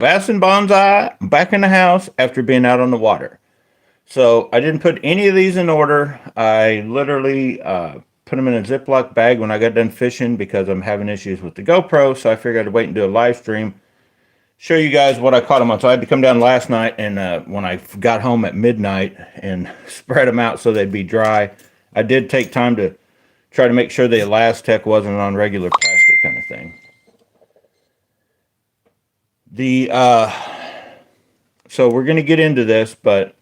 Bass and Bonsai back in the house after being out on the water. So I didn't put any of these in order. I literally put them in a Ziploc bag when I got done fishing because I'm having issues with the GoPro. So I figured I'd wait and do a live stream, show you guys what I caught them on. So I had to come down last night and when I got home at midnight and spread them out so they'd be dry. I did take time to try to make sure the Elastec wasn't on regular plastic kind of thing. The so we're gonna get into this, but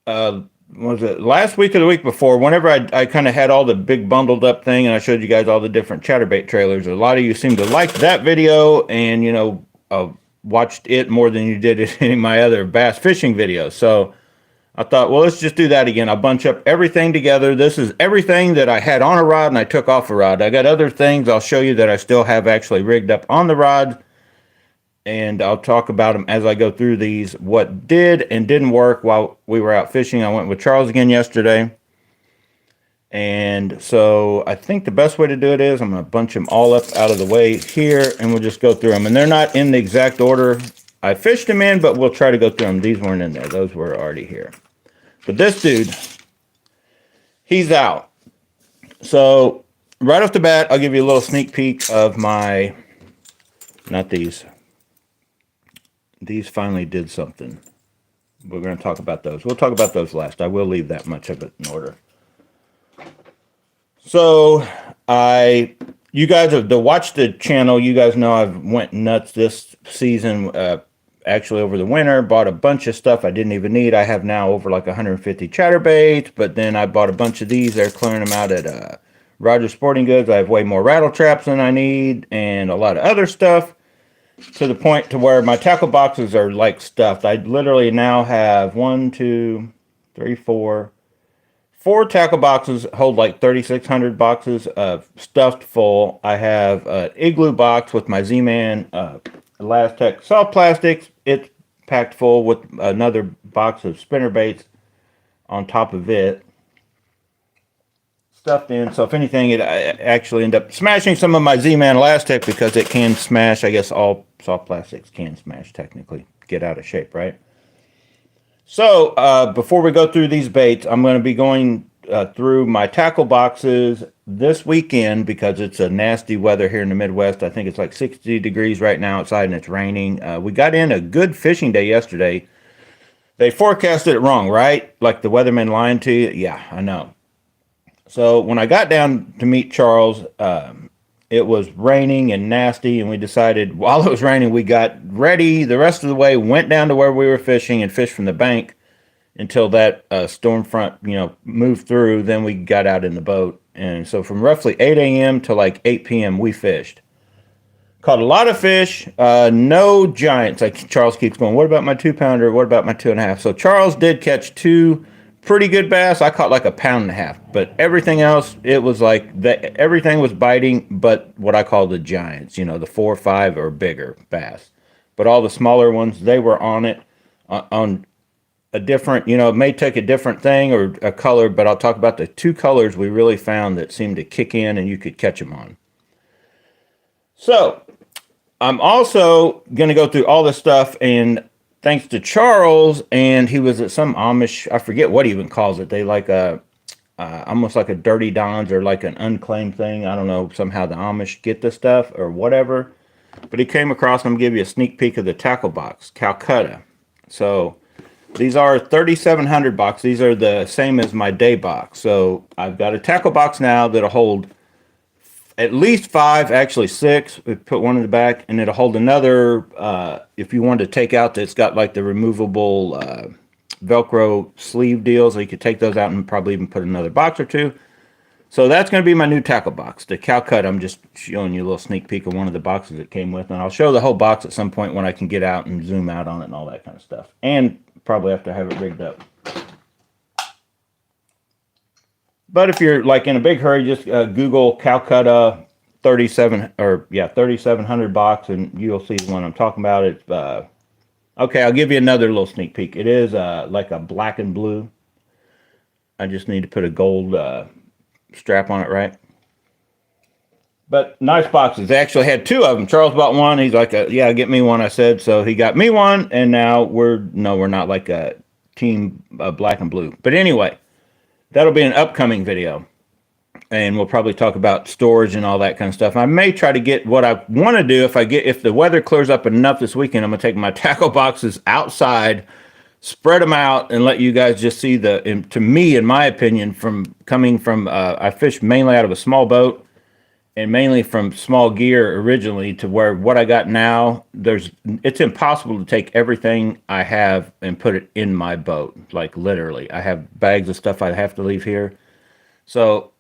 was it last week or the week before? Whenever I kind of had all the big bundled up thing, and I showed you guys all the different Chatterbait trailers. A lot of you seemed to like that video, and watched it more than you did any of my other bass fishing videos. So I thought, well, let's just do that again. I'll bunch up everything together. This is everything that I had on a rod and I took off a rod. I got other things I'll show you that I still have actually rigged up on the rod, and I'll talk about them as I go through these, what did and didn't work while we were out fishing. I went with Charles again yesterday, and so I think the best way to do it is I'm going to bunch them all up out of the way here, and we'll just go through them. And they're not in the exact order I fished them in, but we'll try to go through them. These weren't in there. Those were already here. But this dude, he's out. So right off the bat, I'll give you a little sneak peek of my, not these. These finally did something. We're going to talk about those. We'll talk about those last. I will leave that much of it in order. So you guys have to watch the channel. You guys know I've went nuts this season. Actually, over the winter, bought a bunch of stuff I didn't even need. I have now over like 150 chatterbaits, but then I bought a bunch of these. They're clearing them out at Rogers Sporting Goods. I have way more rattle traps than I need and a lot of other stuff, to the point to where my tackle boxes are like stuffed. I literally now have 4 tackle boxes hold like 3,600 boxes of stuffed full. I have an igloo box with my Z-Man Elastec soft plastics. It's packed full with another box of spinner baits on top of it, stuffed in. So if anything, it actually end up smashing some of my Z-Man Elastec because it can smash. I guess all soft plastics can smash technically, get out of shape, right? So before we go through these baits, I'm going to be going through my tackle boxes this weekend because it's a nasty weather here in the Midwest. I think it's like 60 degrees right now outside and it's raining. We got in a good fishing day yesterday. They forecasted it wrong, right? Like the weatherman lying to you. Yeah, I know. So when I got down to meet Charles, it was raining and nasty, and we decided while it was raining, we got ready the rest of the way, went down to where we were fishing and fished from the bank until that storm front, moved through. Then we got out in the boat. And so from roughly 8 a.m. to like 8 p.m. we fished. Caught a lot of fish, no giants. Like Charles keeps going, what about my 2-pounder? What about my 2.5? So Charles did catch 2 pretty good bass. I caught like 1.5 pounds, but everything else, it was like everything was biting, but what I call the giants, the 4 or 5 or bigger bass. But all the smaller ones, they were on it on a different, it may take a different thing or a color, but I'll talk about the 2 colors we really found that seemed to kick in and you could catch them on. So I'm also going to go through all this stuff, and thanks to Charles, and he was at some Amish, I forget what he even calls it. They like almost like a Dirty Dons or like an unclaimed thing. I don't know, somehow the Amish get the stuff or whatever. But he came across, and I'm going to give you a sneak peek of the tackle box, Calcutta. So these are 3,700 box. These are the same as my day box. So I've got a tackle box now that'll hold at least 5, actually 6. We put one in the back, and it'll hold another. If you wanted to take out, it's got like the removable Velcro sleeve deal, so you could take those out and probably even put another box or 2. So that's going to be my new tackle box, the Calcutta. I'm just showing you a little sneak peek of one of the boxes it came with, and I'll show the whole box at some point when I can get out and zoom out on it and all that kind of stuff, and probably have to have it rigged up. But if you're like in a big hurry, just Google Calcutta 3,700 box, and you'll see the one I'm talking about. It's okay. I'll give you another little sneak peek. It is like a black and blue. I just need to put a gold strap on it, right? But nice boxes. They actually had two of them. Charles bought one. He's like, yeah, get me one. I said, so he got me one. And now we're not like a team black and blue. But anyway, that'll be an upcoming video. And we'll probably talk about storage and all that kind of stuff. I may try to get what I want to do if the weather clears up enough this weekend. I'm going to take my tackle boxes outside, spread them out, and let you guys just see to me, in my opinion, I fish mainly out of a small boat and mainly from small gear originally to where what I got now, it's impossible to take everything I have and put it in my boat. Like literally, I have bags of stuff I have to leave here. So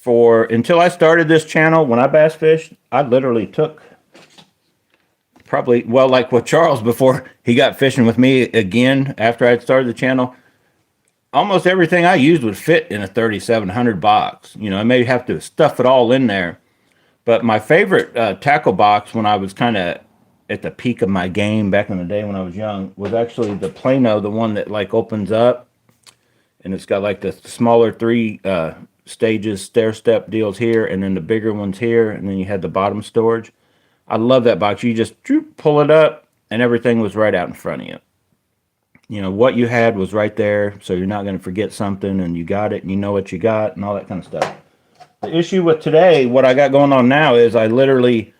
until I started this channel, when I bass fished, I literally took like with Charles before he got fishing with me again after I started the channel, almost everything I used would fit in a 3700 box. I may have to stuff it all in there. But my favorite tackle box when I was kind of at the peak of my game back in the day when I was young was actually the Plano, the one that like opens up and it's got like the smaller three stages, stair step deals here, and then the bigger ones here, and then you had the bottom storage. I love that box. You just pull it up and everything was right out in front of you. What you had was right there, so you're not going to forget something, and you got it and you know what you got and all that kind of stuff. The issue with today, what I got going on now is I literally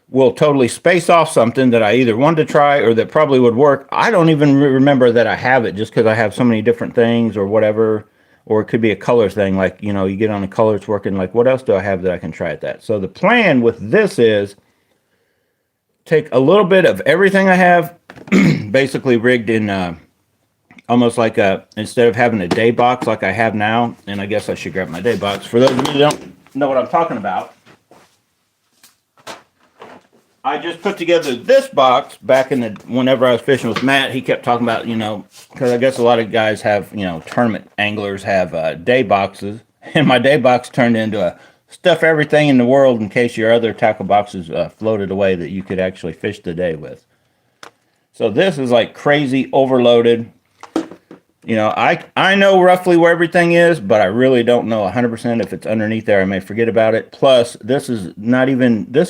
will totally space off something that I either wanted to try or that probably would work. I don't even remember that I have it just because I have so many different things or whatever. Or it could be a color thing, like, you get on the color, it's working, like, what else do I have that I can try at that? So the plan with this is take a little bit of everything I have, basically rigged in almost like instead of having a day box like I have now, and I guess I should grab my day box. For those of you who don't know what I'm talking about, I just put together this box back whenever I was fishing with Matt. He kept talking about, because I guess a lot of guys have, tournament anglers have day boxes, and my day box turned into a stuff everything in the world in case your other tackle boxes floated away that you could actually fish the day with. So this is like crazy overloaded. I know roughly where everything is, but I really don't know 100% if it's underneath there. I may forget about it. Plus, this is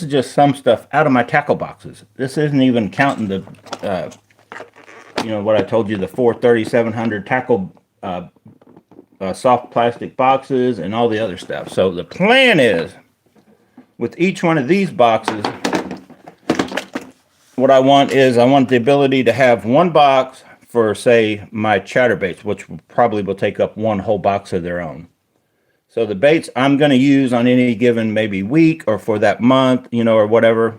just some stuff out of my tackle boxes. This isn't even counting the, what I told you, the 3700 tackle soft plastic boxes and all the other stuff. So the plan is, with each one of these boxes, what I want the ability to have one box for, say, my chatterbaits, which probably will take up one whole box of their own. So the baits I'm going to use on any given maybe week or for that month, or whatever,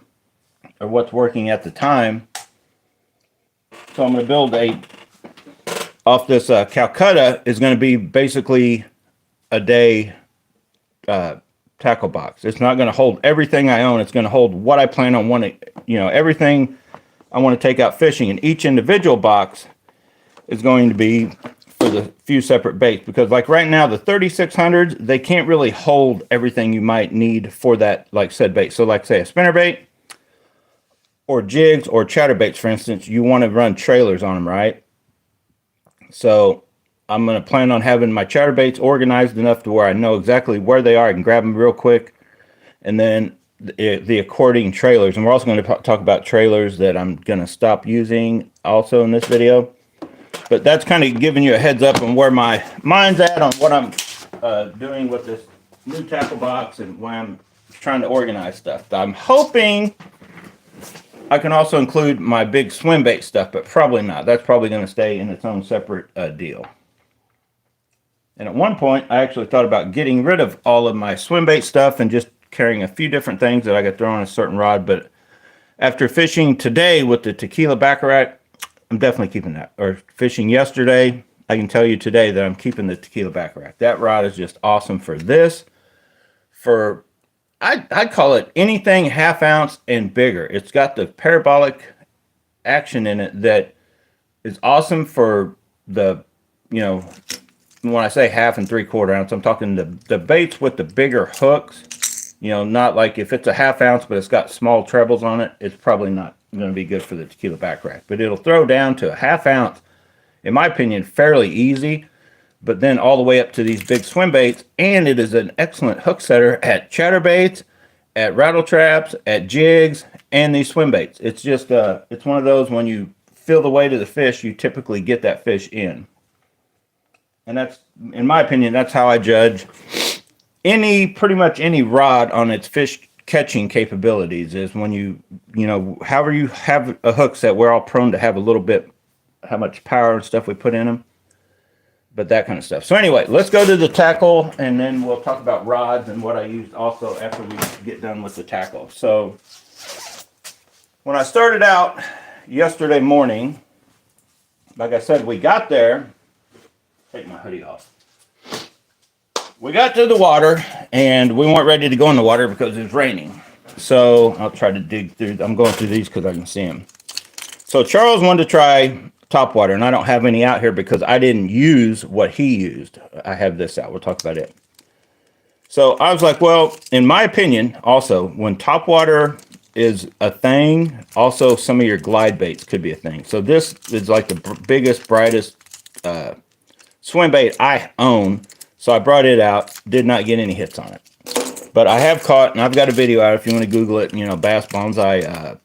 or what's working at the time. So I'm going to build off this Calcutta is going to be basically a day tackle box. It's not going to hold everything I own. It's going to hold what I plan on wanting, everything I want to take out fishing. And each individual box is going to be for the few separate baits, because like right now the 3600s, they can't really hold everything you might need for that, like said bait. So like say a spinnerbait or jigs or chatterbaits, for instance, you want to run trailers on them, right? So I'm going to plan on having my chatterbaits organized enough to where I know exactly where they are. I can grab them real quick. And then the according trailers, and we're also going to talk about trailers that I'm going to stop using also in this video. But that's kind of giving you a heads up on where my mind's at on what I'm doing with this new tackle box and why I'm trying to organize stuff. I'm hoping I can also include my big swim bait stuff, but probably not. That's probably going to stay in its own separate deal. And at one point, I actually thought about getting rid of all of my swim bait stuff and just carrying a few different things that I could throw on a certain rod. But after fishing today with the tequila baccarat, I'm definitely keeping that. Or fishing yesterday, I can tell you today that I'm keeping the tequila baccarat. That rod is just awesome for this. I'd call it anything half ounce and bigger. It's got the parabolic action in it that is awesome for the, when I say half and 3/4 ounce, I'm talking the baits with the bigger hooks. Not like if it's a half ounce, but it's got small trebles on it, it's probably not going to be good for the tequila baccarat. But it'll throw down to a half ounce, in my opinion, fairly easy. But then all the way up to these big swim baits, and it is an excellent hook setter at chatterbaits at rattle traps, at jigs, and these swim baits. It's just it's one of those when you feel the weight of the fish, you typically get that fish in. And that's, in my opinion, that's how I judge pretty much any rod on its fish catching capabilities, is when you know, however you have a hook set, we're all prone to have a little bit, how much power and stuff we put in them, but that kind of stuff. So anyway, let's go to the tackle, and then we'll talk about rods and what I used also after we get done with the tackle. So when I started out yesterday morning, like I said, we got there. Take my hoodie off. We got to the water, and we weren't ready to go in the water because it was raining. So I'll try to dig through. I'm going through these because I can see them. So Charles wanted to try top water, and I don't have any out here because I didn't use what he used. I have this out. We'll talk about it. So I was like, well, in my opinion, also, when top water is a thing, also some of your glide baits could be a thing. So this is like the biggest, brightest swim bait I own. So I brought it out, did not get any hits on it. But I have caught, and I've got a video out if you want to Google it, you know, Bass Bonsai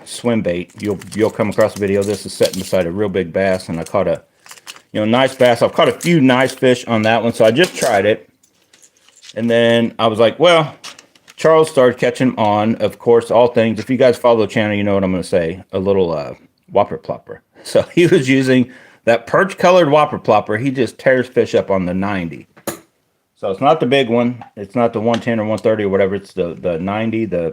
swim bait. You'll come across a video. This is sitting beside a real big bass, and I caught a, you know, nice bass. I've caught a few nice fish on that one, so I just tried it. And then I was like, well, Charles started catching on, of course, all things. If you guys follow the channel, you know what I'm going to say, a little whopper plopper. So he was using that perch-colored whopper plopper. He just tears fish up on the 90. So it's not the big one. It's not the 110 or 130 or whatever. It's the 90.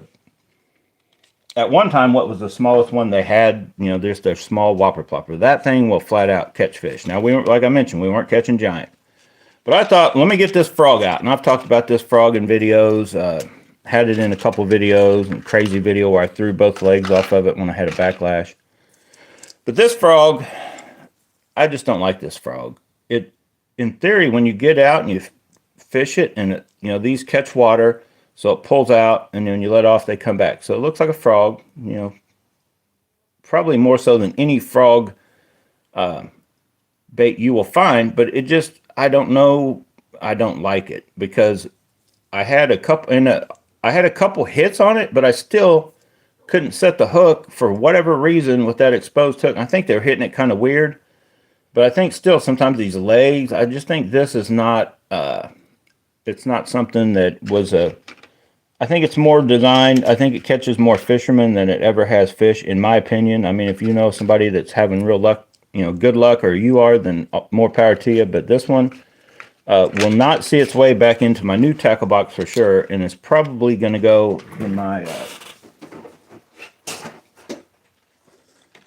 At one time, what was the smallest one they had? You know, there's their small whopper plopper. That thing will flat out catch fish. Now, we weren't, like I mentioned, we weren't catching giant. But I thought, let me get this frog out. And I've talked about this frog in videos. Had it in a couple videos. And crazy video where I threw both legs off of it when I had a backlash. But this frog, I just don't like this frog. It, in theory, when you get out and you fish it, and it, you know, these catch water, so it pulls out, and then when you let off, they come back. So it looks like a frog, you know, probably more so than any frog bait you will find. But it just, I don't know, I don't like it because I had a couple hits on it, but I still couldn't set the hook for whatever reason with that exposed hook. I think they're hitting it kind of weird. But I think still sometimes these legs, I just think this is not, it's not something that was I think it's more designed, I think it catches more fishermen than it ever has fish, in my opinion. I mean, if you know somebody that's having real luck, you know, good luck, or you are, then more power to you. But this one will not see its way back into my new tackle box for sure, and it's probably going to go in my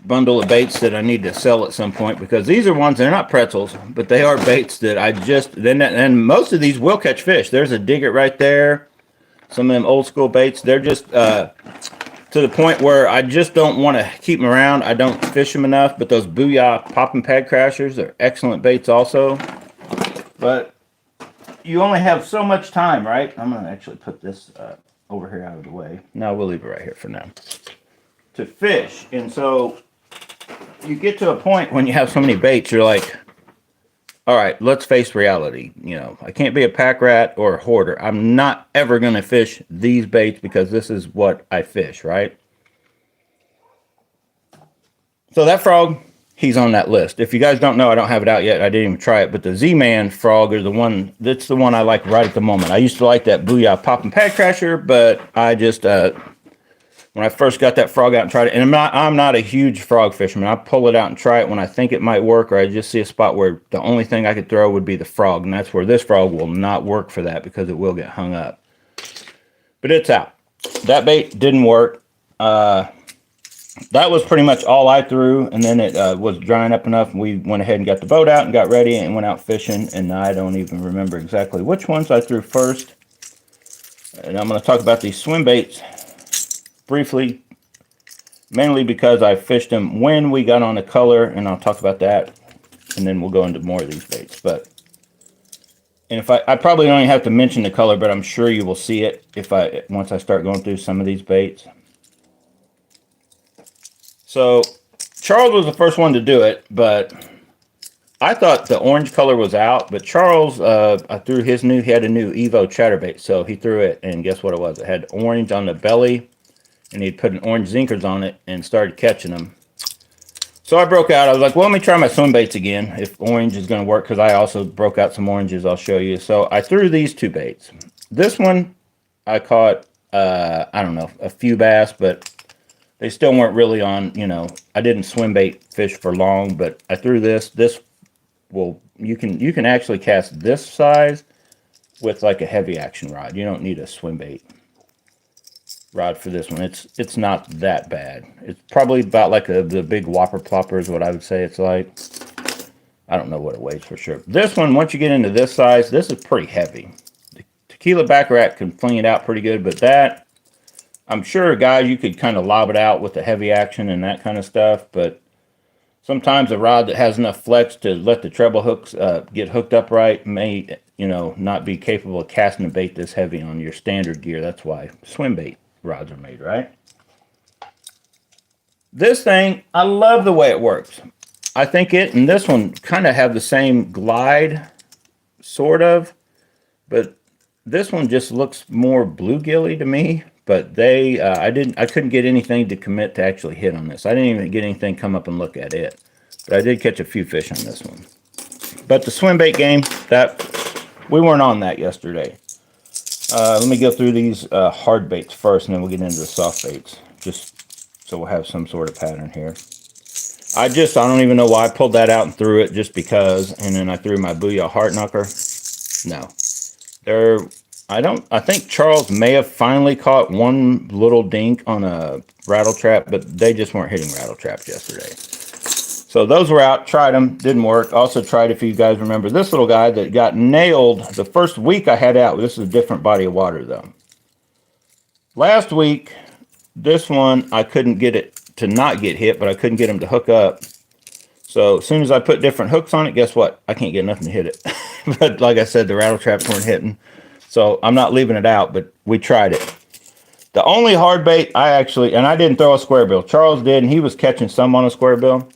bundle of baits that I need to sell at some point, because these are ones, they're not pretzels, but they are baits that I just, and most of these will catch fish. There's a dig it right there. Some of them old school baits, they're just to the point where I just don't want to keep them around. I don't fish them enough. But those Booyah Poppin' Pad Crashers are excellent baits also. But you only have so much time, right? I'm going to actually put this over here out of the way. No, we'll leave it right here for now. To fish. And so you get to a point when you have so many baits, you're like, all right, let's face reality. You know, I can't be a pack rat or a hoarder. I'm not ever going to fish these baits because this is what I fish, right? So that frog, he's on that list. If you guys don't know, I don't have it out yet. I didn't even try it. But the Z-Man frog is the one, that's the one I like right at the moment. I used to like that Booyah Poppin' Pad Crasher, but I just, when I first got that frog out and tried it, and I'm not a huge frog fisherman. I pull it out and try it when I think it might work, or I just see a spot where the only thing I could throw would be the frog, and that's where this frog will not work for that because it will get hung up. But it's out. That bait didn't work. That was pretty much all I threw, and then it was drying up enough, and we went ahead and got the boat out and got ready and went out fishing, and I don't even remember exactly which ones I threw first. And I'm going to talk about these swim baits briefly, mainly because I fished them when we got on the color, and I'll talk about that, and then we'll go into more of these baits. But, and if I probably don't even have to mention the color, but I'm sure you will see it once I start going through some of these baits. So Charles was the first one to do it, but I thought the orange color was out, but Charles, I threw he had a new Evo Chatterbait, so he threw it, and guess what it was? It had orange on the belly, and he'd put an orange zinkers on it and started catching them. So I broke out. I was like, well, let me try my swim baits again, if orange is going to work, because I also broke out some oranges. I'll show you. So I threw these two baits. This one, I caught, I don't know, a few bass, but they still weren't really on, I didn't swim bait fish for long, but I threw this. This will, you can actually cast this size with like a heavy action rod. You don't need a swim bait rod for this one. It's not that bad. It's probably about like the big whopper plopper is what I would say it's like. I don't know what it weighs for sure. This one, once you get into this size, this is pretty heavy. The Tequila Baccarat can fling it out pretty good, but that, I'm sure, guys, you could kind of lob it out with the heavy action and that kind of stuff, but sometimes a rod that has enough flex to let the treble hooks get hooked up right may, not be capable of casting a bait this heavy on your standard gear. That's why swim bait rods are made, right? This thing, I love the way it works. I think it and this one kind of have the same glide, sort of, but this one just looks more bluegilly to me. But I couldn't get anything to commit to actually hit on this. I didn't even get anything come up and look at it. But I did catch a few fish on this one. But the swim bait game, we weren't on that yesterday. Let me go through these hard baits first, and then we'll get into the soft baits, just so we'll have some sort of pattern here. I don't even know why I pulled that out and threw it, just because, and then I threw my Booyah Heart Knocker. No. I think Charles may have finally caught one little dink on a rattle trap, but they just weren't hitting rattle traps yesterday. So those were out, tried them, didn't work. Also tried, if you guys remember, this little guy that got nailed the first week I had out. This is a different body of water, though. Last week, this one, I couldn't get it to not get hit, but I couldn't get him to hook up. So as soon as I put different hooks on it, guess what? I can't get nothing to hit it. But like I said, the rattle traps weren't hitting. So I'm not leaving it out, but we tried it. The only hard bait I didn't throw a square bill. Charles did, and he was catching some on a square bill.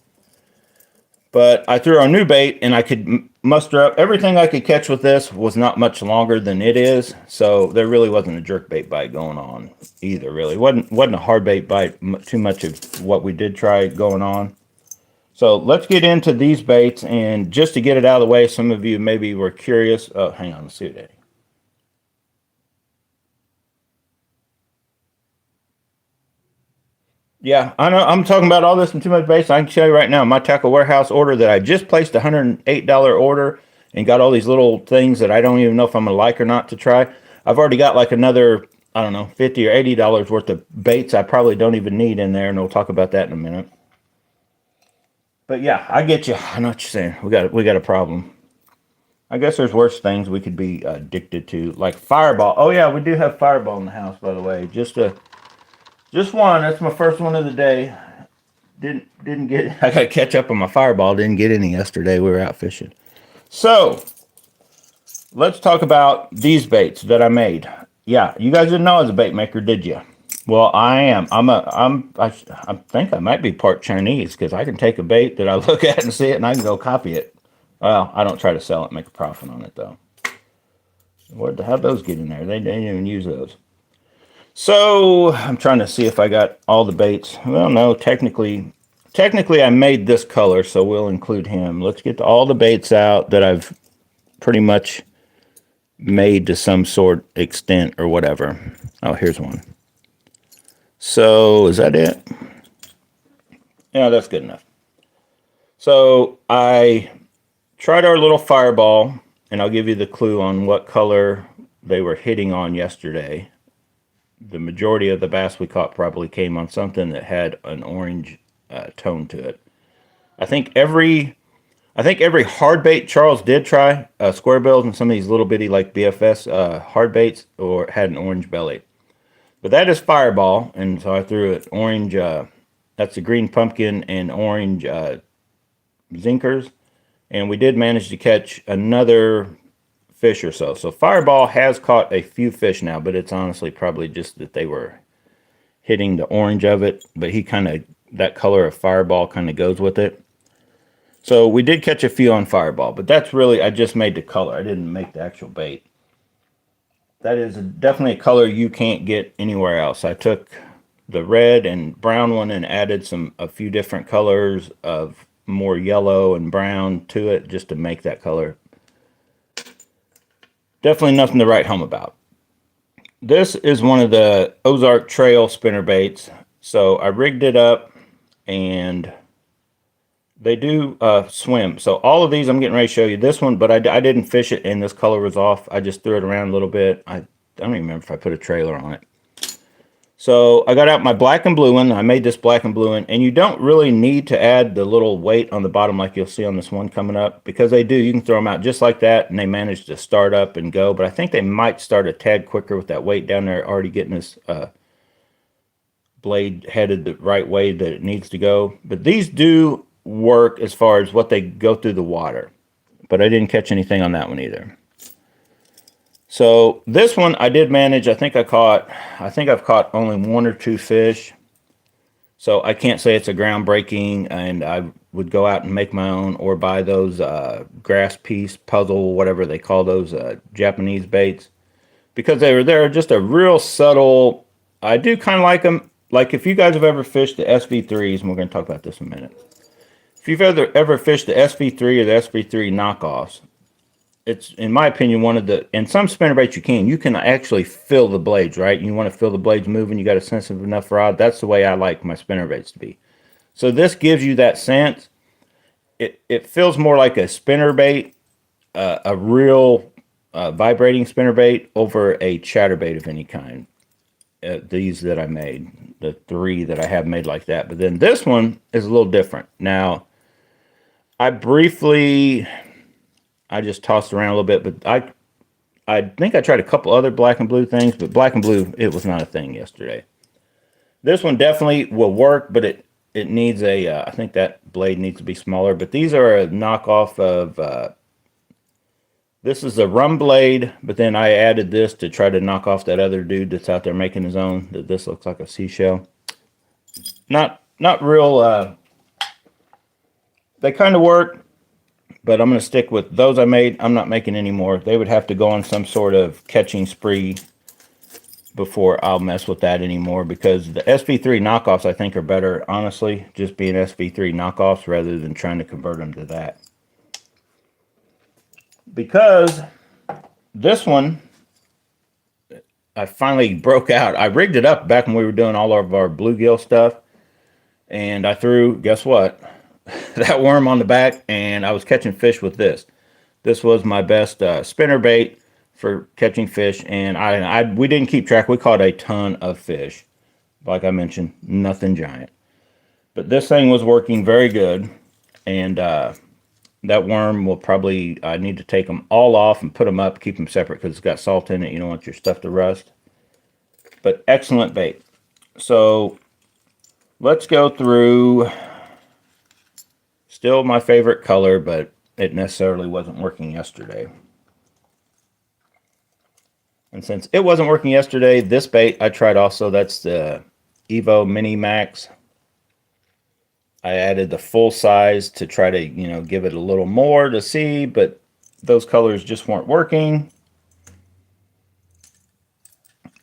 But I threw our new bait, and I could muster up. Everything I could catch with this was not much longer than it is. So there really wasn't a jerk bait bite going on either, really. Wasn't a hard bait bite, too much of what we did try going on. So let's get into these baits, and just to get it out of the way, some of you maybe were curious. Oh, hang on, let's see what Yeah, I know I'm talking about all this and too much baits. I can tell you right now, my tackle warehouse order that I just placed, a $108 order, and got all these little things that I don't even know if I'm gonna like or not to try. I've already got like another, I don't know, $50 or $80 worth of baits I probably don't even need in there, and we'll talk about that in a minute. But yeah, I get you. I know what you're saying. We got a problem. I guess there's worse things we could be addicted to, like Fireball. Oh yeah, we do have Fireball in the house, by the way. Just one. That's my first one of the day. Didn't get. I got to catch up on my Fireball. Didn't get any yesterday. We were out fishing. So let's talk about these baits that I made. Yeah, you guys didn't know I was a bait maker, did you? Well, I am. I think I might be part Chinese, because I can take a bait that I look at and see it, and I can go copy it. Well, I don't try to sell it and make a profit on it, though. How'd those get in there? They didn't even use those. So I'm trying to see if I got all the baits. Well, no, technically I made this color, so we'll include him. Let's get all the baits out that I've pretty much made to some sort extent or whatever. Oh, here's one. So is that it? Yeah, that's good enough. So I tried our little Fireball, and I'll give you the clue on what color they were hitting on yesterday. The majority of the bass we caught probably came on something that had an orange tone to it. I think every hard bait Charles did try, square bills and some of these little bitty like BFS hard baits, or had an orange belly. But that is Fireball, and so I threw it orange. That's a green pumpkin and orange zinkers, and we did manage to catch another fish or so. So Fireball has caught a few fish now, but it's honestly probably just that they were hitting the orange of it, but that color of Fireball kind of goes with it. So we did catch a few on Fireball, but that's really, I just made the color. I didn't make the actual bait. That is definitely a color you can't get anywhere else. I took the red and brown one and added a few different colors of more yellow and brown to it just to make that color. Definitely nothing to write home about. This is one of the Ozark Trail spinner baits. So I rigged it up and they do swim. So all of these I'm getting ready to show you. This one, but I didn't fish it and this color was off. I just threw it around a little bit. I don't even remember if I put a trailer on it. So I got out my black and blue one. I made this black and blue one. And you don't really need to add the little weight on the bottom like you'll see on this one coming up. Because they do. You can throw them out just like that. And they manage to start up and go. But I think they might start a tad quicker with that weight down there already getting this blade headed the right way that it needs to go. But these do work as far as what they go through the water. But I didn't catch anything on that one either. So this one I did manage. I think I've caught only 1 or 2 fish. So I can't say it's a groundbreaking, and I would go out and make my own or buy those grass piece puzzle, whatever they call those Japanese baits, because they're just a real subtle. I do kind of like them. Like if you guys have ever fished the SV3s, and we're going to talk about this in a minute. If you've ever fished the SV3 or the SV3 knockoffs, it's, in my opinion, one of the, and some spinnerbaits you can actually feel the blades, right? You want to feel the blades moving. You got a sensitive enough rod. That's the way I like my spinnerbaits to be. So this gives you that sense. It feels more like a spinnerbait, a real vibrating spinnerbait over a chatterbait of any kind. These that I made, the 3 that I have made like that. But then this one is a little different. Now, I just tossed around a little bit, but I think I tried a couple other black and blue things, but black and blue, it was not a thing yesterday. This one definitely will work, but it needs I think that blade needs to be smaller, but these are a knockoff of, this is a rum blade, but then I added this to try to knock off that other dude that's out there making his own, that this looks like a seashell. Not real, they kind of work. But I'm going to stick with those I made. I'm not making any more. They would have to go on some sort of catching spree before I'll mess with that anymore. Because the SV3 knockoffs, I think, are better, honestly. Just being SV3 knockoffs rather than trying to convert them to that. Because this one, I finally broke out. I rigged it up back when we were doing all of our bluegill stuff. And I threw, guess what? That worm on the back, and I was catching fish with this. This was my best spinner bait for catching fish, and we didn't keep track. We caught a ton of fish. Like I mentioned, nothing giant. But this thing was working very good, and that worm will probably, I need to take them all off and put them up, keep them separate because it's got salt in it. You don't want your stuff to rust. But excellent bait. So let's go through. Still my favorite color, but it necessarily wasn't working yesterday. And since it wasn't working yesterday, this bait I tried also. That's the Evo Mini Max. I added the full size to try to, give it a little more to see, but those colors just weren't working.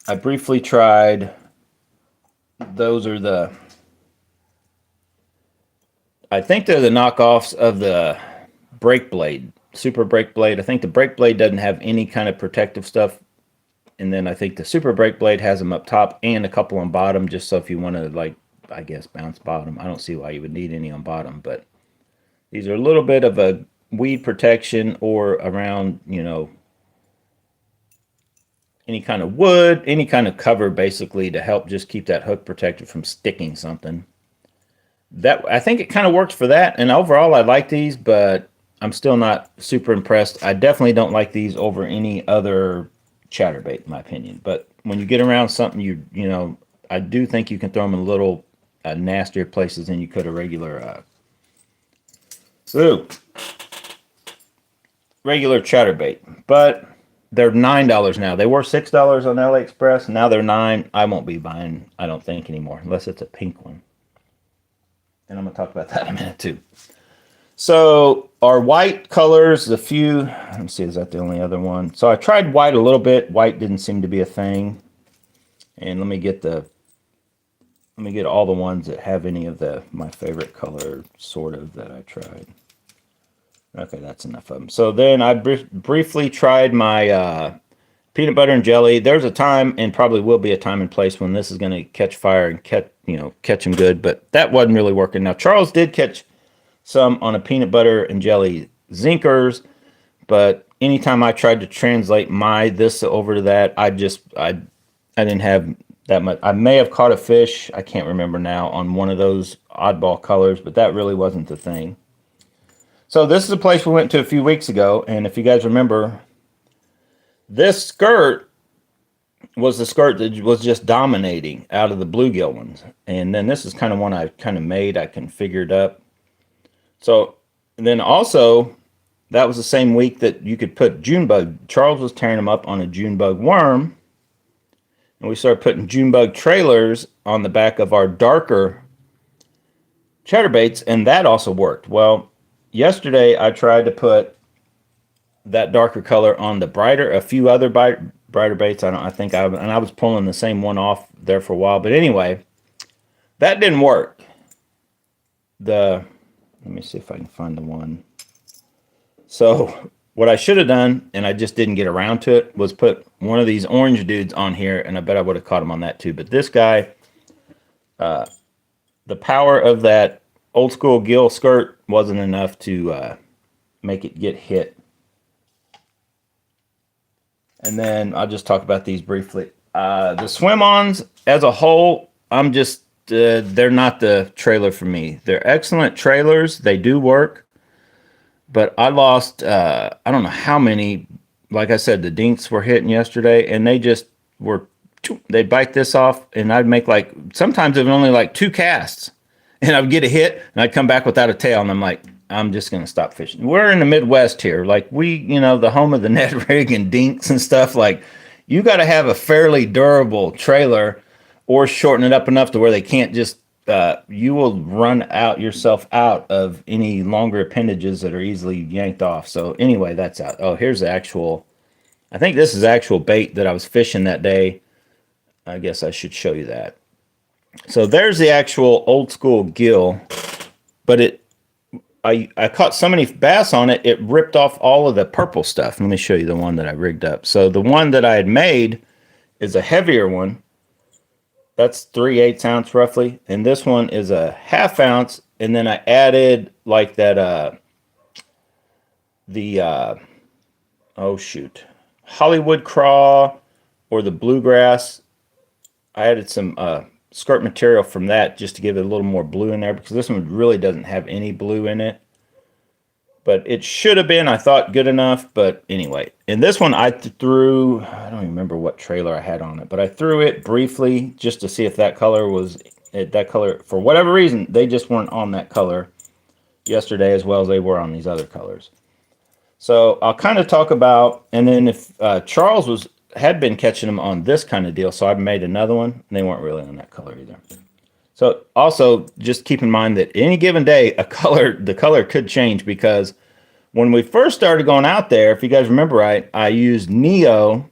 I briefly tried. Those are I think they're the knockoffs of the brake blade, super brake blade. I think the brake blade doesn't have any kind of protective stuff. And then I think the super brake blade has them up top and a couple on bottom, just so if you want to, I guess, bounce bottom. I don't see why you would need any on bottom, but these are a little bit of a weed protection or around, any kind of wood, any kind of cover, basically, to help just keep that hook protected from sticking something. That, I think it kind of works for that, and overall I like these, but I'm still not super impressed. I definitely don't like these over any other chatterbait, in my opinion. But when you get around something, I do think you can throw them in little nastier places than you could a regular regular chatterbait. But they're $9 now. They were $6 on AliExpress. Now they're $9. I won't be buying, I don't think, anymore, unless it's a pink one. And I'm going to talk about that in a minute, too. So our white colors, the few, let me see, is that the only other one? So I tried white a little bit. White didn't seem to be a thing. And let me get all the ones that have any of my favorite color, sort of, that I tried. Okay, that's enough of them. So then I briefly tried my peanut butter and jelly. There's a time, and probably will be a time and place, when this is going to catch fire and catch them good. But that wasn't really working. Now Charles did catch some on a peanut butter and jelly zinkers, but anytime I tried to translate this over to that, I didn't have that much. I may have caught a fish, I can't remember now, on one of those oddball colors, but that really wasn't the thing. So this is a place we went to a few weeks ago, and if you guys remember, this skirt was the skirt that was just dominating out of the bluegill ones. And then this is kind of one I kind of made, I configured up. So, and then also, that was the same week that you could put June bug. Charles was tearing them up on a June bug worm. And we started putting June bug trailers on the back of our darker chatterbaits, and that also worked. Well, yesterday I tried to put that darker color on a few other brighter baits. I was pulling the same one off there for a while. But anyway, that didn't work. Let me see if I can find the one. So what I should have done, and I just didn't get around to it, was put one of these orange dudes on here, and I bet I would have caught him on that too. But this guy, the power of that old school gill skirt wasn't enough to make it get hit. And then I'll just talk about these briefly. The swim-ons as a whole, they're not the trailer for me. They're excellent trailers. They do work. But I lost, I don't know how many. Like I said, the dinks were hitting yesterday, and they'd bite this off, and I'd make sometimes even only 2 casts. And I'd get a hit, and I'd come back without a tail, and I'm like, I'm just going to stop fishing. We're in the Midwest here. The home of the Ned rig and dinks and stuff. You got to have a fairly durable trailer or shorten it up enough to where they can't just, you will run yourself out of any longer appendages that are easily yanked off. So anyway, that's out. Oh, here's the I think this is actual bait that I was fishing that day. I guess I should show you that. So there's the actual old school gill, but I caught so many bass on it, it ripped off all of the purple stuff. Let me show you the one that I rigged up. So the one that I had made is a heavier one. That's 3/8 ounce roughly. And this one is a 1/2 ounce. And then I added Hollywood craw or the bluegrass. I added some skirt material from that just to give it a little more blue in there, because this one really doesn't have any blue in it. But it should have been, I thought, good enough. But anyway, in this one I don't even remember what trailer I had on it, but I threw it briefly just to see if that color for whatever reason, they just weren't on that color yesterday as well as they were on these other colors. So I'll kind of talk about, and then if Charles had been catching them on this kind of deal, so I made another one, and they weren't really on that color either. So also just keep in mind that any given day, the color could change, because when we first started going out there, if you guys remember right, I used Neo,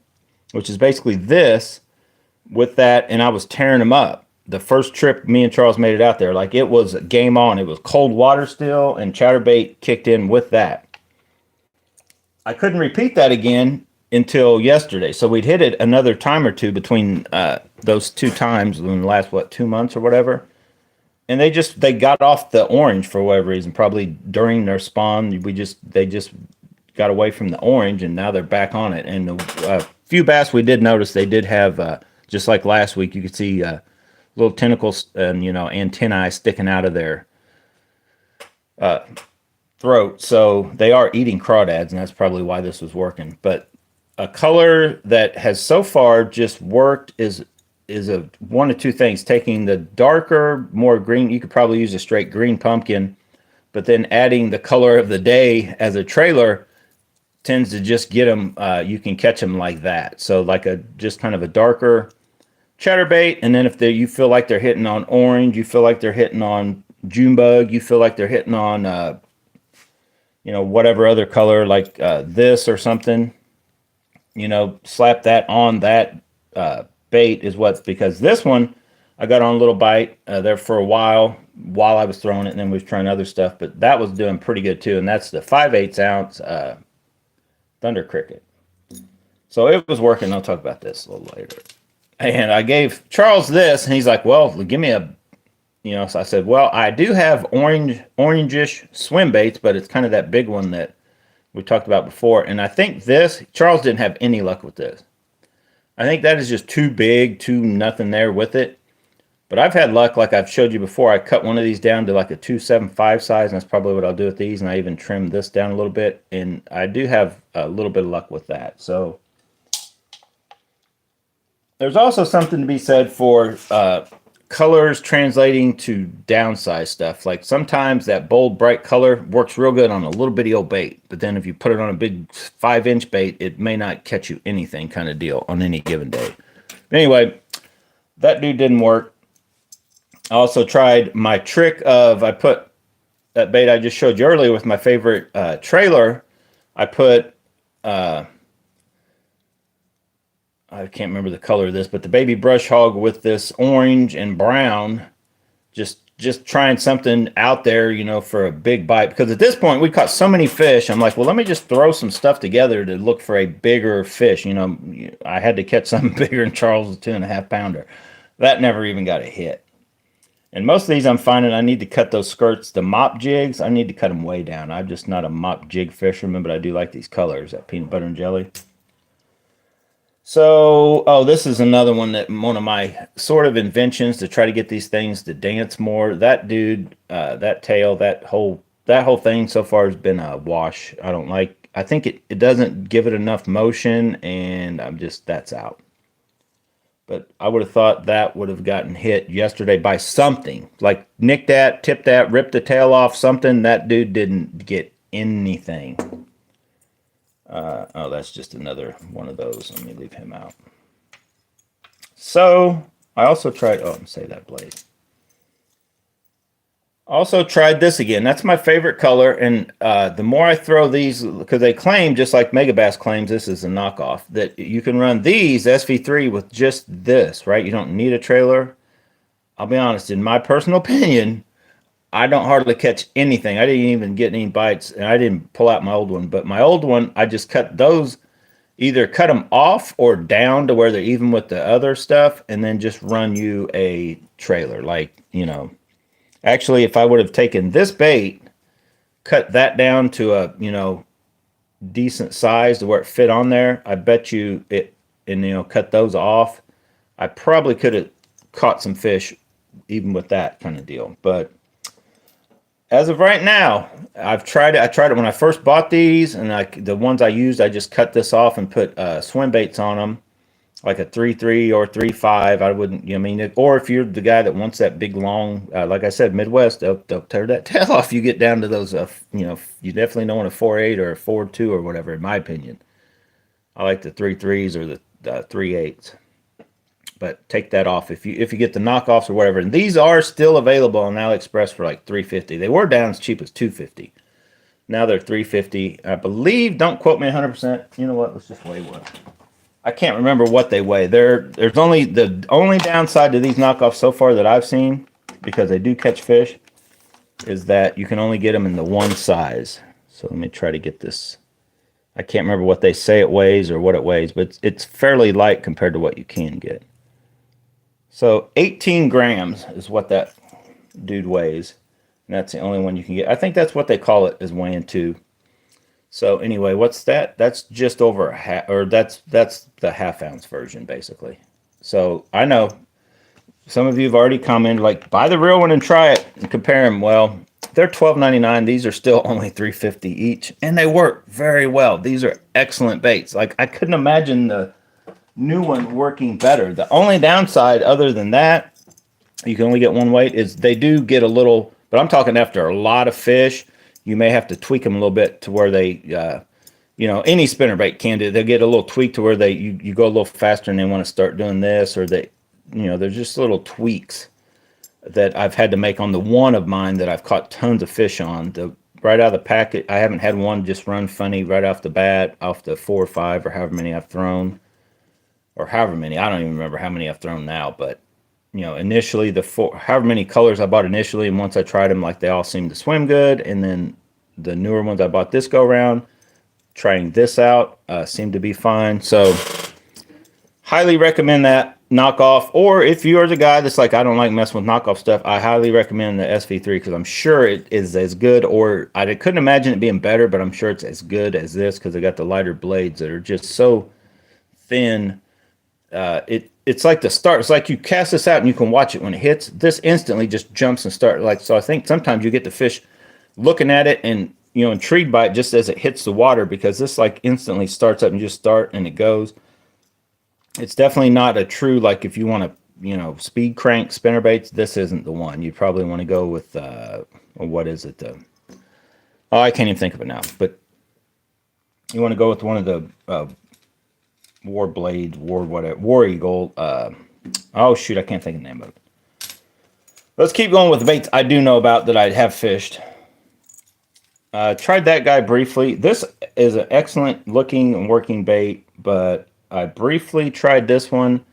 which is basically this, with that, and I was tearing them up. The first trip me and Charles made it out there, it was game on. It was cold water still, and Chatterbait kicked in with that. I couldn't repeat that again until yesterday. So we'd hit it another time or two between those 2 times in the last 2 months or whatever, and they got off the orange for whatever reason. Probably during their spawn, they just got away from the orange, and now they're back on it. And the few bass we did notice, they did have just like last week, you could see little tentacles and antennae sticking out of their throat. So they are eating crawdads, and that's probably why this was working. But a color that has so far just worked is one of 2 things. Taking the darker, more green, you could probably use a straight green pumpkin, but then adding the color of the day as a trailer tends to just get them, you can catch them like that. So just kind of a darker chatterbait, and then if you feel like they're hitting on orange, you feel like they're hitting on June bug, you feel like they're hitting on whatever other color, like this or something, slap that on that bait is what's, because this one, I got on a little bite there for a while I was throwing it, and then we was trying other stuff, but that was doing pretty good too. And that's the 5/8 ounce Thunder Cricket. So it was working. I'll talk about this a little later. And I gave Charles this, and he's like, well, give me a, so I said, well, I do have orangish swim baits, but it's kind of that big one that we talked about before. And I think this, Charles didn't have any luck with this. I think that is just too big, too nothing there with it. But I've had luck, like I've showed you before. I cut one of these down to like a 275 size, and that's probably what I'll do with these. And I even trimmed this down a little bit, and I do have a little bit of luck with that. So there's also something to be said for colors translating to downsize stuff. Like sometimes that bold, bright color works real good on a little bitty old bait, but then if you put it on a big 5-inch bait, it may not catch you anything kind of deal on any given day. But anyway, that dude didn't work. I also tried my trick of, I put that bait I just showed you earlier with my favorite trailer. I put, I can't remember the color of this, but the baby brush hog with this orange and brown, just trying something out there, for a big bite. Because at this point, we caught so many fish. I'm like, well, let me just throw some stuff together to look for a bigger fish. I had to catch something bigger than Charles' 2.5 pounder. That never even got a hit. And most of these I'm finding I need to cut those skirts, the mop jigs, I need to cut them way down. I'm just not a mop jig fisherman, but I do like these colors, that peanut butter and jelly. So, this is another one one of my sort of inventions to try to get these things to dance more. That dude, that tail, that whole thing so far has been a wash. I think it doesn't give it enough motion, and that's out. But I would have thought that would have gotten hit yesterday by something. Like nicked that, tipped that, ripped the tail off, something. That dude didn't get anything. That's just another one of those. Let me leave him out. So, I also tried, say that blade. Also tried this again. That's my favorite color, and the more I throw these, because they claim, just like Megabass claims this is a knockoff, that you can run these SV3 with just this, right? You don't need a trailer. I'll be honest, in my personal opinion, I don't hardly catch anything. I didn't even get any bites, and I didn't pull out my old one. But my old one, I just cut those, either cut them off or down to where they're even with the other stuff, and then just run you a trailer, like, Actually, if I would have taken this bait, cut that down to a, decent size to where it fit on there, I bet you it, and, cut those off, I probably could have caught some fish even with that kind of deal. But as of right now, I've tried it. I tried it when I first bought these, and the ones I used, I just cut this off and put swim baits on them. Like a 3.3 or 3.5, I wouldn't, or if you're the guy that wants that big long, like I said, Midwest, they'll tear that tail off. You get down to those, you definitely don't want a 4.8 or a 4.2 or whatever, in my opinion. I like the 3.3s or the 3.8s. But take that off if you get the knockoffs or whatever. And these are still available on AliExpress for like $3.50. They were down as cheap as $2.50. Now they're $3.50. I believe, don't quote me 100%. You know what? Let's just weigh one. I can't remember what they weigh. There's only the only downside to these knockoffs so far that I've seen, because they do catch fish, is that you can only get them in the one size. So let me try to get this. I can't remember what they say it weighs or what it weighs, but it's fairly light compared to what you can get. So 18 grams is what that dude weighs. And that's the only one you can get. I think that's what they call it, is weighing 2. So anyway, what's that? That's just over a half, or that's the half-ounce version, basically. So I know some of you have already commented, like, buy the real one and try it and compare them. Well, they're $12.99. These are still only $3.50 each, and they work very well. These are excellent baits. Like, I couldn't imagine the new one working better. The only downside, other than that, you can only get one weight, is they do get a little, but I'm talking after a lot of fish, you may have to tweak them a little bit to where they, any spinnerbait can do. They'll get a little tweak to where you go a little faster and they want to start doing this, or there's just little tweaks that I've had to make on the one of mine that I've caught tons of fish on. right out of the packet. I haven't had one just run funny right off the bat, off the 4 or 5 or however many I've thrown, or however many. I don't even remember how many I've thrown now, but initially the 4, however many colors I bought initially, and once I tried them, like they all seemed to swim good. And then the newer ones I bought this go round, trying this out, seemed to be fine. So highly recommend that knockoff. Or if you're the guy that's like, I don't like messing with knockoff stuff, I highly recommend the SV3 because I'm sure it is as good, or I couldn't imagine it being better, but I'm sure it's as good as this because they got the lighter blades that are just so thin. It's like the start. It's like you cast this out and you can watch it when it hits. This instantly just jumps and start. Like, so I think sometimes you get the fish looking at it and intrigued by it just as it hits the water, because this like instantly starts up and just start and it goes. It's definitely not a true, like if you want to speed crank spinnerbaits, this isn't the one. You probably want to go with what is it? Oh, I can't even think of it now. But you want to go with one of the War Blade, War Eagle. Oh shoot, I can't think of the name of it. Let's keep going with the baits I do know about that I have fished. Tried that guy briefly. This is an excellent looking and working bait, but I briefly tried this one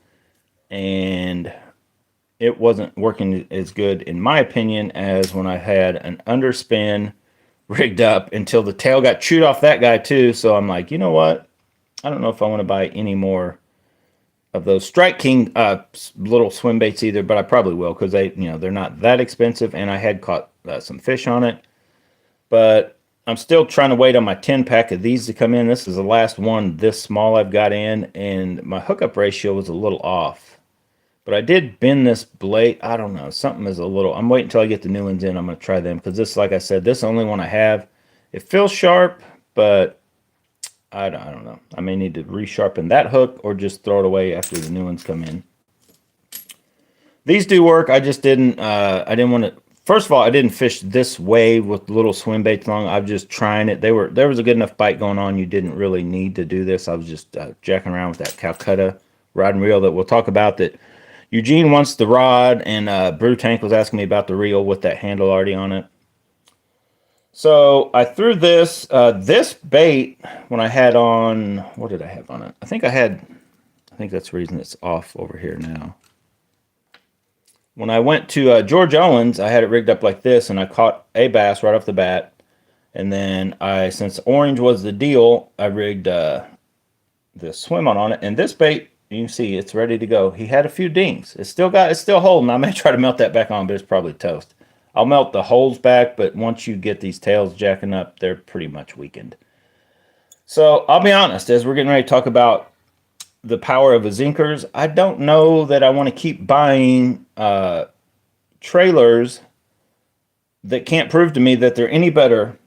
and it wasn't working as good, in my opinion, as when I had an underspin rigged up until the tail got chewed off that guy too. So I'm like, you know what? I don't know if I want to buy any more of those Strike King little swim baits either, but I probably will because they're not that expensive, and I had caught some fish on it. But I'm still trying to wait on my 10-pack of these to come in. This is the last one this small I've got in, and my hookup ratio was a little off. But I did bend this blade. I don't know. Something is a little... I'm waiting until I get the new ones in. I'm going to try them because this, like I said, this is the only one I have. It feels sharp, but I don't know. I may need to resharpen that hook or just throw it away after the new ones come in. These do work. I just didn't... I didn't want to... First of all, I didn't fish this way with little swim baits long. I'm just trying it. There was a good enough bite going on. You didn't really need to do this. I was just jacking around with that Calcutta rod and reel that we'll talk about. That Eugene wants the rod, and Brew Tank was asking me about the reel with that handle already on it. So I threw this this bait when I had on. What did I have on it? I think that's the reason it's off over here now. When I went to George Owens, I had it rigged up like this, and I caught a bass right off the bat. And then since orange was the deal, I rigged the swim on it. And this bait, you can see it's ready to go. He had a few dings. It's still holding. I may try to melt that back on, but it's probably toast. I'll melt the holes back, but once you get these tails jacking up, they're pretty much weakened. So I'll be honest, as we're getting ready to talk about the power of a Zinkers, I don't know that I want to keep buying trailers that can't prove to me that they're any better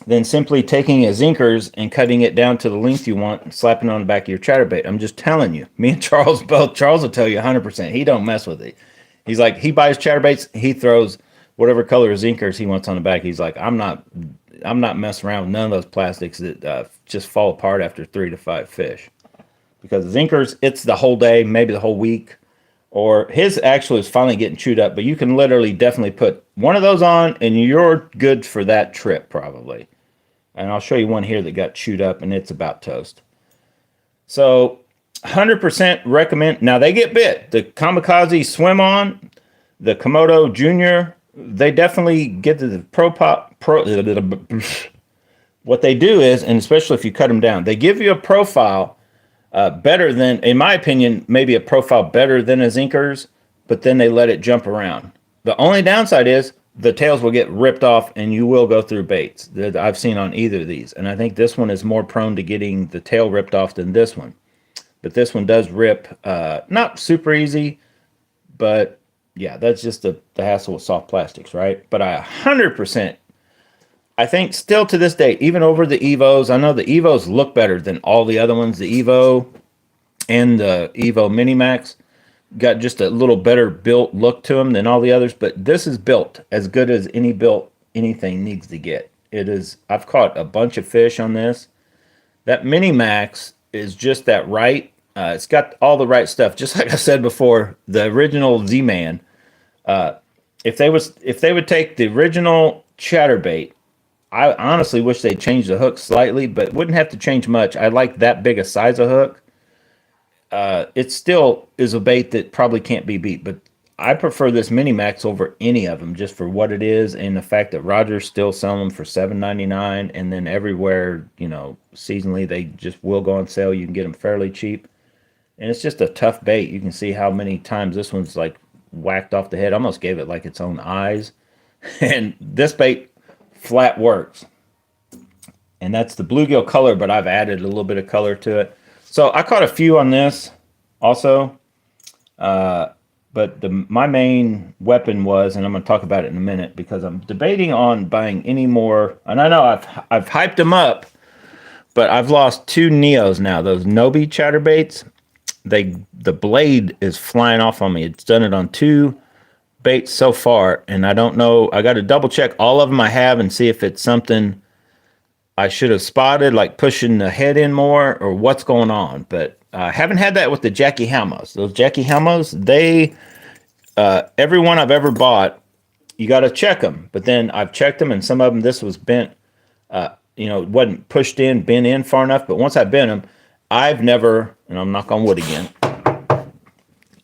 than simply taking a Zinkers and cutting it down to the length you want and slapping it on the back of your chatterbait. I'm just telling you. Me and Charles both. Charles will tell you 100%. He don't mess with it. He's like, he buys chatterbaits, he throws whatever color Zinkers he wants on the back. He's like, I'm not messing around with none of those plastics that just fall apart after 3 to 5 fish. Because Zinkers, it's the whole day, maybe the whole week. Or his actually is finally getting chewed up, but you can literally definitely put one of those on and you're good for that trip probably. And I'll show you one here that got chewed up and it's about toast. So 100% recommend. Now they get bit. The Kamikaze Swim On, the Komodo Junior, they definitely get to the what they do is, and especially if you cut them down, they give you a profile better than, in my opinion, maybe a profile better than a Zinkers, but then they let it jump around. The only downside is the tails will get ripped off and you will go through baits that I've seen on either of these. And I think this one is more prone to getting the tail ripped off than this one. But this one does rip, not super easy, but yeah, that's just the hassle with soft plastics, right? But I 100%, I think still to this day, even over the Evos, I know the Evos look better than all the other ones. The Evo and the Evo Minimax got just a little better built look to them than all the others, but this is built as good as any built anything needs to get. It is. I've caught a bunch of fish on this. That Minimax is just that right. It's got all the right stuff. Just like I said before, the original Z-Man. If they would take the original Chatterbait I honestly wish they changed the hook slightly, but wouldn't have to change much. I like that big a size of hook. It still is a bait that probably can't be beat, but I prefer this Mini Max over any of them just for what it is and the fact that Rogers still selling them for $7.99, and then everywhere, seasonally they just will go on sale. You can get them fairly cheap, and it's just a tough bait. You can see how many times this one's like whacked off the head. Almost gave it like its own eyes, and this bait flat works. And that's the bluegill color, but I've added a little bit of color to it. So I caught a few on this also, but my main weapon was, and I'm going to talk about it in a minute because I'm debating on buying any more. And I know I've hyped them up, but I've lost 2 Neos now. Those Nobi chatterbaits, the blade is flying off on me. It's done it on 2 baits so far, and I don't know. I got to double check all of them I have and see if it's something I should have spotted, like pushing the head in more, or what's going on. But I haven't had that with the Jackie Halmos. Those Jackie Halmos, every one I've ever bought, you got to check them. But then I've checked them, and some of them, this was bent, it wasn't pushed in, bent in far enough. But once I bent them, I've never, and I'm knock on wood again,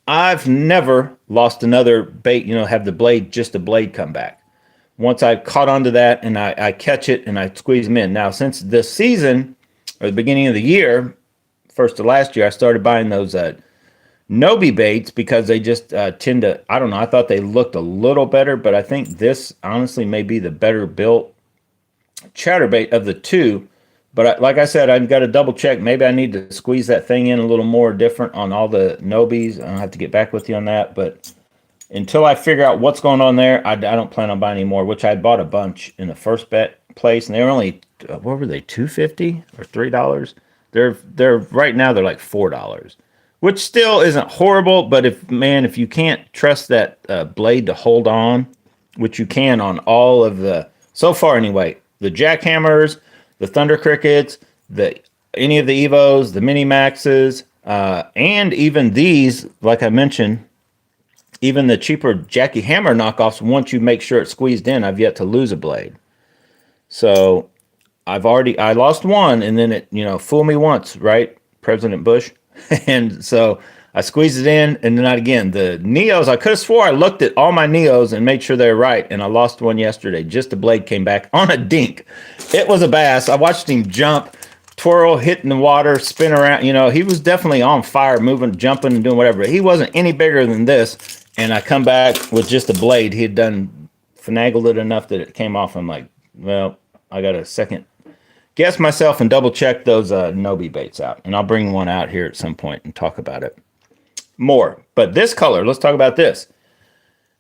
I've never lost another bait, have the blade, just the blade come back. Once I caught onto that and I catch it and I squeeze them in. Now, since this season, or the beginning of the year, first to last year, I started buying those Nobi baits because they just tend to, I don't know, I thought they looked a little better, but I think this honestly may be the better built chatterbait of the 2. But like I said, I've got to double check. Maybe I need to squeeze that thing in a little more different on all the Nobis. I'll have to get back with you on that, but until I figure out what's going on there, I don't plan on buying any more, which I bought a bunch in the first place, and they were only, what were they, $2.50 or $3? They're right now they're like $4, which still isn't horrible, but if you can't trust that blade to hold on, which you can on all of the, so far anyway, the jackhammers, the Thunder Crickets, any of the Evos, the Mini Maxes, and even these, like I mentioned, even the cheaper Jackie Hammer knockoffs, once you make sure it's squeezed in, I've yet to lose a blade. So I lost one, and then it, fool me once, right? President Bush. And so I squeezed it in, and then not again. The Neos, I could have swore I looked at all my Neos and made sure they're right, and I lost one yesterday. Just the blade came back on a dink. It was a bass. I watched him jump, twirl, hit in the water, spin around. He was definitely on fire, moving, jumping, and doing whatever. But he wasn't any bigger than this. And I come back with just a blade. He had finagled it enough that it came off. I'm like, well, I got a second guess myself and double check those Nobi baits out. And I'll bring one out here at some point and talk about it more. But this color, let's talk about this.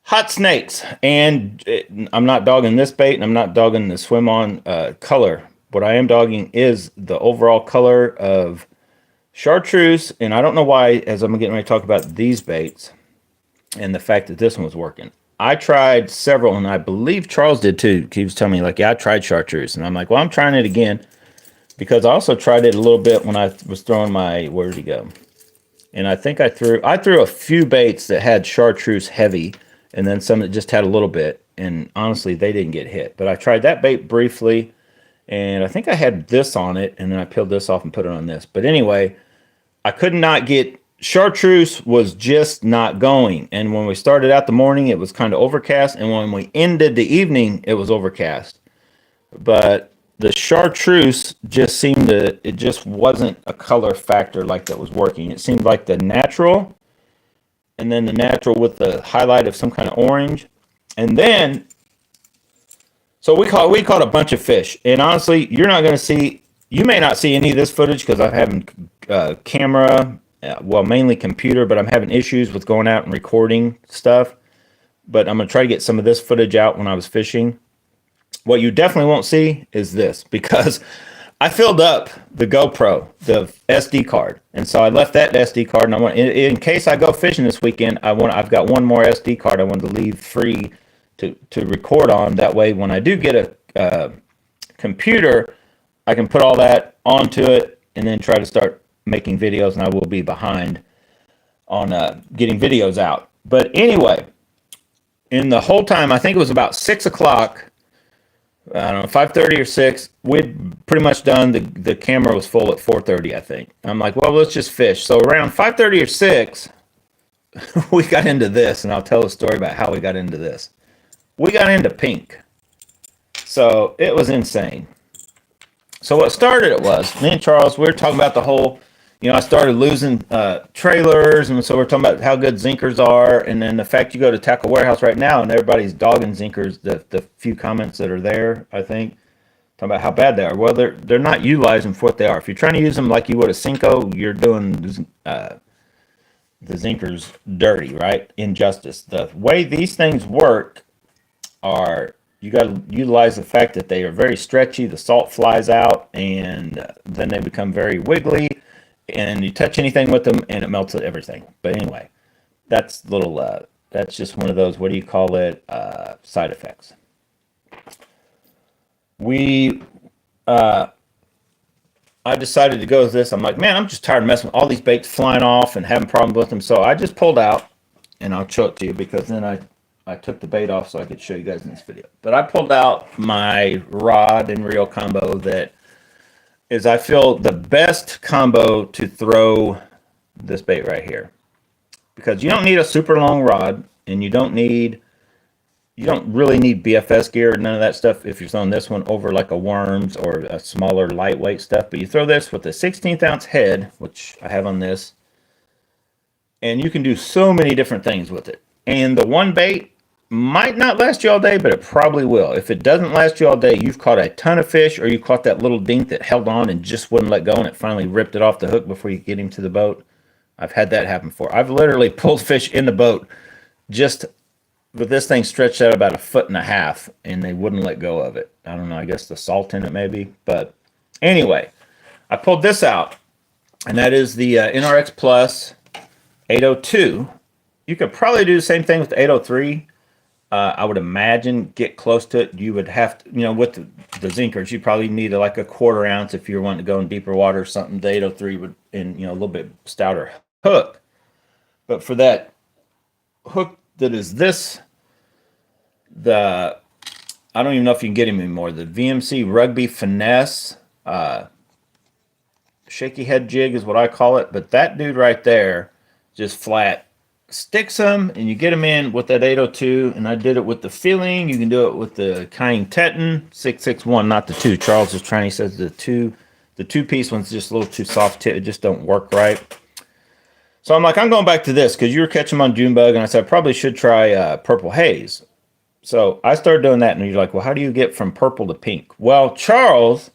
Hot snakes. And I'm not dogging this bait, and I'm not dogging the swim on color. What I am dogging is the overall color of chartreuse. And I don't know why, as I'm getting ready to talk about these baits, and the fact that this one was working. I tried several, and I believe Charles did too. He was telling me, like, yeah, I tried chartreuse. And I'm like, well, I'm trying it again, because I also tried it a little bit when I was throwing my, where did he go? And I think I threw a few baits that had chartreuse heavy, and then some that just had a little bit. And honestly, they didn't get hit. But I tried that bait briefly, and I think I had this on it, and then I peeled this off and put it on this. But anyway, I could not get, chartreuse was just not going. And when we started out the morning, it was kind of overcast. And when we ended the evening, it was overcast. But the chartreuse just seemed to, it just wasn't a color factor like that was working. It seemed like the natural, and then the natural with the highlight of some kind of orange. And then, so we caught a bunch of fish. And honestly, you may not see any of this footage because I'm having camera, mainly computer, but I'm having issues with going out and recording stuff. But I'm going to try to get some of this footage out when I was fishing. What you definitely won't see is this, because I filled up the GoPro, the SD card. And so I left that SD card, and I want, in case I go fishing this weekend, I've got one more SD card I wanted to leave free to record on. That way, when I do get a computer, I can put all that onto it and then try to start making videos, and I will be behind on getting videos out. But anyway, in the whole time, I think it was about 6 o'clock, I don't know, 5:30 or 6. We'd pretty much done. The camera was full at 4:30, I think. I'm like, well, let's just fish. So around 5:30 or 6, we got into this, and I'll tell a story about how we got into this. We got into pink. So it was insane. So what started it was, me and Charles, we were talking about the whole, I started losing trailers, and so we're talking about how good zinkers are, and then the fact you go to Tackle Warehouse right now, and everybody's dogging zinkers, the few comments that are there, I think, talking about how bad they are. Well, they're not utilizing for what they are. If you're trying to use them like you would a Cinco, you're doing the zinkers dirty, right? Injustice. The way these things work are you got to utilize the fact that they are very stretchy. The salt flies out, and then they become very wiggly. And you touch anything with them, and it melts everything. But anyway, that's little. That's just one of those. What do you call it? Side effects. I decided to go with this. I'm like, man, I'm just tired of messing with all these baits flying off and having problems with them. So I just pulled out, and I'll show it to you because then I took the bait off so I could show you guys in this video. But I pulled out my rod and reel combo that is, I feel, the best combo to throw this bait right here. Because you don't need a super long rod, and you don't really need BFS gear or none of that stuff if you're throwing this one over like a worms or a smaller lightweight stuff. But you throw this with a 16th ounce head, which I have on this, and you can do so many different things with it. And the one bait might not last you all day, but it probably will. If it doesn't last you all day, you've caught a ton of fish, or you caught that little dink that held on and just wouldn't let go, and it finally ripped it off the hook before you get him to the boat. I've had that happen before. I've literally pulled fish in the boat just with this thing stretched out about 1.5 feet, and they wouldn't let go of it. I don't know, I guess the salt in it maybe. But anyway, I pulled this out, and that is the NRX Plus 802. You could probably do the same thing with the 803. I would imagine get close to it. You would have to, with the zinkers, you probably need like a 1/4 ounce if you're wanting to go in deeper water or something. The 803 would, and a little bit stouter hook. But for that hook that is this, I don't even know if you can get him anymore. The VMC Rugby Finesse shaky head jig is what I call it. But that dude right there, just flat sticks them, and you get them in with that 802. And I did it with the Feeling. You can do it with the Kying Teton 661, not the 2. Charles is trying. He says the 2-piece one's just a little too soft. It just don't work right. So I'm like, I'm going back to this because you were catching them on June bug, and I said I probably should try Purple Haze. So I started doing that, and you're like, well, how do you get from purple to pink? Well, Charles,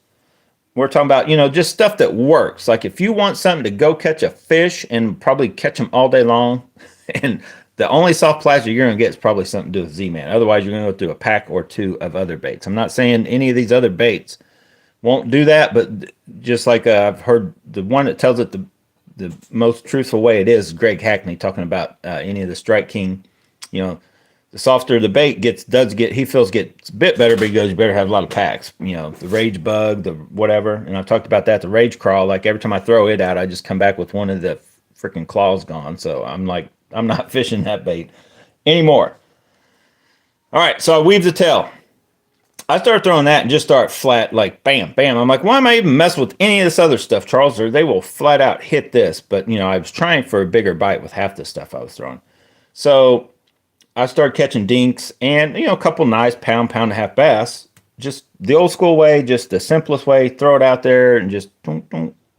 we're talking about, just stuff that works. Like if you want something to go catch a fish and probably catch them all day long, and the only soft plastic you're going to get is probably something to do with Z-Man. Otherwise, you're going to go through a pack or two of other baits. I'm not saying any of these other baits won't do that, but just like I've heard the one that tells it the most truthful way it is Greg Hackney talking about any of the Strike King. The softer the bait he feels gets a bit better, but he goes, you better have a lot of packs. The Rage Bug, the whatever. And I've talked about that, the Rage Crawl. Like every time I throw it out, I just come back with one of the freaking claws gone. So I'm like, I'm not fishing that bait anymore. All right, so I weave the tail. I start throwing that and just start flat, like bam, bam. I'm like, why am I even messing with any of this other stuff, Charles? Or they will flat out hit this. But, I was trying for a bigger bite with half the stuff I was throwing. So I started catching dinks and, a couple nice pound and a half bass. Just the old school way, just the simplest way. Throw it out there and just,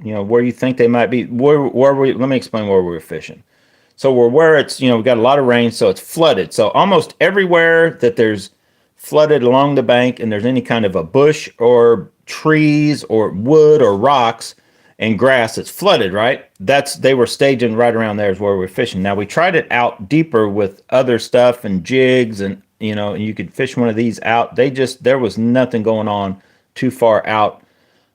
where you think they might be. Let me explain where we were fishing. So we're where it's, we've got a lot of rain, so it's flooded. So almost everywhere that there's flooded along the bank and there's any kind of a bush or trees or wood or rocks and grass that's flooded, right? They were staging right around there is where we're fishing. Now we tried it out deeper with other stuff and jigs and, and you could fish one of these out. There was nothing going on too far out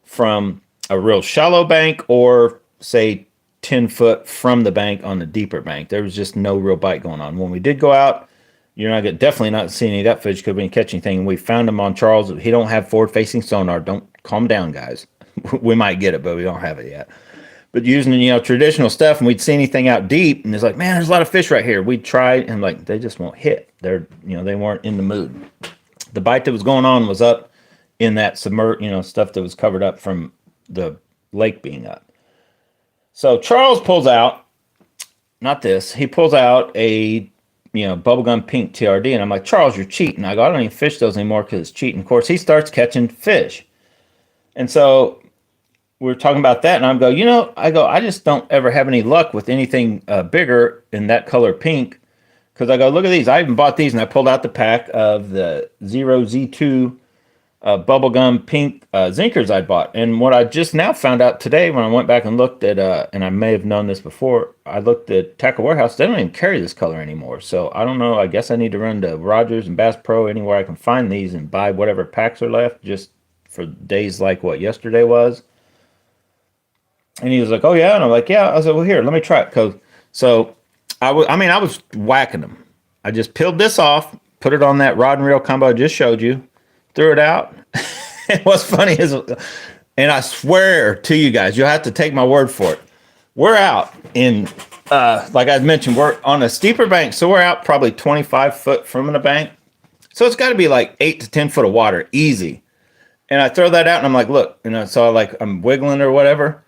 from a real shallow bank or say 10 foot from the bank on the deeper bank. There was just no real bite going on. When we did go out, you're definitely not seeing any of that fish because we didn't catch anything. We found him on Charles. He don't have forward-facing sonar. Don't calm down, guys. We might get it, but we don't have it yet. But using, traditional stuff, and we'd see anything out deep, and it's like, man, there's a lot of fish right here. We'd try, and they just won't hit. They weren't in the mood. The bite that was going on was up in that submerged, stuff that was covered up from the lake being up. So Charles pulls out, not this, he pulls out a, bubblegum pink TRD. And I'm like, Charles, you're cheating. I go, I don't even fish those anymore because it's cheating. Of course, he starts catching fish. And so we're talking about that. And I'm go, I just don't ever have any luck with anything bigger in that color pink. Because I go, look at these. I even bought these and I pulled out the pack of the 0Z2 bubblegum pink zinkers I bought. And what I just now found out today when I went back and looked at, and I may have known this before, I looked at Tackle Warehouse. They don't even carry this color anymore. So I don't know. I guess I need to run to Rogers and Bass Pro, anywhere I can find these, and buy whatever packs are left just for days like what yesterday was. And he was like, oh, yeah. And I'm like, yeah. I was like, well, here, let me try it. So I was whacking them. I just peeled this off, put it on that rod and reel combo I just showed you, threw it out. And what's funny is, and I swear to you guys, you'll have to take my word for it. We're out in, like I mentioned, we're on a steeper bank. So we're out probably 25 foot from the bank. So it's got to be like 8 to 10 foot of water, easy. And I throw that out and I'm like, look, so I'm wiggling or whatever.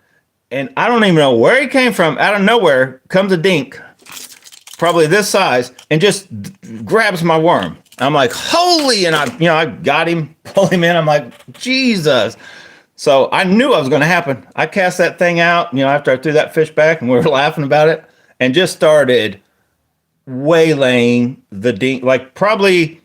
And I don't even know where he came from. Out of nowhere comes a dink, probably this size, and just grabs my worm. I'm like, holy, and I got him, pull him in. I'm like, Jesus. So I knew it was going to happen. I cast that thing out, after I threw that fish back, and we were laughing about it, and just started waylaying the dink. Like probably,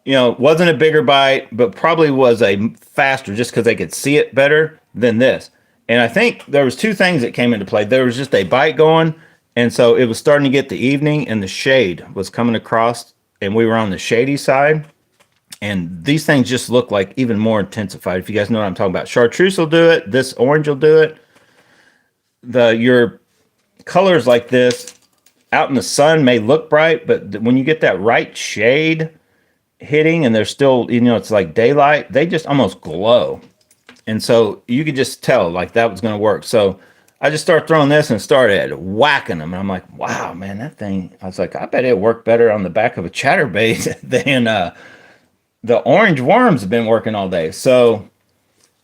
wasn't a bigger bite, but probably was a faster, just because they could see it better than this. And I think there was two things that came into play. There was just a bite going, and so it was starting to get the evening, and the shade was coming across, and we were on the shady side. And these things just look like even more intensified. If you guys know what I'm talking about. Chartreuse will do it. This orange will do it. Your colors like this out in the sun may look bright, but when you get that right shade hitting and they're still, it's like daylight, they just almost glow. And so you could just tell like that was going to work. So I just started throwing this and started whacking them. And I'm like, wow, man, that thing, I was like, I bet it worked better on the back of a chatterbait than the orange worms have been working all day. So,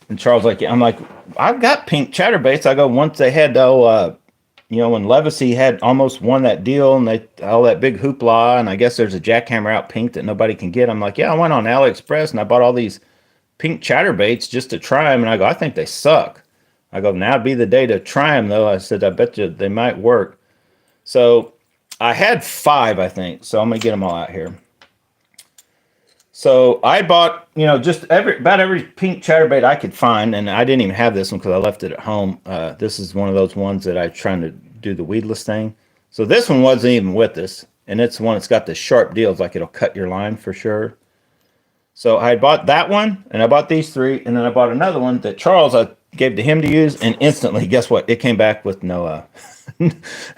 and Charles like, I'm like, I've got pink chatterbaits. I go, once they had, when Levacy had almost won that deal and they all that big hoopla, and I guess there's a jackhammer out pink that nobody can get. I'm like, yeah, I went on AliExpress and I bought all these pink chatterbaits just to try them. And I go, I think they suck. I go, now'd be the day to try them though. I said, I bet you they might work. So I had 5, I think. So I'm going to get them all out here. So I bought, just about every pink chatterbait I could find, and I didn't even have this one because I left it at home. This is one of those ones that I'm trying to do the weedless thing. So this one wasn't even with us, and it's the one that's got the sharp deals, like it'll cut your line for sure. So I bought that one, and I bought these 3, and then I bought another one that Charles I gave to him to use, and instantly, guess what? It came back with no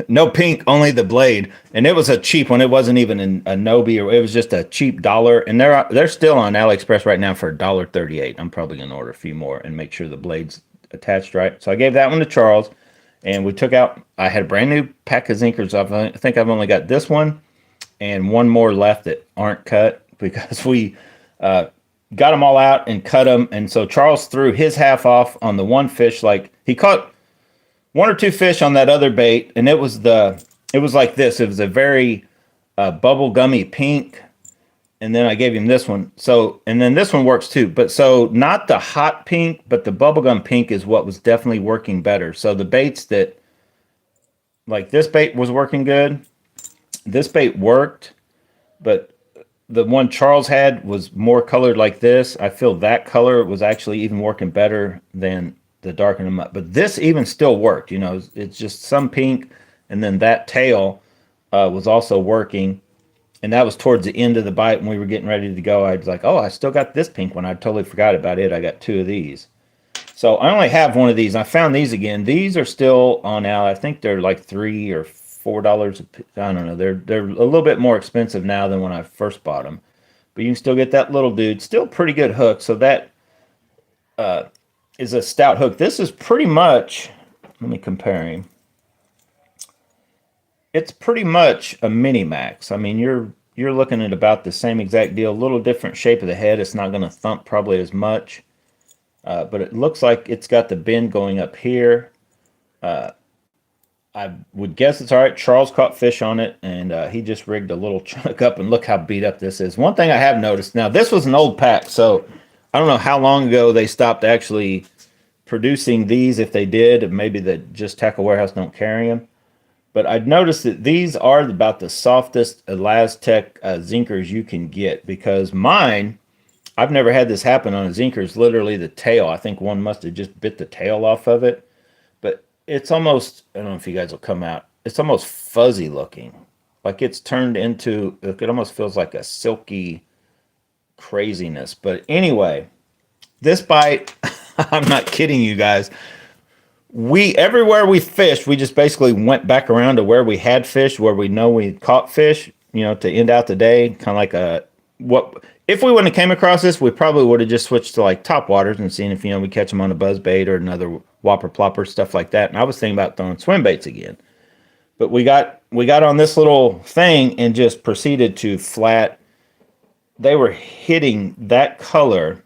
no pink, only the blade, and it was a cheap one. It wasn't even a Nobi, or it was just a cheap $1, and they're still on AliExpress right now for $1.38. I'm probably gonna order a few more and make sure the blade's attached right. So I gave that one to Charles, and we took out. I had a brand new pack of zinkers. I think I've only got this one and one more left that aren't cut because we got them all out and cut them. And so Charles threw his half off on the one fish. Like he caught 1 or 2 fish on that other bait, and it was like this. It was a very bubble gummy pink, and then I gave him this one. So, and then this one works too. But so not the hot pink, but the bubblegum pink is what was definitely working better. So the baits that, like this bait was working good. This bait worked, but the one Charles had was more colored like this. I feel that color was actually even working better than the darken them up. But this even still worked. It's just some pink, and then that tail was also working. And that was towards the end of the bite when we were getting ready to go. I was like, oh, I still got this pink one. I totally forgot about it. I got 2 of these. So I only have one of these. I found these again. These are still on now. I think they're like $3 or $4. I don't know. They're a little bit more expensive now than when I first bought them. But you can still get that little dude. Still pretty good hook. So that is a stout hook. This is pretty much, let me compare him. It's pretty much a mini max. I mean, you're you're looking at about the same exact deal. A little different shape of the head. It's not going to thump probably as much, but it looks like it's got the bend going up here. I would guess it's all right. Charles caught fish on it, and he just rigged a little chunk up, and look how beat up this is. One thing I have noticed, now this was an old pack, so I don't know how long ago they stopped actually producing these, if they did. Maybe that just Tackle Warehouse don't carry them. But I'd noticed that these are about the softest Elastec zinkers you can get, because mine, I've never had this happen on a zinker. It's literally the tail. I think one must have just bit the tail off of it. But it's almost, I don't know if you guys will come out, it's almost fuzzy looking. Like it's turned into, it almost feels like a silky craziness. But anyway, this bite, I'm not kidding you guys. Everywhere we fished, we just basically went back around to where we had fish, where we know we caught fish, to end out the day. Kind of like what if we wouldn't have came across this, we probably would have just switched to like top waters and seen if we catch them on a buzz bait or another whopper plopper, stuff like that. And I was thinking about throwing swim baits again, but we got on this little thing and just proceeded to flat. They were hitting that color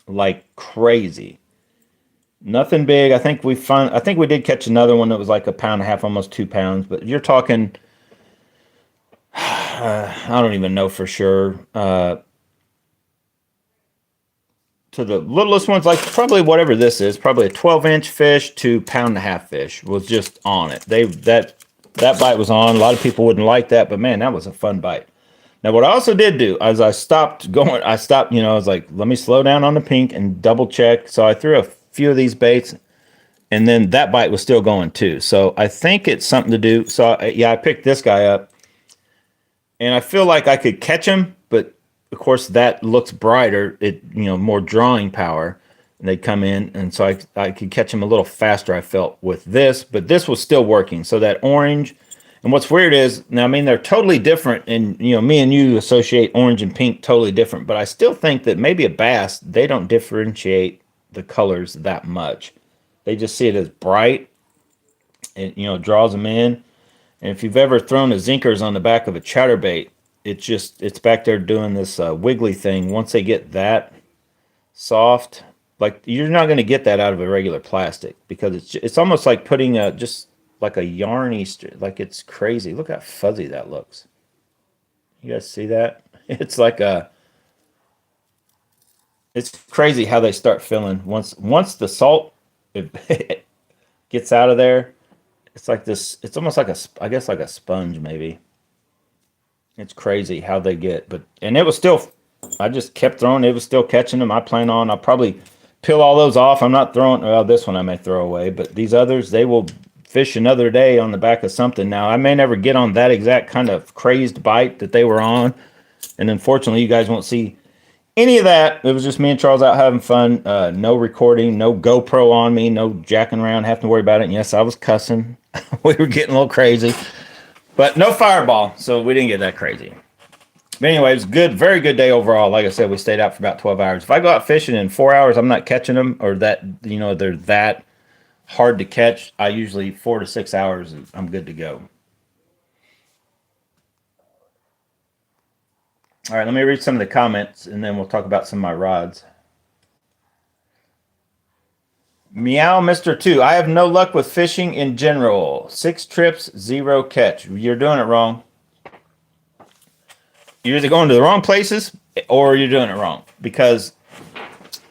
like crazy. Nothing big. I think we did catch another one that was like 1.5 pounds, almost 2 pounds. But you're talking, I don't even know for sure. To the littlest ones, like probably whatever this is, probably a 12-inch fish to 1.5 pound fish was just on it. That bite was on. A lot of people wouldn't like that, but man, that was a fun bite. Now, what I also did do, as I stopped going, I was like, let me slow down on the pink and double check. So I threw a few of these baits, and then that bite was still going too. So I think it's something to do. So I picked this guy up, and I feel like I could catch him, but of course that looks brighter. More drawing power, and they come in, and so I could catch him a little faster. I felt with this, but this was still working. So that orange. And what's weird is, now, I mean, they're totally different, and, me and you associate orange and pink totally different, but I still think that maybe a bass, they don't differentiate the colors that much. They just see it as bright, and, draws them in. And if you've ever thrown a zinkers on the back of a chatterbait, it's back there doing this wiggly thing. Once they get that soft, like, you're not going to get that out of a regular plastic, because it's almost like putting just like a yarny, like, it's crazy. Look how fuzzy that looks. You guys see that? It's like it's crazy how they start feeling once the salt it gets out of there. It's like this. It's almost like I guess like a sponge maybe. It's crazy how they get, and it was still. I just kept throwing. It was still catching them. I'll probably peel all those off. I'm not throwing. Well, this one I may throw away, but these others, they will fish another day on the back of something. Now, I may never get on that exact kind of crazed bite that they were on, and unfortunately you guys won't see any of that. It was just me and Charles out having fun. No recording, no GoPro on me, no jacking around, having to worry about it. And yes, I was cussing. We were getting a little crazy, but no fireball, so we didn't get that crazy. But anyway, it was good, very good day overall. Like I said, we stayed out for about 12 hours. If I go out fishing in 4 hours, I'm not catching them, or that they're that hard to catch. I usually 4 to 6 hours, I'm good to go. All right, let me read some of the comments, and then we'll talk about some of my rods. Meow Mr. 2, I have no luck with fishing in general. 6 trips, 0 catch. You're doing it wrong. You're either going to the wrong places or you're doing it wrong, because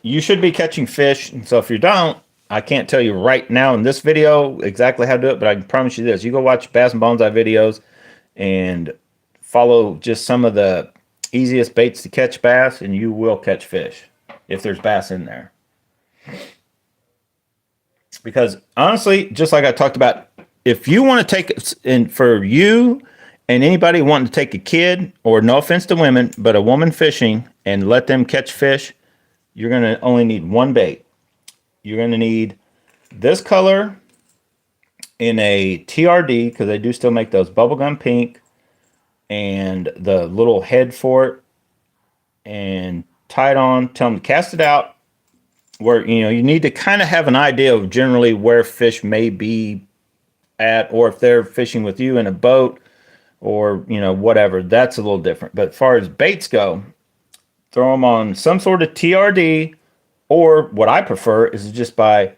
you should be catching fish. And so if you don't, I can't tell you right now in this video exactly how to do it, but I can promise you this. You go watch Bass and Bonsai videos and follow just some of the easiest baits to catch bass, and you will catch fish if there's bass in there. Because honestly, just like I talked about, if you want to take it, and for you and anybody wanting to take a kid, or no offense to women, but a woman fishing and let them catch fish, you're going to only need one bait. You're going to need this color in a TRD, because they do still make those bubblegum pink, and the little head for it, and tie it on. Tell them to cast it out, where you need to kind of have an idea of generally where fish may be at, or if they're fishing with you in a boat, or, you know, whatever. That's a little different. But as far as baits go, throw them on some sort of TRD, or what I prefer is just buy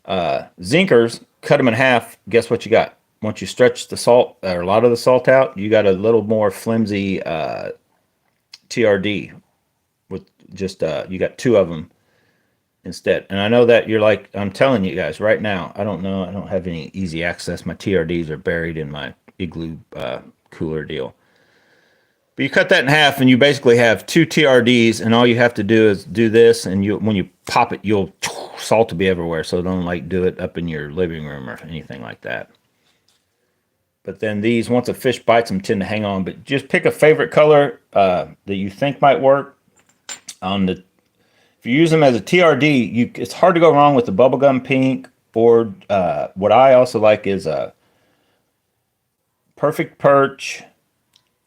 zinkers, cut them in half. Guess what you got? Once you stretch the salt or a lot of the salt out, you got a little more flimsy TRD with just you got two of them instead. And I know that you're like, I'm telling you guys right now, I don't know, I don't have any easy access. My TRDs are buried in my igloo cooler deal. But you cut that in half, and you basically have two TRDs, and all you have to do is do this, and you when you pop it, you'll salt will be everywhere. So don't like do it up in your living room or anything like that. But then these, once a fish bites them, tend to hang on. But just pick a favorite color that you think might work. On the If you use them as a TRD, it's hard to go wrong with the bubblegum pink. Or what I also like is a perfect perch.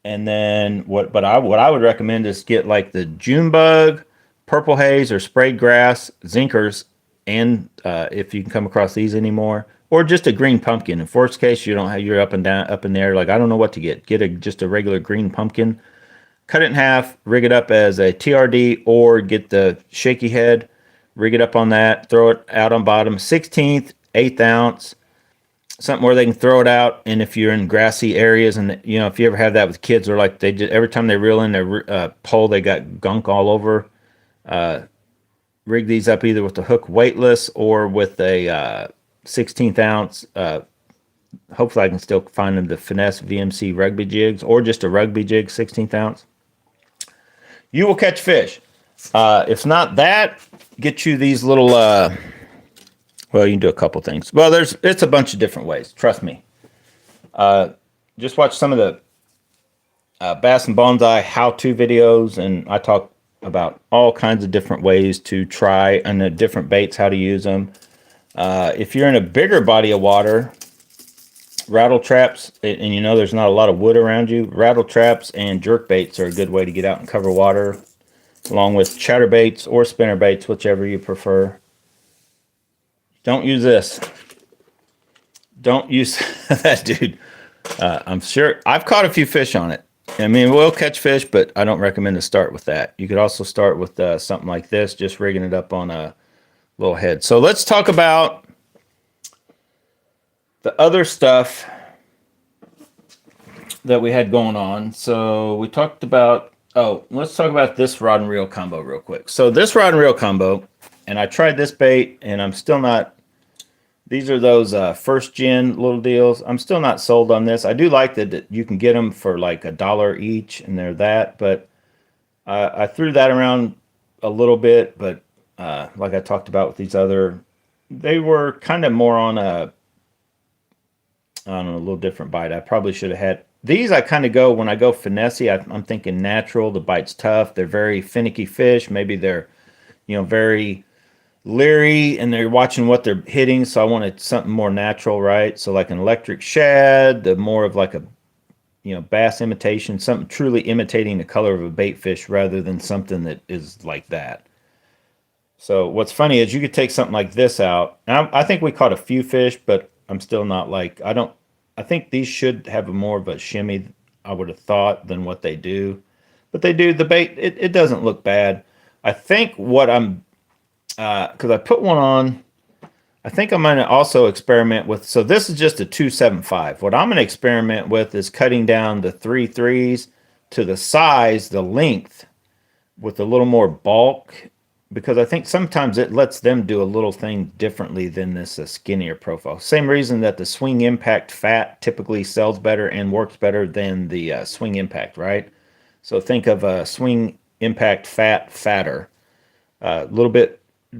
And then what I would recommend is get like the June bug, purple haze, or sprayed grass, zinkers, and if you can come across these anymore, or just a green pumpkin. In worst case, you don't have you're up and down up in there. Like I don't know what to get. Get just a regular green pumpkin, cut it in half, rig it up as a TRD, or get the shaky head, rig it up on that, throw it out on bottom, 16th, 1/8 ounce. Something where they can throw it out, and if you're in grassy areas, and you know if you ever have that with kids, or like they just every time they reel in their pole, they got gunk all over. Rig these up either with the hook weightless or with a 16th ounce. Hopefully, I can still find them the Finesse VMC rugby jigs, or just a rugby jig 16th ounce. You will catch fish. If not that, get you these little. Well, you can do a couple things. Well, it's a bunch of different ways. Trust me. Just watch some of the Bass and Bonsai how-to videos, and I talk about all kinds of different ways to try and the different baits, how to use them. If you're in a bigger body of water, rattle traps, and you know there's not a lot of wood around you, rattle traps and jerk baits are a good way to get out and cover water, along with chatterbaits or spinner baits, whichever you prefer. Don't use this. Don't use that, dude. I'm sure I've caught a few fish on it. I mean, we'll catch fish, but I don't recommend to start with that. You could also start with something like this, just rigging it up on a little head. So let's talk about the other stuff that we had going on. So we talked about, let's talk about this rod and reel combo real quick. So this rod and reel combo, and I tried this bait, and I'm still not. These are those first gen little deals. I'm still not sold on this. I do like that you can get them for like $1 each, and they're that. But I threw that around a little bit. But like I talked about with these other, they were kind of more on a, I don't know, a little different bite. I probably should have had these. I kind of go when I go finesse. I'm thinking natural. The bite's tough. They're very finicky fish. Maybe they're, very leery, and they're watching what they're hitting. So I wanted something more natural, right? So like an electric shad, the more of like a, bass imitation, something truly imitating the color of a bait fish rather than something that is like that. So what's funny is you could take something like this out. And I think we caught a few fish, but I'm still not like, I think these should have a more of a shimmy, I would have thought, than what they do. But they do. The bait, it doesn't look bad. I think what I'm, because I put one on, I think I'm going to also experiment with, so this is just a 275. What I'm going to experiment with is cutting down the 3/3s to the size, the length, with a little more bulk, because I think sometimes it lets them do a little thing differently than this skinnier profile. Same reason that the swing impact fat typically sells better and works better than the swing impact, right? So think of a swing impact fatter, a little bit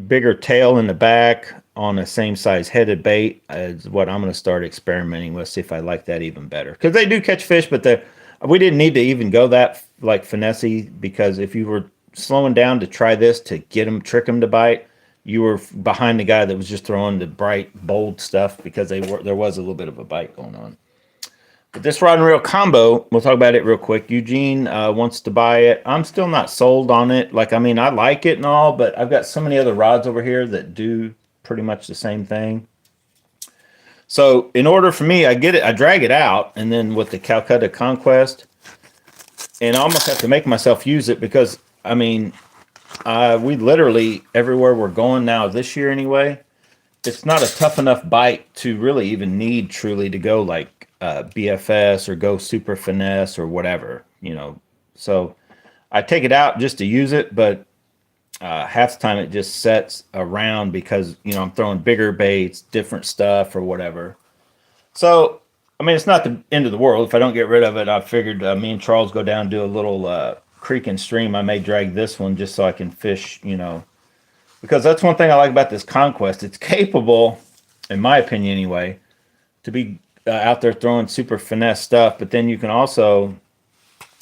bigger tail in the back on the same size headed bait is what I'm going to start experimenting with, see if I like that even better. Because they do catch fish, but we didn't need to even go that like finesse, because if you were slowing down to try this to trick them to bite, you were behind the guy that was just throwing the bright, bold stuff, because there was a little bit of a bite going on. But this rod and reel combo, we'll talk about it real quick. Eugene wants to buy it. I'm still not sold on it. Like, I mean, I like it and all, but I've got so many other rods over here that do pretty much the same thing. So in order for me, I drag it out, and then with the Calcutta Conquest, and I almost have to make myself use it because I mean, we literally everywhere we're going now this year anyway. It's not a tough enough bite to really even need truly to go like BFS or go super finesse or whatever, you know. So I take it out just to use it, but half the time it just sets around because you know I'm throwing bigger baits, different stuff or whatever. So I mean it's not the end of the world if I don't get rid of it. I figured me and Charles go down and do a little creek and stream. I may drag this one just so I can fish, you know, because that's one thing I like about this Conquest. It's capable, in my opinion anyway, to be out there throwing super finesse stuff, but then you can also,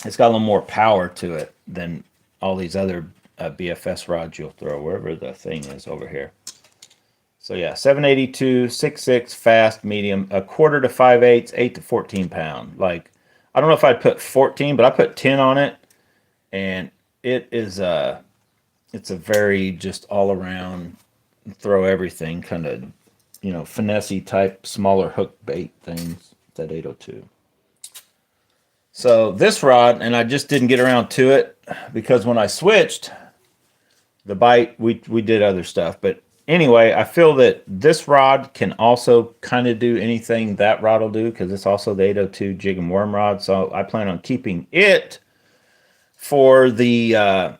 it's got a little more power to it than all these other BFS rods you'll throw, wherever the thing is over here. So yeah, 782, 6.6, fast, medium, a quarter to 5/8, 8 to 14 pound. Like, I don't know if I'd put 14, but I put 10 on it, and it is it's a very just all around throw everything kind of, you know, finessey type smaller hook bait things. That 802. So this rod, and I just didn't get around to it because when I switched the bite, we did other stuff. But anyway, I feel that this rod can also kind of do anything that rod will do because it's also the 802 jig and worm rod. So I plan on keeping it for the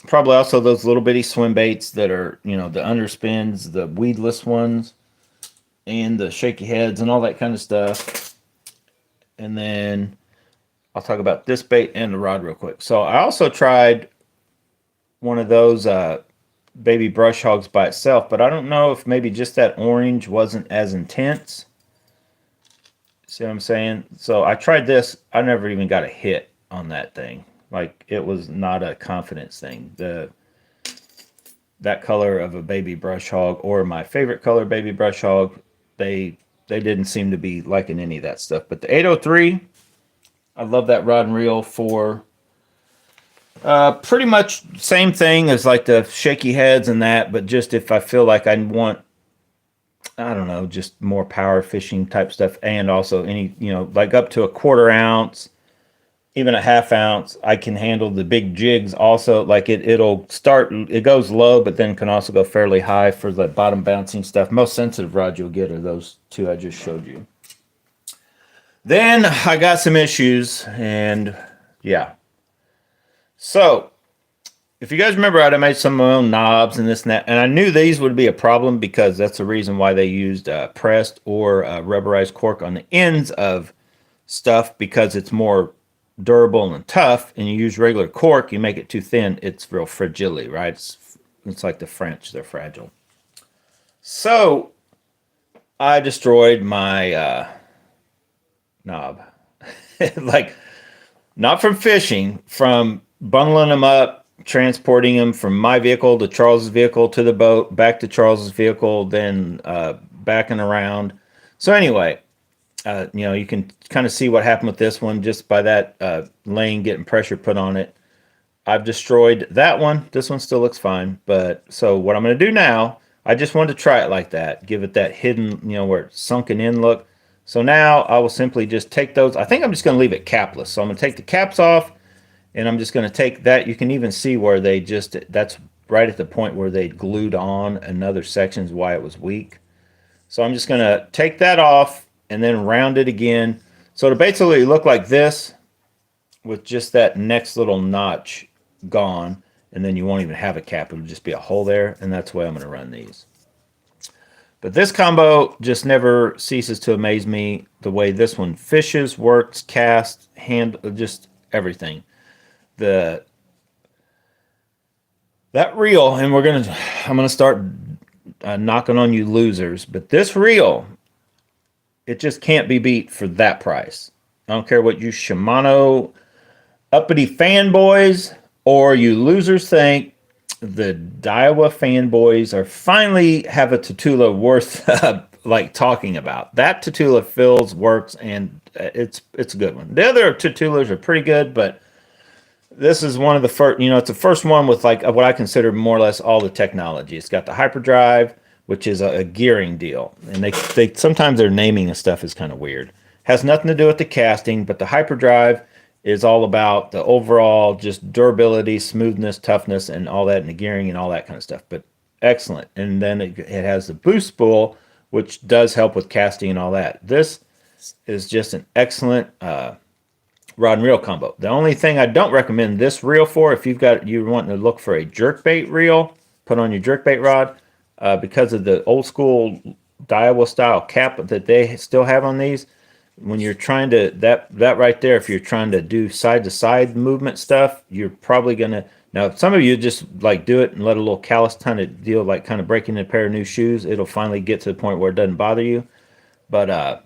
probably also those little bitty swim baits that are, you know, the underspins, the weedless ones, and the shaky heads and all that kind of stuff. And then I'll talk about this bait and the rod real quick. So I also tried one of those baby brush hogs by itself, but I don't know if maybe just that orange wasn't as intense. See what I'm saying? So I tried this. I never even got a hit on that thing. Like, it was not a confidence thing. That color of a baby brush hog or my favorite color baby brush hog, they didn't seem to be liking any of that stuff. But the 803, I love that rod and reel for pretty much same thing as like the shaky heads and that, but just if I feel like I want, I don't know, just more power fishing type stuff, and also any, you know, like up to a quarter ounce, even a half ounce, I can handle the big jigs also. Like it'll start, it goes low, but then can also go fairly high for the bottom bouncing stuff. Most sensitive rods you'll get are those two I just showed you. Then I got some issues, and yeah. So if you guys remember, I made some of my own knobs and this and that, and I knew these would be a problem because that's the reason why they used pressed or rubberized cork on the ends of stuff, because it's more durable and tough. And you use regular cork, you make it too thin, it's real fragile, right? It's like the French, they're fragile. So I destroyed my knob. Like, not from fishing, from bundling them up, transporting them from my vehicle to Charles's vehicle to the boat, back to Charles's vehicle, then backing around. So anyway, you know, you can kind of see what happened with this one just by that lane getting pressure put on it. I've destroyed that one. This one still looks fine. But so what I'm going to do now, I just wanted to try it like that, give it that hidden, you know, where it's sunken in look. So now I will simply just take those. I think I'm just going to leave it capless. So I'm going to take the caps off, and I'm just going to take that. You can even see where they just, that's right at the point where they glued on another sections why it was weak. So I'm just going to take that off and then round it again. So it'll basically look like this with just that next little notch gone, and then you won't even have a cap. It'll just be a hole there, and that's the way I'm going to run these. But this combo just never ceases to amaze me, the way this one fishes, works, casts, just everything. That reel, and I'm gonna start knocking on you losers, but this reel, it just can't be beat for that price. I don't care what you Shimano uppity fanboys or you losers think. The Daiwa fanboys are finally have a Tatula worth like talking about. That Tatula fills, works, and it's a good one. The other Tatulas are pretty good, but this is one of the first, you know, it's the first one with like what I consider more or less all the technology. It's got the hyperdrive, which is a gearing deal. And they sometimes their naming of stuff is kind of weird. Has nothing to do with the casting, but the hyperdrive is all about the overall just durability, smoothness, toughness, and all that, and the gearing and all that kind of stuff. But excellent. And then it has the boost spool, which does help with casting and all that. This is just an excellent rod and reel combo. The only thing I don't recommend this reel for, if you're wanting to look for a jerkbait reel, put on your jerkbait rod, because of the old school Daiwa style cap that they still have on these. When you're trying to that right there, if you're trying to do side to side movement stuff, you're probably gonna, now some of you just like do it and let a little callus kind of deal, like kind of breaking a pair of new shoes. It'll finally get to the point where it doesn't bother you. But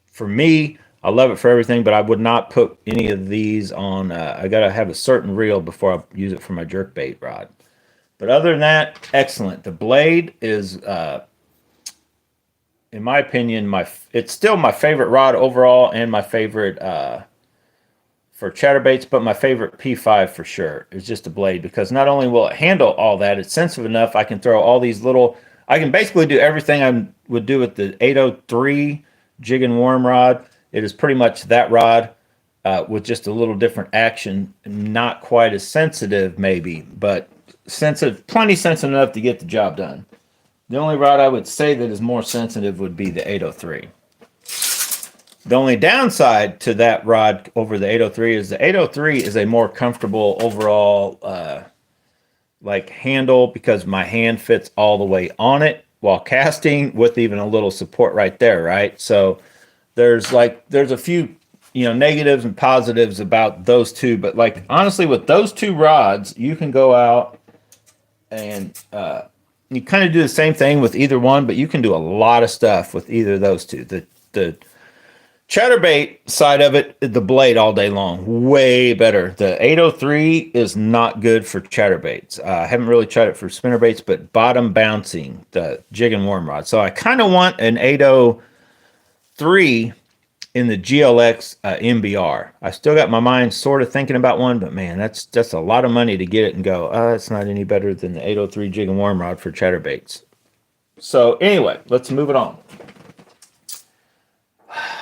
for me, I love it for everything, but I would not put any of these on. I gotta have a certain reel before I use it for my jerkbait rod. But other than that, excellent. The blade is in my opinion, it's still my favorite rod overall, and my favorite for chatterbaits, but my favorite P5 for sure is just a blade, because not only will it handle all that, it's sensitive enough. I can throw all these little. I can basically do everything I would do with the 803 jig and worm rod. It is pretty much that rod with just a little different action. Not quite as sensitive, maybe, but sensitive, plenty sensitive enough to get the job done. The only rod I would say that is more sensitive would be the 803. The only downside to that rod over the 803 is the 803 is a more comfortable overall like handle, because my hand fits all the way on it while casting, with even a little support right there, right? So there's a few negatives and positives about those two, but like honestly with those two rods you can go out and you kind of do the same thing with either one, but you can do a lot of stuff with either of those two. The chatterbait side of it, the blade all day long, way better. The 803 is not good for chatterbaits. I haven't really tried it for spinnerbaits, but bottom bouncing, the jig and worm rod. So I kind of want an 803 in the GLX MBR. I still got my mind sort of thinking about one, but man, that's a lot of money to get it and go, it's not any better than the 803 jig and worm rod for chatterbaits. So anyway, let's move it on.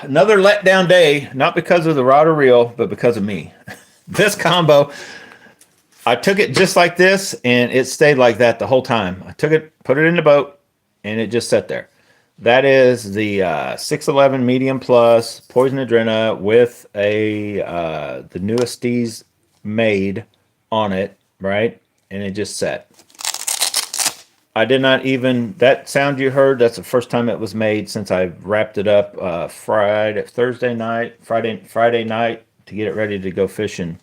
Another letdown day, not because of the rod or reel, but because of me. This combo, I took it just like this, and it stayed like that the whole time. I took it, put it in the boat, and it just sat there. That is the 611 Medium Plus Poison Adrena with the newest Steez made on it, right? And it just sat. I did not even, that sound you heard, that's the first time it was made since I wrapped it up Friday night to get it ready to go fishing.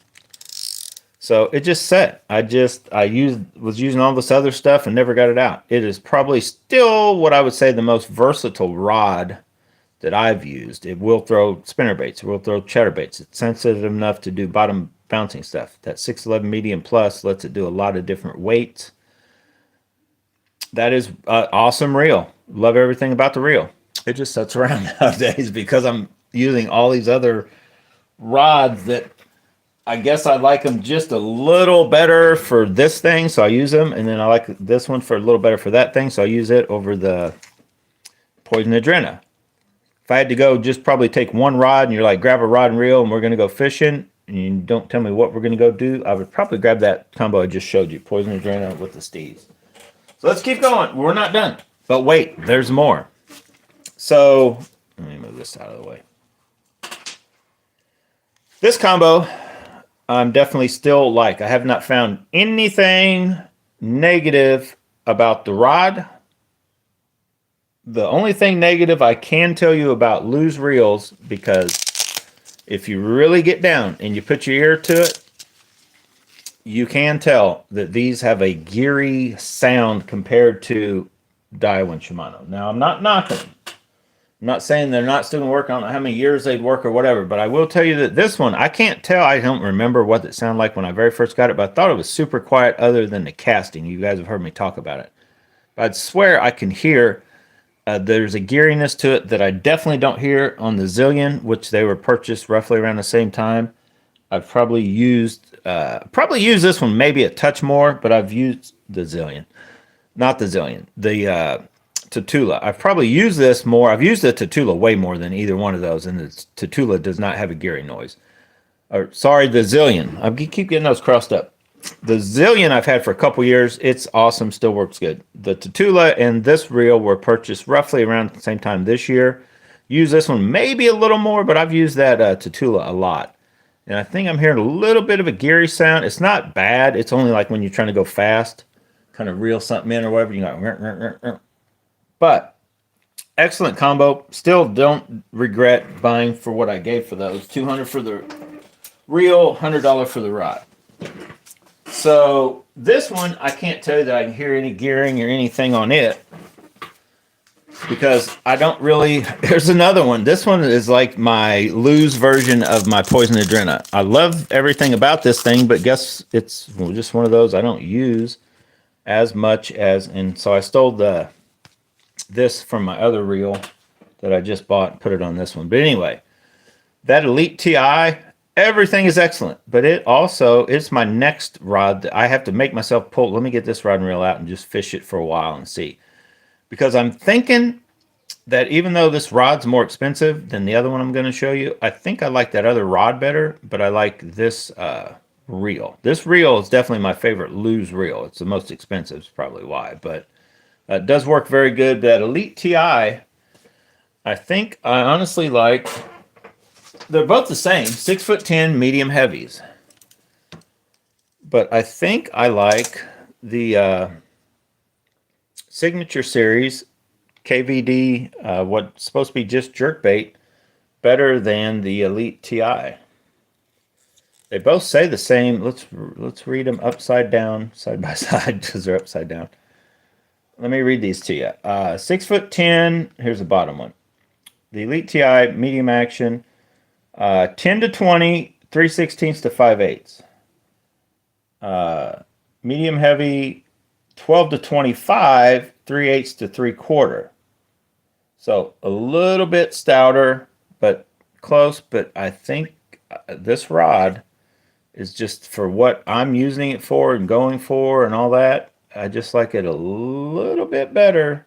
So it just sat. Was using all this other stuff and never got it out. It is probably still what I would say the most versatile rod that I've used. It will throw spinnerbaits. It will throw chatterbaits. It's sensitive enough to do bottom bouncing stuff. That 611 Medium Plus lets it do a lot of different weights. That is an awesome reel. Love everything about the reel. It just sits around nowadays because I'm using all these other rods that I guess I like them just a little better for this thing, so I use them. And then I like this one for a little better for that thing, so I use it over the Poison Adrena. If I had to go just probably take one rod and you're like, grab a rod and reel and we're going to go fishing, and you don't tell me what we're going to go do, I would probably grab that combo I just showed you, Poison Adrena with the Steez. So let's keep going. We're not done. But wait, there's more. So let me move this out of the way. This combo, I'm definitely still like. I have not found anything negative about the rod. The only thing negative I can tell you about loose reels, because if you really get down and you put your ear to it, you can tell that these have a geary sound compared to Daiwa and Shimano. Now, I'm not knocking them. I'm not saying they're not still going to work. I don't know how many years they'd work or whatever, but I will tell you that this one, I can't tell. I don't remember what it sounded like when I very first got it, but I thought it was super quiet other than the casting. You guys have heard me talk about it. But I'd swear I can hear there's a geariness to it that I definitely don't hear on the Zillion, which they were purchased roughly around the same time. I've probably used this one maybe a touch more, but I've used the Zillion. not the Zillion, the Tatula. I've probably used this more. I've used the Tatula way more than either one of those, and the Tatula does not have a geary noise. Or sorry, the Zillion. I keep getting those crossed up. The Zillion I've had for a couple years. It's awesome, still works good. The Tatula and this reel were purchased roughly around the same time this year. Use this one maybe a little more, but I've used that Tatula a lot. And I think I'm hearing a little bit of a geary sound. It's not bad. It's only like when you're trying to go fast, kind of reel something in or whatever. You go, but excellent combo. Still don't regret buying for what I gave for those. $200 for the reel, $100 for the rod. So this one, I can't tell you that I can hear any gearing or anything on it because I don't really. There's another one. This one is like my loose version of my Poison Adrena. I love everything about this thing, but guess it's just one of those I don't use as much as. And so I stole this from my other reel that I just bought and put it on this one. But anyway, that Elite TI. Everything is excellent, but it's my next rod that I have to make myself pull. Let me get this rod and reel out and just fish it for a while and see. Because I'm thinking that even though this rod's more expensive than the other one I'm going to show you, I think I like that other rod better, but I like this reel. This reel is definitely my favorite loose reel. It's the most expensive, is probably why, but it does work very good. That Elite TI, I think I honestly like. They're both the same, 6'10" medium heavies. But I think I like the Signature Series KVD, what's supposed to be just jerkbait, better than the Elite TI. They both say the same. Let's read them upside down, side by side, because they're upside down. Let me read these to you. 6'10". Here's the bottom one. The Elite TI medium action. 10 to 20, 3/16 to 5/8. Medium heavy, 12 to 25, 3/8 to 3/4. So a little bit stouter, but close. But I think this rod is just for what I'm using it for and going for and all that. I just like it a little bit better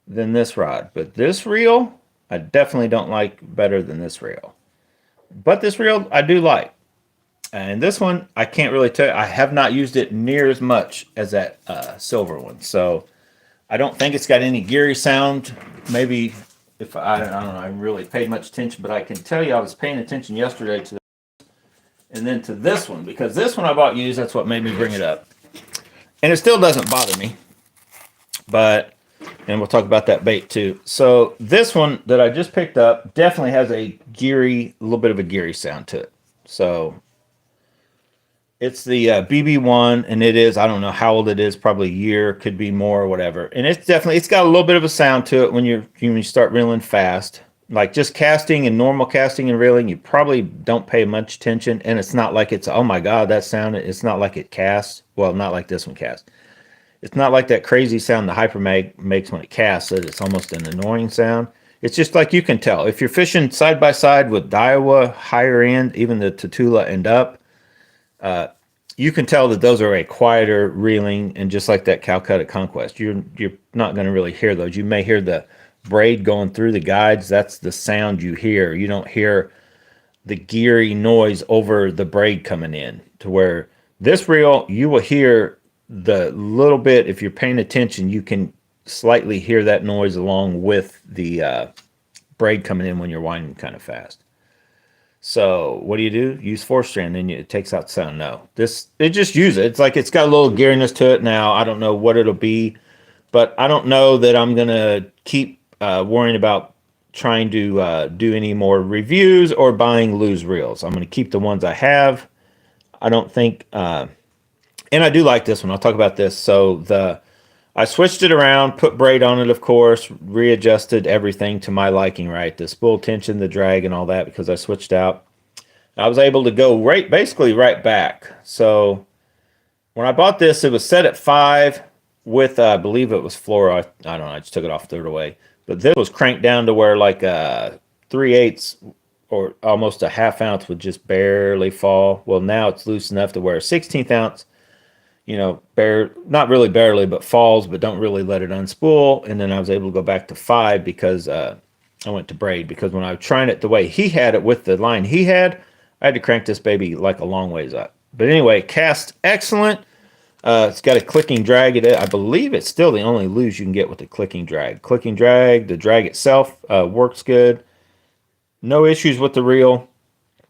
than this rod. But this reel, I definitely don't like better than this reel. But this reel I do like. And this one, I can't really tell you. I have not used it near as much as that silver one. So I don't think it's got any geary sound. Maybe if I don't know, I really paid much attention. But I can tell you I was paying attention yesterday to this and then to this one. Because this one I bought used. That's what made me bring it up. And it still doesn't bother me. But... and we'll talk about that bait too. So this one that I just picked up definitely has a little bit of a geary sound to it. So it's the BB1, and it is, I don't know how old it is, probably a year, could be more or whatever. And it's got a little bit of a sound to it when you start reeling fast. Like just casting and normal casting and reeling, you probably don't pay much attention. And it's not like it's, oh my God, that sound. It's not like it casts. Well, not like this one casts. It's not like that crazy sound the Hypermag makes when it casts. It's almost an annoying sound. It's just like you can tell. If you're fishing side by side with Daiwa, higher end, even the Tatula and up, you can tell that those are a quieter reeling, and just like that Calcutta Conquest, you're not going to really hear those. You may hear the braid going through the guides. That's the sound you hear. You don't hear the geary noise over the braid coming in, to where this reel, you will hear the little bit. If you're paying attention, you can slightly hear that noise along with the braid coming in when you're winding kind of fast. So what do? Use 4-strand, and it takes out the sound. No, it just use it. It's like it's got a little geariness to it. Now I don't know what it'll be, but I don't know that I'm gonna keep worrying about trying to do any more reviews or buying loose reels. I'm gonna keep the ones I have. I don't think, and I do like this one. I'll talk about this. So I switched it around, put braid on it, of course, readjusted everything to my liking, right? The spool tension, the drag, and all that, because I switched out. I was able to go basically right back. So when I bought this, it was set at 5 with, I believe it was fluoro. I don't know, I just took it off, threw it away. But this was cranked down to where like 3/8 or almost a 1/2 ounce would just barely fall. Well, now it's loose enough to where a 1/16 ounce not really barely, but falls, but don't really let it unspool. And then I was able to go back to 5 because I went to braid, because when I was trying it the way he had it with the line he had, I had to crank this baby like a long ways up. But anyway, cast excellent. It's got a clicking drag. I believe it's still the only lose you can get with the clicking drag. Clicking drag, the drag itself works good. No issues with the reel.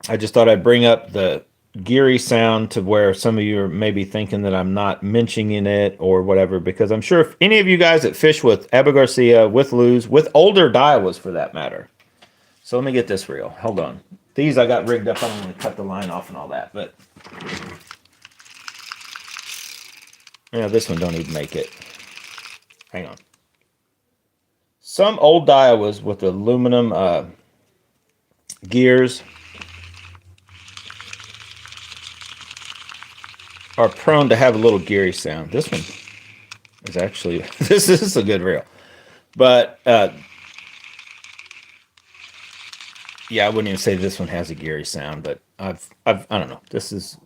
I just thought I'd bring up the geary sound to where some of you are maybe thinking that I'm not mentioning it or whatever, because I'm sure if any of you guys that fish with Abu Garcia, with lose, with older Daiwas for that matter. So let me get this reel. Hold on. These I got rigged up. I'm going to cut the line off and all that, but yeah, this one don't even make it. Hang on. Some old Daiwas with aluminum gears are prone to have a little geary sound. This one is actually, this is a good reel. But yeah, I wouldn't even say this one has a geary sound, but I don't know. It's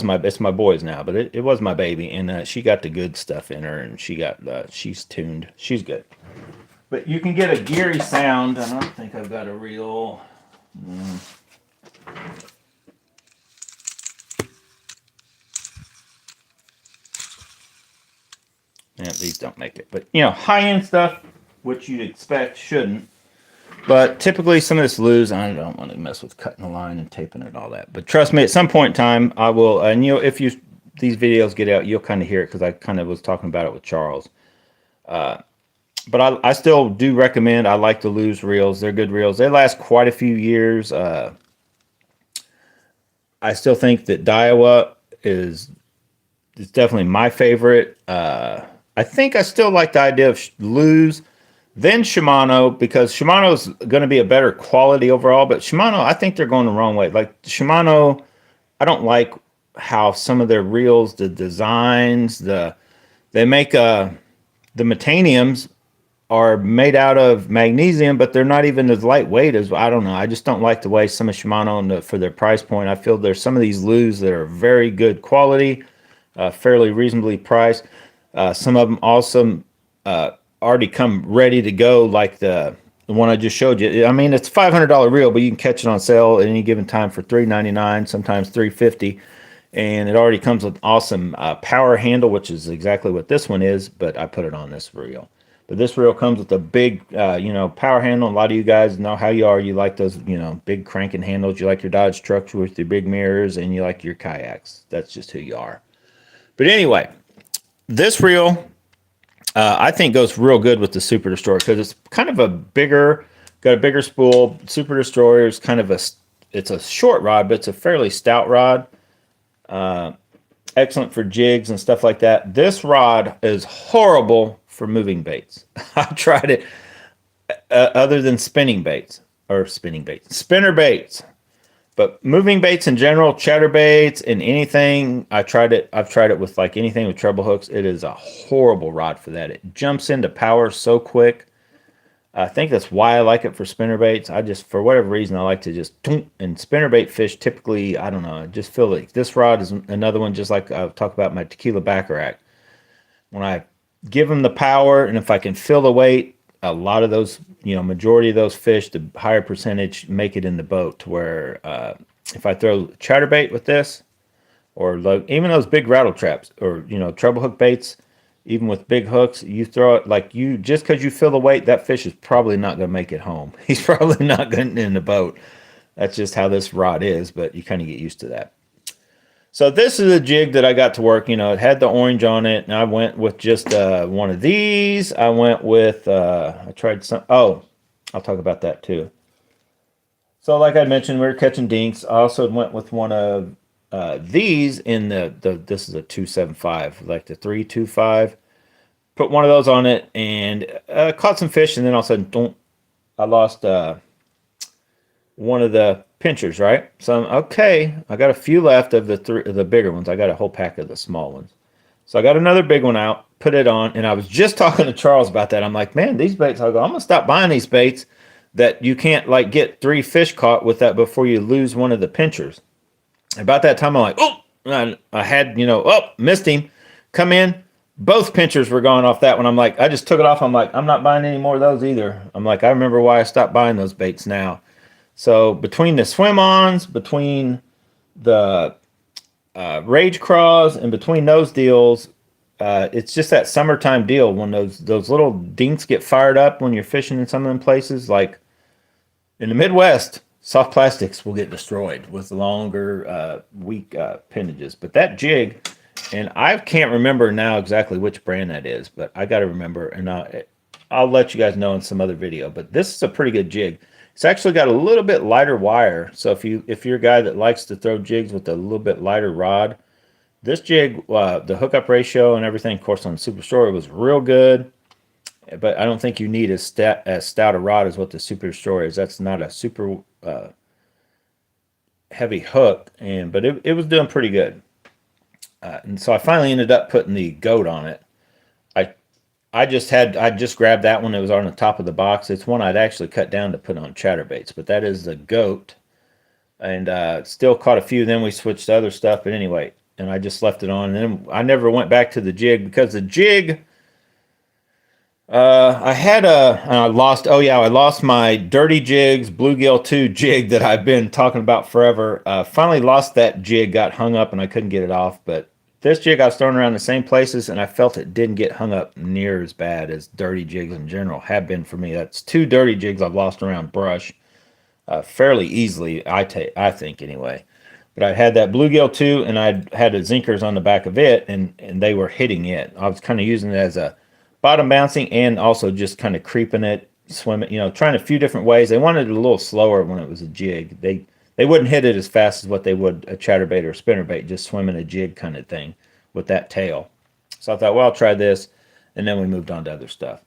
my boy's now, but it was my baby, and she got the good stuff in her, and she's tuned. She's good. But you can get a geary sound. I don't think I've got a reel. Yeah, these don't make it. But, high-end stuff, which you'd expect, shouldn't. But typically some of this lose, I don't want to mess with cutting the line and taping it and all that. But trust me, at some point in time, I will, and if these videos get out, you'll kind of hear it, because I kind of was talking about it with Charles. But I still do recommend, I like the lose reels. They're good reels. They last quite a few years. I still think that Daiwa is definitely my favorite. I think I still like the idea of lose, then Shimano, because Shimano's going to be a better quality overall. But Shimano, I think they're going the wrong way. Like Shimano, I don't like how some of their reels, the designs, they make the metaniums are made out of magnesium, but they're not even as lightweight as, I don't know. I just don't like the way some of Shimano, for their price point. I feel there's some of these lures that are very good quality, fairly reasonably priced. Some of them also already come ready to go, like the one I just showed you. I mean, it's a $500 reel, but you can catch it on sale at any given time for $399, sometimes $350, and it already comes with awesome power handle, which is exactly what this one is, but I put it on this reel. But this reel comes with a big, power handle. A lot of you guys know how you are. You like those, big cranking handles. You like your Dodge trucks with your big mirrors, and you like your kayaks. That's just who you are. But anyway, this reel, I think goes real good with the Super Destroyer, because it's kind of got a bigger spool. Super Destroyer is kind of it's a short rod, but it's a fairly stout rod. Excellent for jigs and stuff like that. This rod is horrible for moving baits. I tried it other than spinner baits. But moving baits in general, chatterbaits and anything, I've tried it with like anything with treble hooks. It is a horrible rod for that. It jumps into power so quick. I think that's why I like it for spinnerbaits. I just, for whatever reason, I like to just, and spinnerbait fish typically, I don't know, I just feel like this rod is another one, just like I'll talk about my tequila baccarat. When I give them the power, and if I can feel the weight, a lot of those, majority of those fish, the higher percentage make it in the boat, to where if I throw chatterbait with this, or even those big rattle traps, or, treble hook baits, even with big hooks, you throw it just because you feel the weight, that fish is probably not going to make it home. He's probably not getting in the boat. That's just how this rod is, but you kind of get used to that. So this is a jig that I got to work. It had the orange on it, and I went with just one of these. I went with, I tried some, I'll talk about that too. So like I mentioned, we were catching dinks. I also went with one of these in this is a 275, like the 325. Put one of those on it, and caught some fish, and then all of a sudden, I lost one of the pinchers, right? So okay, I got a few left of the bigger ones. I got a whole pack of the small ones. So I got another big one out, put it on, and I was just talking to Charles about that. I'm like, man, these baits, I'm going to stop buying these baits that you can't like get 3 fish caught with that before you lose one of the pinchers. About that time, I'm like, oh, I had, missed him. come in. Both pinchers were gone off that one. I'm like, I just took it off. I'm like, I'm not buying any more of those either. I'm like, I remember why I stopped buying those baits now. So between the swim-ons, between the rage craws, and between those deals, it's just that summertime deal when those little dinks get fired up when you're fishing in some of them places. Like in the Midwest, soft plastics will get destroyed with longer, weak appendages. But that jig, and I can't remember now exactly which brand that is, but I got to remember, and I'll let you guys know in some other video. But this is a pretty good jig. It's actually got a little bit lighter wire, so if you're a guy that likes to throw jigs with a little bit lighter rod, this jig, the hookup ratio and everything, of course, on the Super Destroyer was real good. But I don't think you need as stout a rod as what the Super Destroyer is. That's not a super heavy hook, but it was doing pretty good. And so I finally ended up putting the goat on it. I just grabbed that one. It was on the top of the box. It's one I'd actually cut down to put on chatterbaits, but that is the goat. And still caught a few. Then we switched to other stuff. But anyway, and I just left it on. And then I never went back to the jig because the jig, I lost my Dirty Jigs Bluegill 2 jig that I've been talking about forever. Finally lost that jig, got hung up, and I couldn't get it off. But this jig I was throwing around the same places, and I felt it didn't get hung up near as bad as dirty jigs in general have been for me. That's 2 dirty jigs I've lost around brush fairly easily, I think anyway. But I had that Bluegill 2, and I had the Zinkers on the back of it, and they were hitting it. I was kind of using it as a bottom bouncing and also just kind of creeping it, swimming, trying a few different ways. They wanted it a little slower when it was a jig. They wouldn't hit it as fast as what they would a chatterbait or a spinnerbait, just swimming a jig kind of thing with that tail. So I thought, well, I'll try this, and then we moved on to other stuff.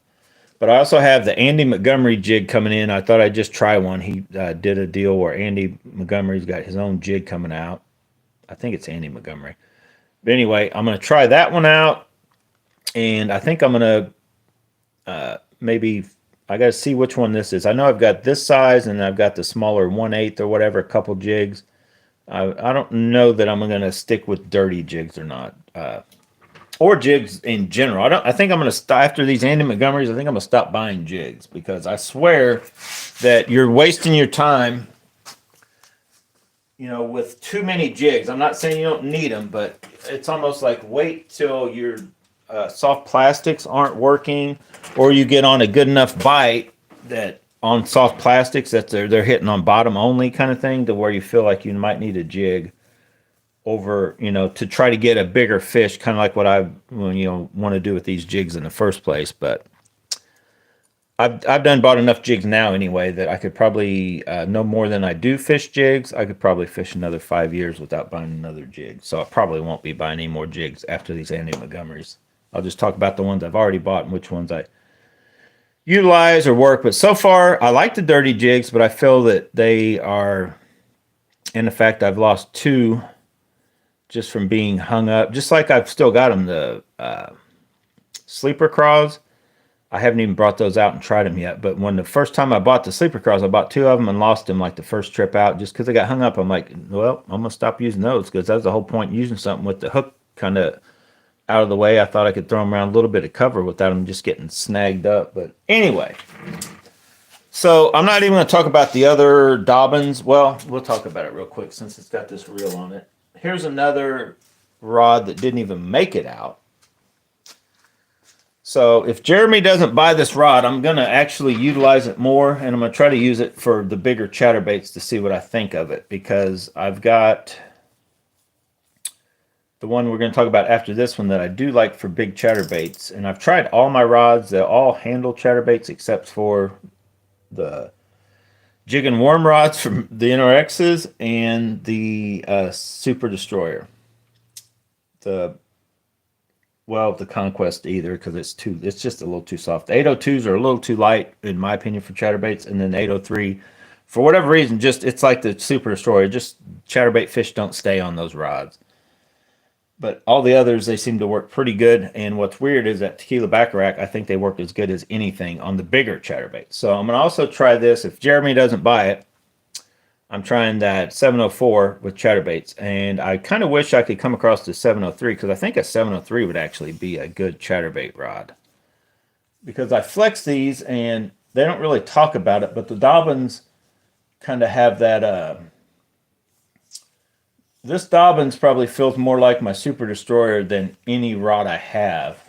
But I also have the Andy Montgomery jig coming in. I thought I'd just try one. He did a deal where Andy Montgomery's got his own jig coming out. I think it's Andy Montgomery. But anyway, I'm going to try that one out, and I think I'm going to maybe... I got to see which one this is. I know I've got this size, and I've got the smaller 1/8 or whatever, a couple jigs. I don't know that I'm going to stick with dirty jigs or not, or jigs in general. I think I'm going to stop after these Andy Montgomerys. I think I'm going to stop buying jigs because I swear that you're wasting your time, with too many jigs. I'm not saying you don't need them, but it's almost like wait till your soft plastics aren't working, or you get on a good enough bite that on soft plastics that they're hitting on bottom only kind of thing, to where you feel like you might need a jig over, to try to get a bigger fish, kind of like what I want to do with these jigs in the first place. But I've bought enough jigs now anyway that I could probably no more than I do fish jigs. I could probably fish another 5 years without buying another jig. So I probably won't be buying any more jigs after these Andy Montgomerys. I'll just talk about the ones I've already bought and which ones I utilize or work. But so far, I like the dirty jigs, but I feel that they are, in effect, I've lost 2 just from being hung up. Just like I've still got them, the sleeper craws. I haven't even brought those out and tried them yet. But when the first time I bought the sleeper craws, I bought 2 of them and lost them like the first trip out just because they got hung up. I'm like, well, I'm going to stop using those because that's the whole point, using something with the hook kind of out of the way. I thought I could throw them around a little bit of cover without them just getting snagged up. But anyway, so I'm not even going to talk about the other Dobbins. Well, we'll talk about it real quick since it's got this reel on it. Here's another rod that didn't even make it out. So if Jeremy doesn't buy this rod, I'm going to actually utilize it more, and I'm going to try to use it for the bigger chatterbaits to see what I think of it, because I've got the one we're going to talk about after this one that I do like for big chatterbaits. And I've tried all my rods. They all handle chatterbaits except for the jig and worm rods from the NRXs and the Super Destroyer. The Conquest either, because it's just a little too soft. The 802s are a little too light, in my opinion, for chatterbaits. And then the 803, for whatever reason, it's like the Super Destroyer. Just chatterbait fish don't stay on those rods. But all the others, they seem to work pretty good. And what's weird is that Tequila Baccarat, I think they work as good as anything on the bigger chatterbaits. So I'm going to also try this. If Jeremy doesn't buy it, I'm trying that 704 with chatterbaits, and I kind of wish I could come across the 703 because I think a 703 would actually be a good chatterbait rod. Because I flex these and they don't really talk about it, but the Dobbins kind of have that. This Dobbins probably feels more like my Super Destroyer than any rod I have.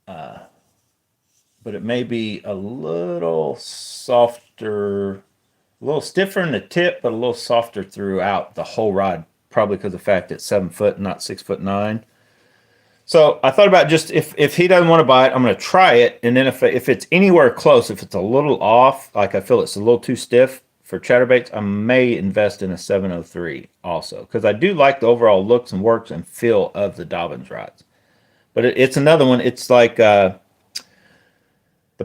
But it may be a little softer, a little stiffer in the tip, but a little softer throughout the whole rod, probably because of the fact it's 7 foot, not 6'9". So I thought about just if he doesn't want to buy it, I'm going to try it, and then if it's anywhere close, if it's a little off, like I feel it's a little too stiff for chatterbaits, I may invest in a 703 also, because I do like the overall looks and works and feel of the Dobbins rods. But it's another one. It's like the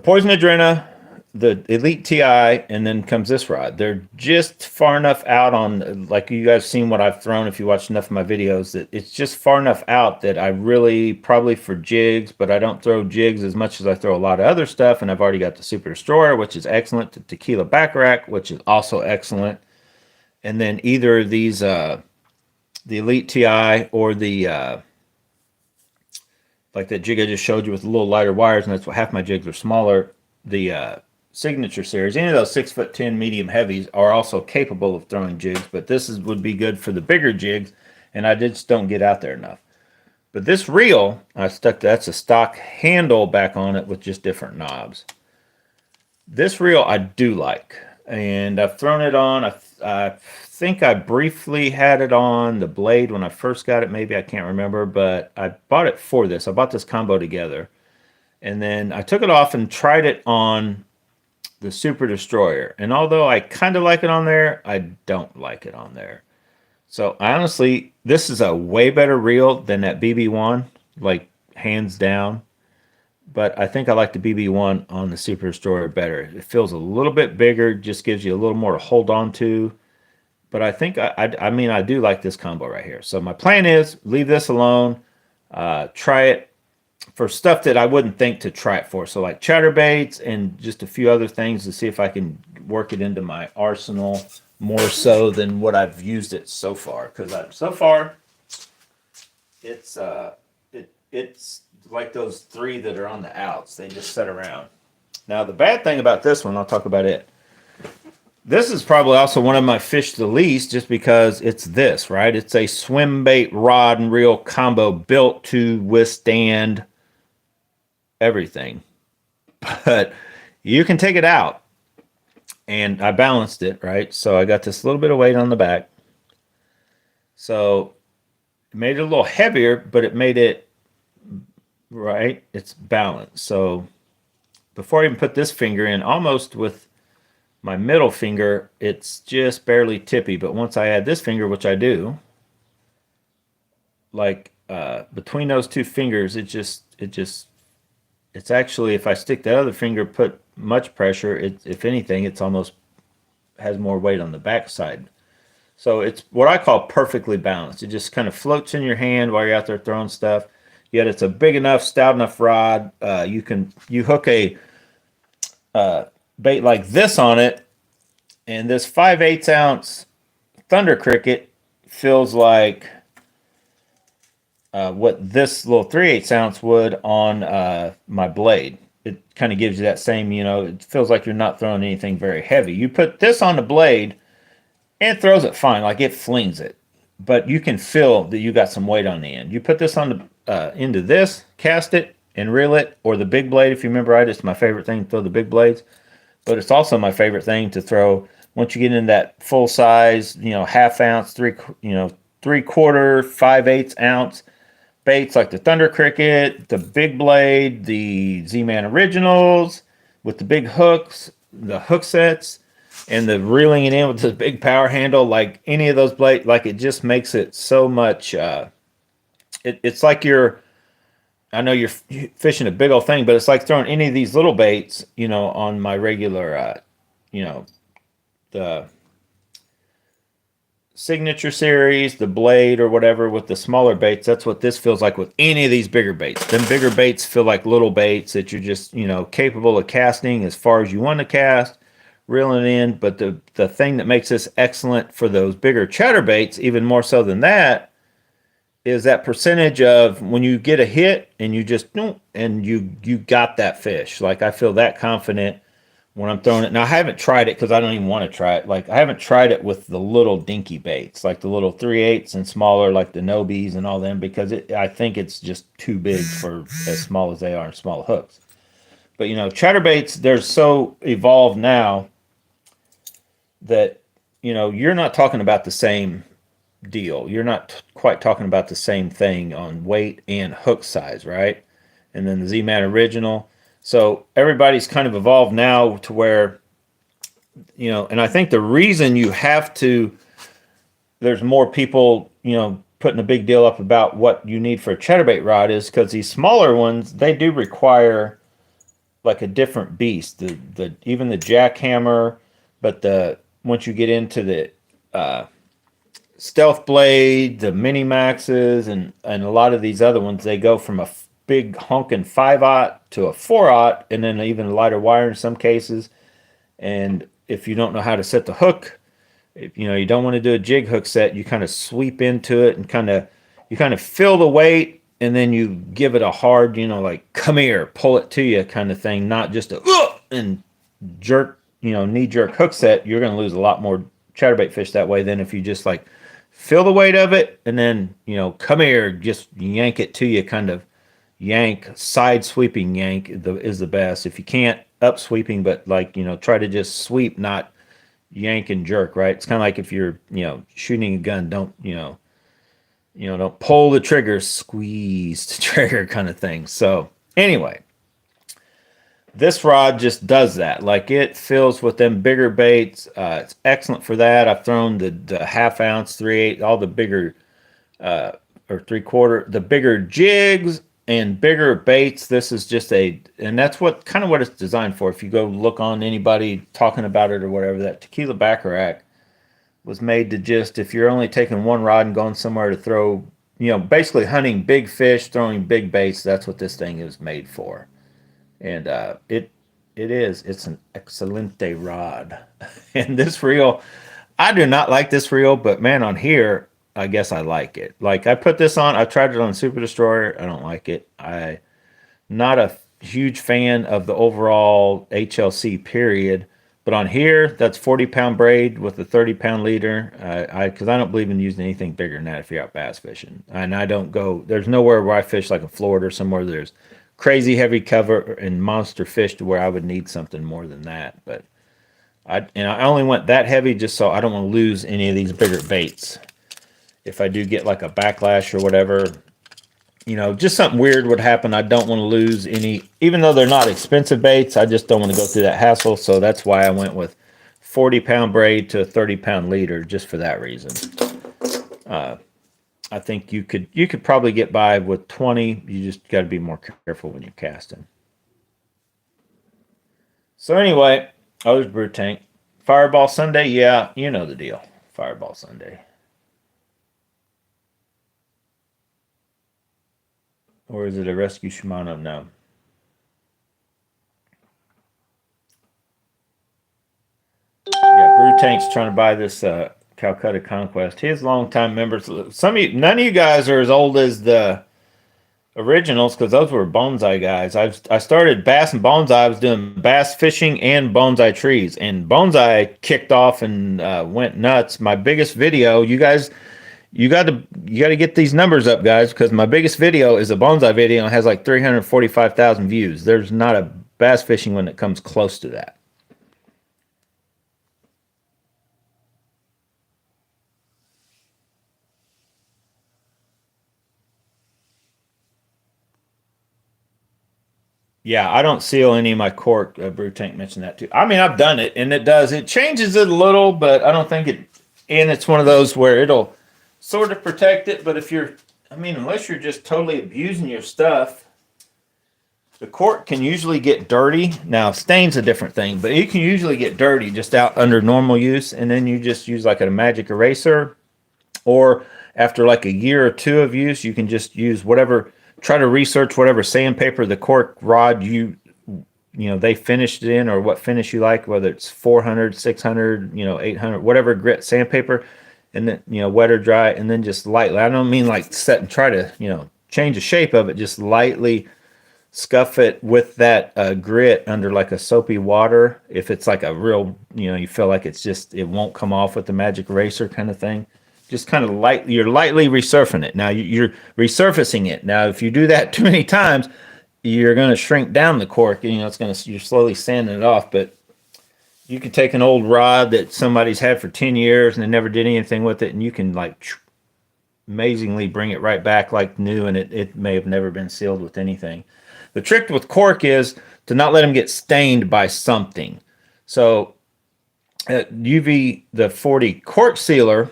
Poison Adrena, the Elite TI, and then comes this rod. They're just far enough out on, like you guys seen what I've thrown if you watch enough of my videos, that it's just far enough out that I really, probably for jigs, but I don't throw jigs as much as I throw a lot of other stuff, and I've already got the Super Destroyer, which is excellent, the Tequila Baccarat, which is also excellent, and then either of these, the Elite TI or the, like that jig I just showed you with a little lighter wires, and that's what half my jigs are smaller, the Signature series, any of those 6'10" medium heavies are also capable of throwing jigs, but this would be good for the bigger jigs, and I just don't get out there enough. But this reel, that's a stock handle back on it with just different knobs. This reel I do like, and I've thrown it on. I think I briefly had it on the blade when I first got it. Maybe I can't remember, but I bought it for this. I bought this combo together, and then I took it off and tried it on the Super Destroyer. And although I kind of like it on there, I don't like it on there. So honestly, this is a way better reel than that BB1, like hands down. But I think I like the BB1 on the Super Destroyer better. It feels a little bit bigger, just gives you a little more to hold on to. But I think, I mean, I do like this combo right here. So my plan is leave this alone, try it for stuff that I wouldn't think to try it for. So like chatterbaits and just a few other things to see if I can work it into my arsenal more so than what I've used it so far. Because so far, it's it's like those three that are on the outs. They just sit around. Now the bad thing about this one, I'll talk about it. This is probably also one of my fish the least, just because it's this, right? It's a swim bait rod and reel combo built to withstand everything. But you can take it out. And I balanced it, right? So I got this little bit of weight on the back. So it made it a little heavier, but it made it, right? It's balanced. So before I even put this finger in, almost with my middle finger, it's just barely tippy. But once I add this finger, which I do, like between those two fingers, it's actually, if I stick that other finger, put much pressure, if anything, it's almost has more weight on the back side. So it's what I call perfectly balanced. It just kind of floats in your hand while you're out there throwing stuff. Yet it's a big enough, stout enough rod. You hook a bait like this on it, and this 5/8 ounce Thunder Cricket feels like what this little 3/8 ounce would on my blade. It kind of gives you that same, it feels like you're not throwing anything very heavy. You put this on the blade, and it throws it fine, like it flings it. But you can feel that you got some weight on the end. You put this on the into this, cast it, and reel it, or the big blade, if you remember right. It's my favorite thing to throw the big blades. But it's also my favorite thing to throw once you get in that full size, half ounce, 3/4, 5/8 ounce baits like the Thunder Cricket, the Big Blade, the Z-Man Originals with the big hooks, the hook sets, and the reeling it in with the big power handle. Like any of those blades, like it just makes it so much. It's like I know you're fishing a big old thing, but it's like throwing any of these little baits, on my regular, the Signature series, the blade or whatever with the smaller baits. That's what this feels like with any of these bigger baits. Them bigger baits feel like little baits that you're just, capable of casting as far as you want to cast, reeling it in. But the thing that makes this excellent for those bigger chatterbaits, even more so than that, is that percentage of when you get a hit and you just and you got that fish. Like I feel that confident when I'm throwing it. Now I haven't tried it because I don't even want to try it. Like I haven't tried it with the little dinky baits, like the little 3/8 and smaller, like the Nobies and all them, because I think it's just too big for as small as they are and small hooks. But chatterbaits, they're so evolved now that you're not talking about the same deal. You're not quite talking about the same thing on weight and hook size, right? And then the Z-Man original. So everybody's kind of evolved now to where, and I think the reason you have to, there's more people, putting a big deal up about what you need for a chatterbait rod is because these smaller ones, they do require like a different beast. The even the jackhammer, but once you get into the Stealth Blade, the Mini Maxes, and a lot of these other ones, they go from a big honking 5/0 to a 4/0, and then even lighter wire in some cases. And if you don't know how to set the hook, if you don't want to do a jig hook set, you kind of sweep into it and you kind of feel the weight, and then you give it a hard, like come here, pull it to you kind of thing, not just a and jerk, knee jerk hook set. You're going to lose a lot more chatterbait fish that way than if you just like feel the weight of it and then come here, just yank it to you, kind of yank, side sweeping yank is the best. If you can't, up sweeping, but like try to just sweep, not yank and jerk, right? It's kind of like if you're shooting a gun, don't don't pull the trigger, squeeze the trigger kind of thing. So anyway, this rod just does that. Like it fills with them bigger baits. It's excellent for that. I've thrown the 1/2 ounce, 3/8, all the bigger or 3/4, the bigger jigs and bigger baits. This is just and that's what it's designed for. If you go look on anybody talking about it or whatever, that Tequila Baccarat was made to just, if you're only taking one rod and going somewhere to throw, basically hunting big fish, throwing big baits, that's what this thing is made for. And it's an excelente rod. And this reel, I do not like this reel, but man, on here, I guess I like it. Like I put this on, I tried it on Super Destroyer, I don't like it. I not a huge fan of the overall HLC period, but on here, that's 40-pound braid with a 30-pound leader. Because I don't believe in using anything bigger than that if you're out bass fishing. And I don't go, there's nowhere where I fish like in Florida or somewhere there's crazy heavy cover and monster fish to where I would need something more than that. But I only went that heavy just so I don't want to lose any of these bigger baits. If I do get like a backlash or whatever, just something weird would happen. I don't want to lose any, even though they're not expensive baits. I just don't want to go through that hassle. So that's why I went with 40-pound braid to a 30-pound leader, just for that reason. I think you could probably get by with 20. You just got to be more careful when you're casting. So anyway, there's Brew Tank. Fireball Sunday, yeah, you know the deal. Fireball Sunday. Or is it a Rescue Shimano? No. Yeah, Brew Tank's trying to buy this Calcutta Conquest. His longtime members. None of you guys are as old as the originals because those were bonsai guys. I started bass and bonsai. I was doing bass fishing and bonsai trees, and bonsai kicked off and went nuts. My biggest video, you guys. You got to get these numbers up, guys, because my biggest video is a bonsai video and has like 345,000 views. There's not a bass fishing one that comes close to that. Yeah, I don't seal any of my cork. Brew Tank mentioned that too. I mean, I've done it, and it changes it a little, but I don't think it. And it's one of those where it'll sort of protect it, but unless you're just totally abusing your stuff, the cork can usually get dirty. Now, stain's a different thing, but it can usually get dirty just out under normal use, and then you just use like a magic eraser, or after like a year or two of use, you can just use whatever, try to research whatever sandpaper the cork rod they finished it in, or what finish you like, whether it's 400, 600, 800, whatever grit sandpaper, and then, wet or dry, and then just lightly. I don't mean like set and try to, change the shape of it, just lightly scuff it with that grit under like a soapy water. If it's like a real, you feel like it won't come off with the magic eraser kind of thing. Just kind of you're lightly resurfacing it. Now you're resurfacing it. Now, if you do that too many times, you're going to shrink down the cork, and you're slowly sanding it off. But you can take an old rod that somebody's had for 10 years and they never did anything with it, and you can like amazingly bring it right back like new, and it may have never been sealed with anything. The trick with cork is to not let them get stained by something. So the 40 cork sealer,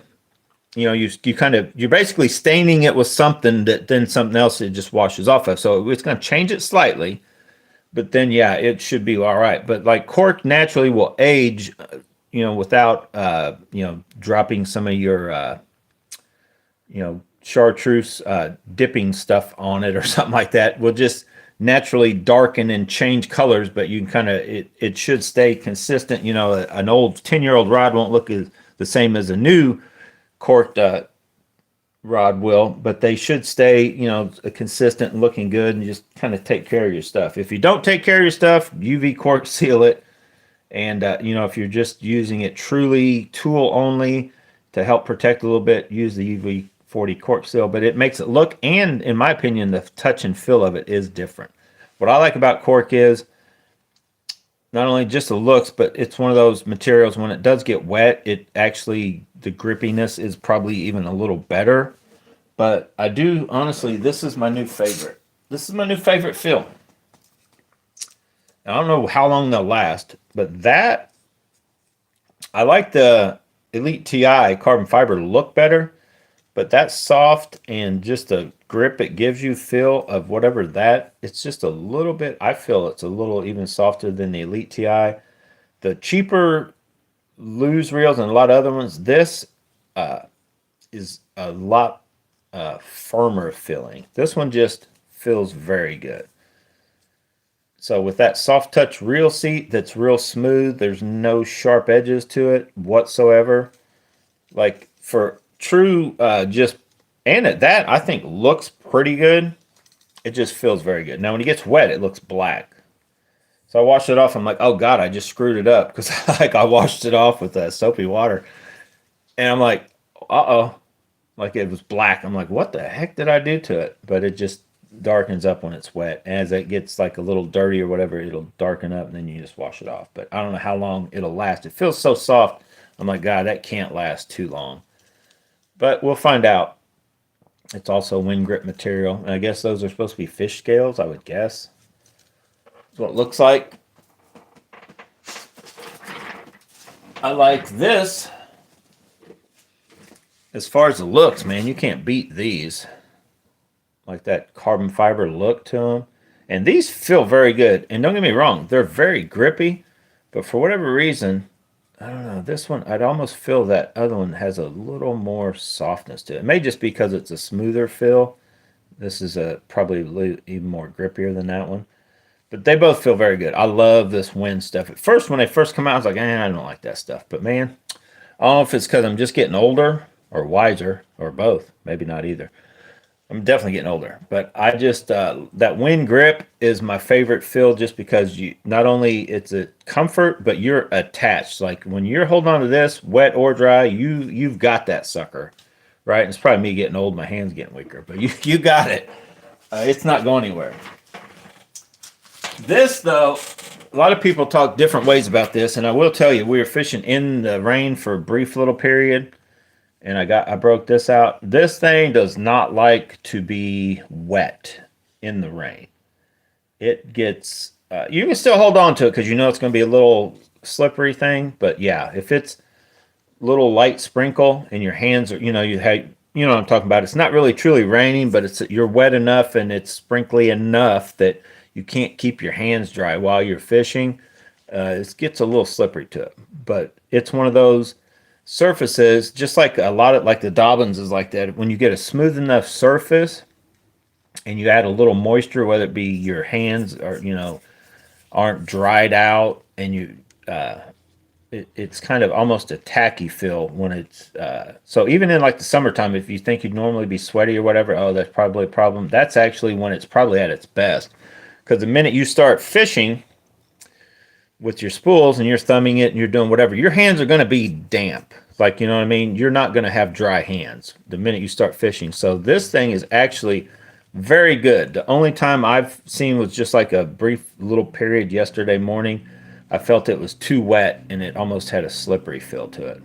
you're basically staining it with something that then something else it just washes off of. So it's going to change it slightly, but then it should be all right. But like cork naturally will age, without dropping some of your chartreuse dipping stuff on it or something like that. Will just naturally darken and change colors, but you can it should stay consistent. An old 10-year-old rod won't look the same as a new corked rod will, but they should stay, consistent and looking good, and just kind of take care of your stuff. If you don't take care of your stuff, UV cork seal it. And, if you're just using it truly tool only to help protect a little bit, use the UV 40 cork seal, but it makes it look, and in my opinion, the touch and feel of it is different. What I like about cork is not only just the looks, but it's one of those materials when it does get wet, the grippiness is probably even a little better. But I do, honestly, this is my new favorite. This is my new favorite feel. I don't know how long they'll last, but I like the Elite TI carbon fiber look better, but that soft and just the grip it gives you feel of whatever it's just a little bit, I feel it's a little even softer than the Elite TI. The cheaper lose reels and a lot of other ones, this is a lot firmer feeling. This one just feels very good. So with that soft touch reel seat that's real smooth, there's no sharp edges to it whatsoever. Like for true, that I think looks pretty good. It just feels very good. Now when it gets wet, it looks black. So I washed it off. I'm like, oh God, I just screwed it up, because I washed it off with soapy water, and I'm like, uh-oh, like it was black. I'm like, what the heck did I do to it? But it just darkens up when it's wet. As it gets like a little dirty or whatever, it'll darken up, and then you just wash it off. But I don't know how long it'll last. It feels so soft. I'm like, God, that can't last too long. But we'll find out. It's also wind grip material. And I guess those are supposed to be fish scales, I would guess. That's what it looks like. I like this. As far as the looks, man, you can't beat these. Like that carbon fiber look to them. And these feel very good. And don't get me wrong, they're very grippy. But for whatever reason, I don't know, this one, I'd almost feel that other one has a little more softness to it. It may just be because it's a smoother feel. This is probably even more grippier than that one. But they both feel very good. I love this wind stuff. At first, when they first come out, I was like, I don't like that stuff. But man, I don't know if it's because I'm just getting older or wiser or both. Maybe not either. I'm definitely getting older, but I just that wind grip is my favorite feel, just because you not only it's a comfort, but you're attached. Like when you're holding on to this, wet or dry, you've got that sucker, right? And it's probably me getting old, my hands getting weaker, but you got it. It's not going anywhere. This though, a lot of people talk different ways about this, and I will tell you, we were fishing in the rain for a brief little period. And I broke this out. This thing does not like to be wet in the rain. It gets, you can still hold on to it because it's going to be a little slippery thing. But yeah, if it's a little light sprinkle and your hands are, you know what I'm talking about. It's not really truly raining, but you're wet enough and it's sprinkly enough that you can't keep your hands dry while you're fishing. It gets a little slippery to it. But it's one of those surfaces, just like a lot of like the Dobbins is like that. When you get a smooth enough surface and you add a little moisture, whether it be your hands or aren't dried out, and it's kind of almost a tacky feel when it's so even in like the summertime, if you think you'd normally be sweaty or whatever, oh, that's probably a problem. That's actually when it's probably at its best, because the minute you start fishing with your spools and you're thumbing it and you're doing whatever, your hands are going to be damp. Like, you know what I mean? You're not going to have dry hands the minute you start fishing. So this thing is actually very good. The only time I've seen was just like a brief little period yesterday morning. I felt it was too wet and it almost had a slippery feel to it.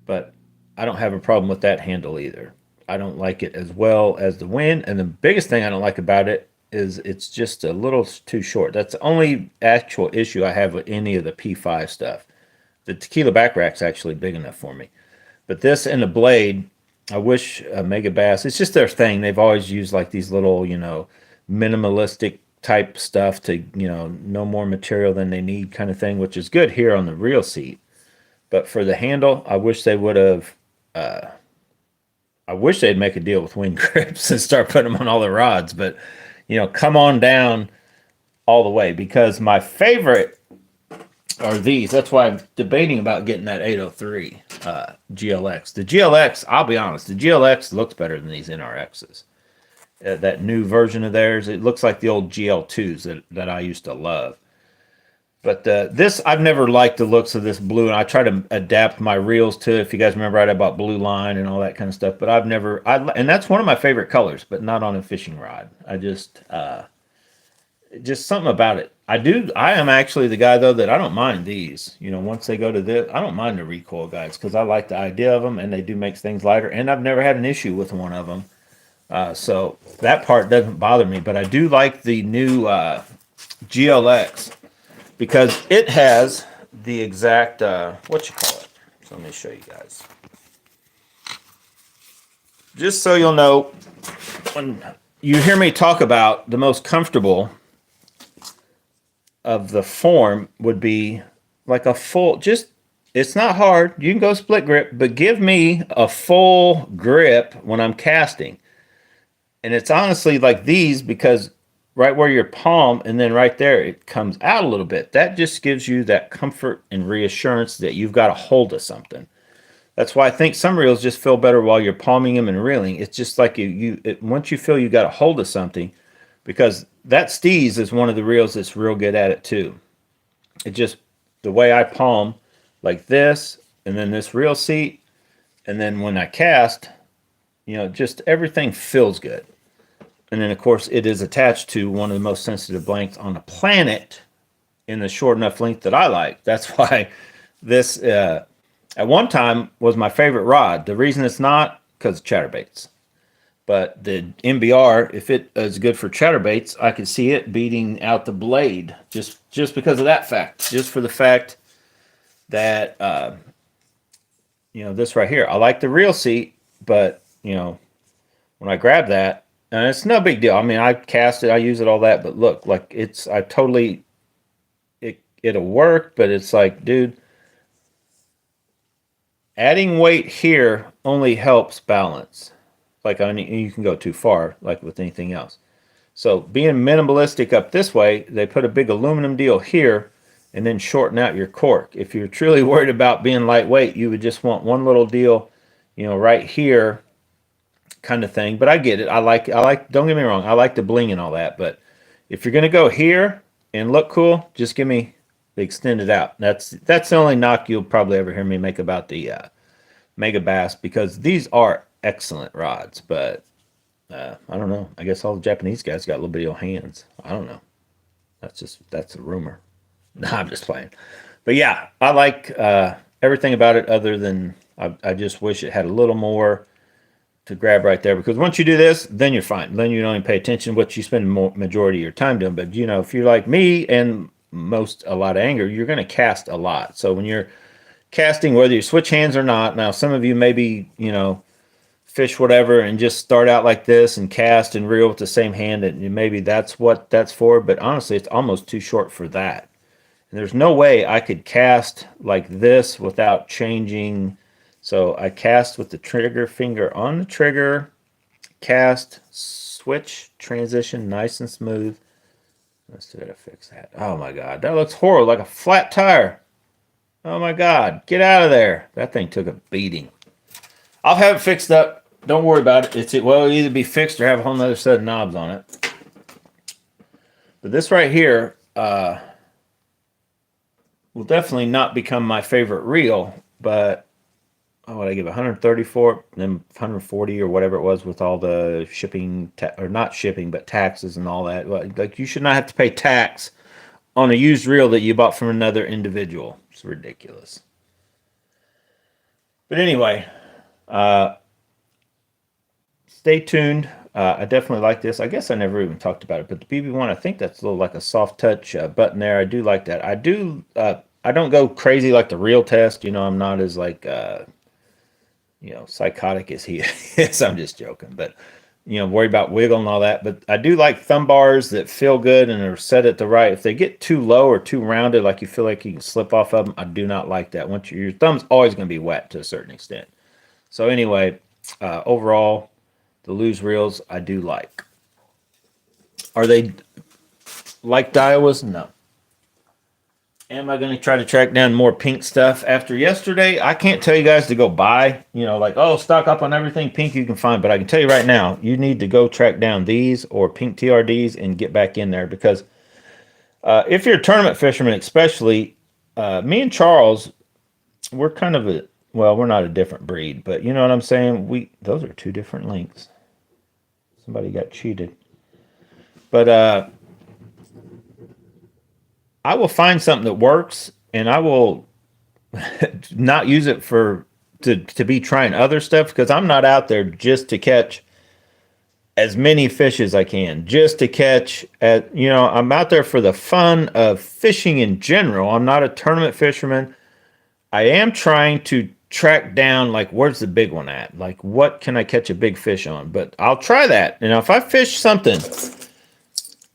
But I don't have a problem with that handle either. I don't like it as well as the wind. And the biggest thing I don't like about it is it's just a little too short. That's the only actual issue I have with any of the P5 stuff. The tequila back rack's actually big enough for me. But this and the blade, I wish Mega Bass, it's just their thing. They've always used like these little, minimalistic type stuff to, no more material than they need kind of thing, which is good here on the reel seat. But for the handle, I wish they would have, I wish they'd make a deal with Wind Grips and start putting them on all the rods. But, come on down all the way, because my favorite are these. That's why I'm debating about getting that 803 GLX. The GLX, I'll be honest, the GLX looks better than these NRXs. That new version of theirs, it looks like the old GL2s that I used to love. But this, I've never liked the looks of this blue, and I try to adapt my reels to it. If you guys remember, I bought blue line and all that kind of stuff. But I've never, and that's one of my favorite colors, but not on a fishing rod. I just something about it. I am actually the guy though that I don't mind these. Once they go to this, I don't mind the recoil guides because I like the idea of them and they do make things lighter. And I've never had an issue with one of them, so that part doesn't bother me. But I do like the new GLX because it has the exact what you call it. So let me show you guys, just so you'll know when you hear me talk about the most comfortable of the form would be like a full, it's not hard. You can go split grip, but give me a full grip when I'm casting. And it's honestly like these, because right where your palm and then right there, it comes out a little bit. That just gives you that comfort and reassurance that you've got a hold of something. That's why I think some reels just feel better while you're palming them and reeling. It's just like once you feel you got a hold of something, because that Steez is one of the reels that's real good at it too. It just, the way I palm like this, and then this reel seat, and then when I cast, just everything feels good. And then of course it is attached to one of the most sensitive blanks on the planet in the short enough length that I like. That's why this at one time was my favorite rod. The reason it's not, because of chatterbaits. But the MBR, if it is good for chatterbaits, I could see it beating out the blade just because of that fact. Just for the fact that, this right here, I like the reel seat, but, when I grab that, and it's no big deal. I mean, I cast it, I use it, all that, but look, like it'll work, but it's like, dude, adding weight here only helps balance. Like, I mean, you can go too far, like with anything else. So being minimalistic up this way, they put a big aluminum deal here and then shorten out your cork. If you're truly worried about being lightweight, you would just want one little deal, right here kind of thing. But I get it. I like, don't get me wrong, I like the bling and all that. But if you're going to go here and look cool, just give me the extended out. That's the only knock you'll probably ever hear me make about the Mega Bass, because these are excellent rods, but I don't know. I guess all the Japanese guys got little bitty old hands. I don't know. That's a rumor. No, I'm just playing. But yeah, I like everything about it, other than I just wish it had a little more to grab right there, because once you do this, then you're fine. Then you don't even pay attention to what you spend the majority of your time doing. But if you're like me and a lot of anger, you're going to cast a lot. So when you're casting, whether you switch hands or not, now some of you maybe fish whatever and just start out like this and cast and reel with the same hand, and maybe that's what that's for. But honestly, it's almost too short for that. And there's no way I could cast like this without changing. So I cast with the trigger finger on the trigger, cast, switch, transition, nice and smooth. Let's see how to fix that. Oh my God, that looks horrible, like a flat tire. Oh my God, get out of there. That thing took a beating. I'll have it fixed up. Don't worry about it. It'll either be fixed or have a whole nother set of knobs on it. But this right here will definitely not become my favorite reel, but what I give 130 for it, then 140 or whatever it was with all the shipping, or not shipping, but taxes and all that. Like, you should not have to pay tax on a used reel that you bought from another individual. It's ridiculous. But anyway, stay tuned. I definitely like this. I guess I never even talked about it, but the BB1, I think that's a little like a soft touch button there. I do like that. I do. I don't go crazy like the real test. I'm not as like psychotic as he is. I'm just joking, but worry about wiggle and all that. But I do like thumb bars that feel good and are set at the right. If they get too low or too rounded, like you feel like you can slip off of them, I do not like that. Once your thumb's always going to be wet to a certain extent. So anyway, overall, the loose reels I do like. Are they like Daiwas? No. Am I going to try to track down more pink stuff after yesterday? I can't tell you guys to go buy, like, oh, stock up on everything pink you can find. But I can tell you right now, you need to go track down these or pink TRDs and get back in there. Because if you're a tournament fisherman, especially, me and Charles, we're kind of we're not a different breed. But you know what I'm saying? Those are two different links. Somebody got cheated. But I will find something that works, and I will not use it to be trying other stuff, because I'm not out there just to catch as many fish as I can, just to catch I'm out there for the fun of fishing in general. I'm not a tournament fisherman. I am trying to track down, like, where's the big one at? Like, what can I catch a big fish on? But I'll try that. And if I fish something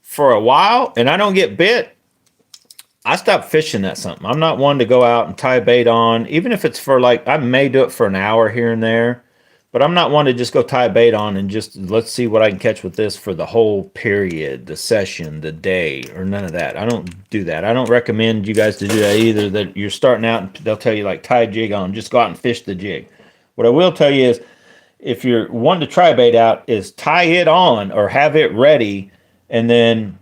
for a while and I don't get bit, I stop fishing that something. I'm not one to go out and tie bait on, even if it's for I may do it for an hour here and there, but I'm not one to just go tie bait on and just let's see what I can catch with this for the whole period, the session, the day, or none of that. I don't do that. I don't recommend you guys to do that either. That you're starting out and they'll tell you like tie a jig on, just go out and fish the jig. What I will tell you is, if you're wanting to try bait out, is tie it on or have it ready, and then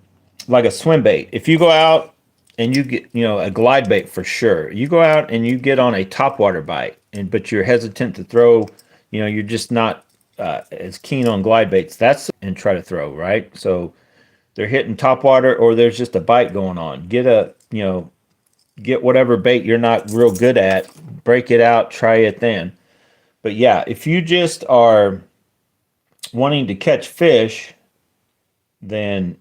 like a swim bait. If you go out and you get, a glide bait for sure. You go out and you get on a topwater bite, but you're hesitant to throw, you're just not as keen on glide baits. And try to throw, right? So they're hitting topwater or there's just a bite going on. Get whatever bait you're not real good at, break it out, try it then. But yeah, if you just are wanting to catch fish, then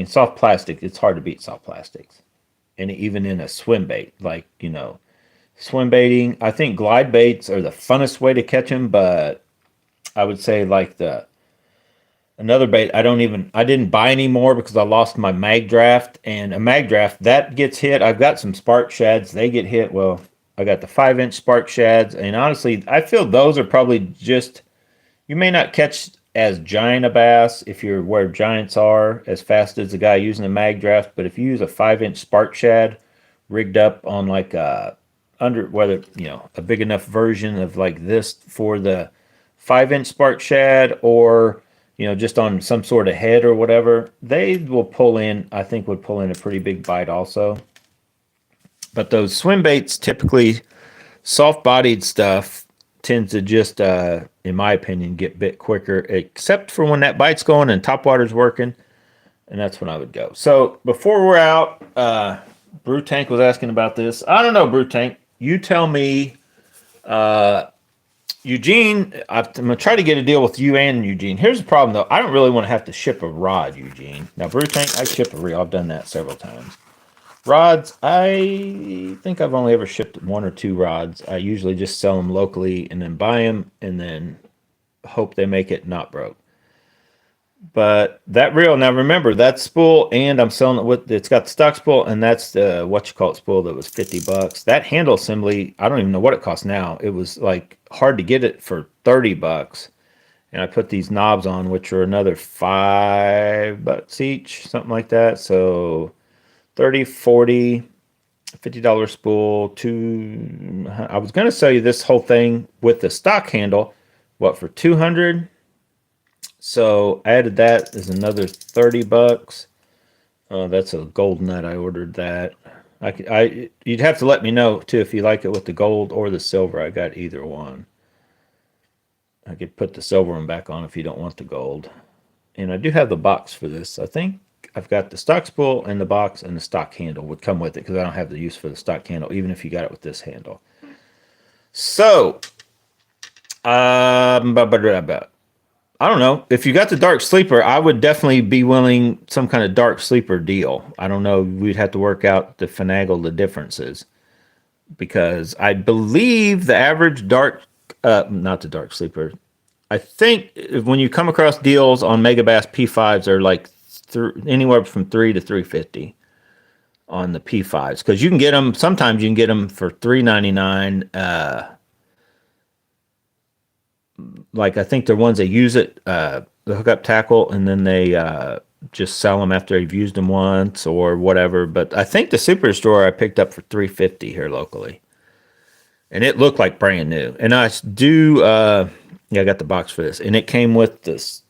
soft plastic, it's hard to beat soft plastics. And even in a swim bait, swim baiting, I think glide baits are the funnest way to catch them, but I would say another bait, I didn't buy any more because I lost my mag draft, and a mag draft that gets hit. I've got some spark shads, they get hit. Well, I got the 5-inch spark shads, and honestly, I feel those are probably just, you may not catch as giant a bass if you're where giants are as fast as the guy using a mag draft, but if you use a 5-inch spark shad rigged up on like a big enough version of like this for the 5-inch spark shad, or just on some sort of head or whatever, they will pull in, I think would pull in a pretty big bite also. But those swim baits, typically soft bodied stuff, tends to just, in my opinion, get bit quicker, except for when that bite's going and topwater's working, and that's when I would go. So before we're out, Brew Tank was asking about this. I don't know, Brew Tank. You tell me, Eugene. I'm gonna try to get a deal with you and Eugene. Here's the problem, though. I don't really want to have to ship a rod, Eugene. Now, Brew Tank, I ship a reel. I've done that several times. Rods, I think I've only ever shipped 1 or 2 rods. I usually just sell them locally and then buy them and then hope they make it not broke. But that reel, now remember, that spool, and I'm selling it with, it's got the stock spool, and that's the spool that was $50. That handle assembly, I don't even know what it costs now. It was like hard to get it for $30. And I put these knobs on, which are another $5 each, something like that. So 30, 40, $50 spool. I was going to sell you this whole thing with the stock handle, what, for 200? So added that is another $30. That's a gold nut. I ordered that. You'd have to let me know too if you like it with the gold or the silver. I got either one. I could put the silver one back on if you don't want the gold. And I do have the box for this. I think I've got the stock spool and the box, and the stock handle would come with it because I don't have the use for the stock handle, even if you got it with this handle. So, I don't know. If you got the dark sleeper, I would definitely be willing some kind of dark sleeper deal. I don't know. We'd have to work out to finagle the differences, because I believe the average not the dark sleeper. I think when you come across deals on Megabass P5s are like anywhere from 3 to 350 on the P5s, because you can get them. Sometimes you can get them for $3.99. Like I think they're ones that use it, the hookup tackle, and then they just sell them after they've used them once or whatever. But I think the Superstore I picked up for $350 here locally, and it looked like brand new. And I do, yeah, I got the box for this, and it came with this.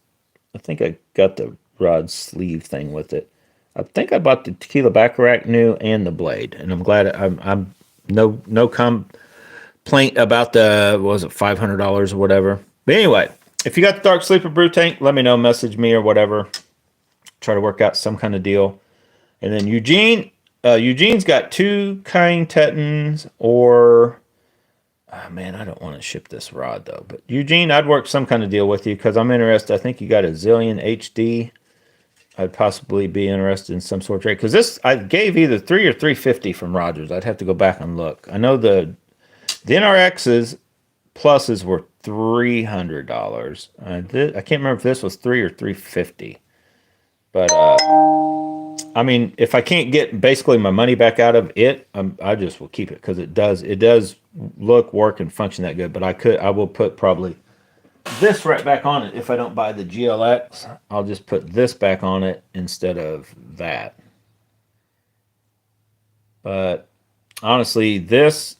I think I got the rod sleeve thing with it. I think I bought the Tequila Baccarat new and the blade, and I'm glad. I'm no complaint about the, what was it, $500 or whatever. But anyway, if you got the Dark Sleeper Brew Tank, let me know, message me or whatever. Try to work out some kind of deal. And then Eugene's got 2 Kind Tettons, or oh man, I don't want to ship this rod though. But Eugene, I'd work some kind of deal with you because I'm interested. I think you got a Zillion HD. I'd possibly be interested in some sort of trade, because this I gave either 3 or 350 from Rogers. I'd have to go back and look. I know the NRXs pluses were $300. I can't remember if this was 3 or 350. But I mean, if I can't get basically my money back out of it, I just will keep it, because it does look, work, and function that good. But I will put probably this right back on it. If I don't buy the GLX, I'll just put this back on it instead of that. But honestly, this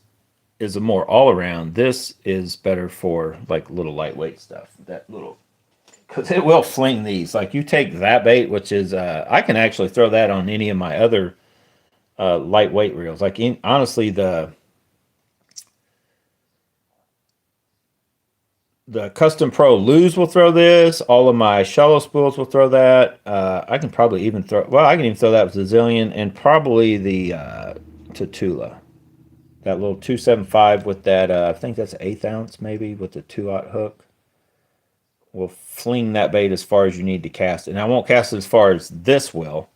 is a more all around. This is better for like little lightweight stuff. That little, because it will fling these. Like you take that bait, which is I can actually throw that on any of my other lightweight reels. Like honestly, the Custom Pro Lose will throw this. All of my shallow spools will throw that. I can probably even throw, well, I can even throw that with the Zillion, and probably the Tatula. That little 275 with that, I think that's 1/8 ounce maybe, with the 2/0 hook. Will fling that bait as far as you need to cast it. And I won't cast it as far as this will,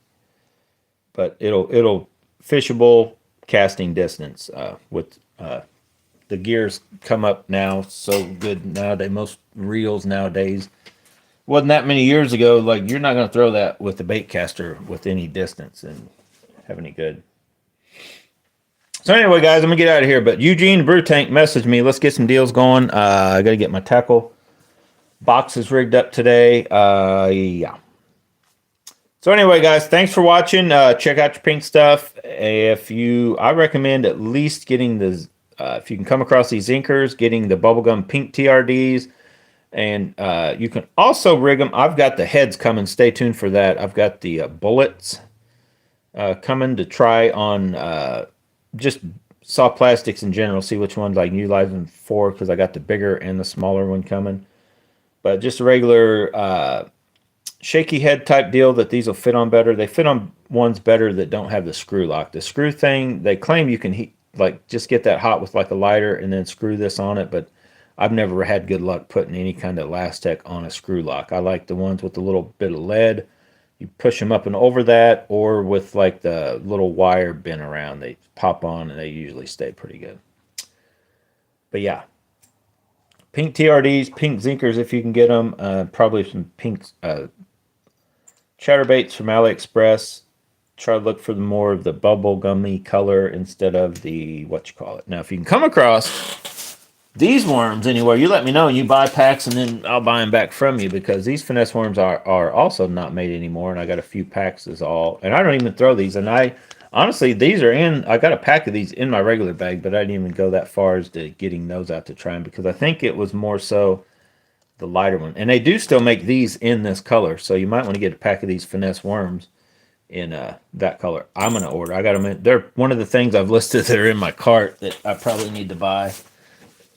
but it'll fishable casting distance with the gears come up now so good nowadays. Most reels nowadays, wasn't that many years ago, like you're not going to throw that with the bait caster with any distance and have any good. So anyway, guys, I'm gonna get out of here. But Eugene Brew Tank messaged me. Let's get some deals going. I got to get my tackle boxes rigged up today. Yeah. So anyway, guys, thanks for watching. Check out your pink stuff. I recommend at least getting the, if you can come across these Zinkers, getting the bubblegum pink TRDs. And you can also rig them. I've got the heads coming. Stay tuned for that. I've got the bullets coming to try on just soft plastics in general. See which ones I can utilize them for, because I got the bigger and the smaller one coming. But just a regular shaky head type deal that these will fit on better. They fit on ones better that don't have the screw lock. The screw thing, they claim you can heat, like just get that hot with like a lighter and then screw this on it, but I've never had good luck putting any kind of Lastec on a screw lock. I like the ones with a little bit of lead. You push them up and over that, or with like the little wire bent around. They pop on and they usually stay pretty good. But yeah, pink TRDs, pink Zinkers if you can get them. Probably some pink Chatterbaits from AliExpress. Try to look for more of the bubble gummy color instead of the, what you call it. Now, if you can come across these worms anywhere, you let me know. You buy packs, and then I'll buy them back from you, because these finesse worms are also not made anymore, and I got a few packs is all. And I don't even throw these. And I honestly, these are in. I got a pack of these in my regular bag, but I didn't even go that far as to getting those out to try them, because I think it was more so the lighter one. And they do still make these in this color, so you might want to get a pack of these finesse worms in that color. I'm gonna order. I got them in. They're one of the things I've listed that are in my cart that I probably need to buy,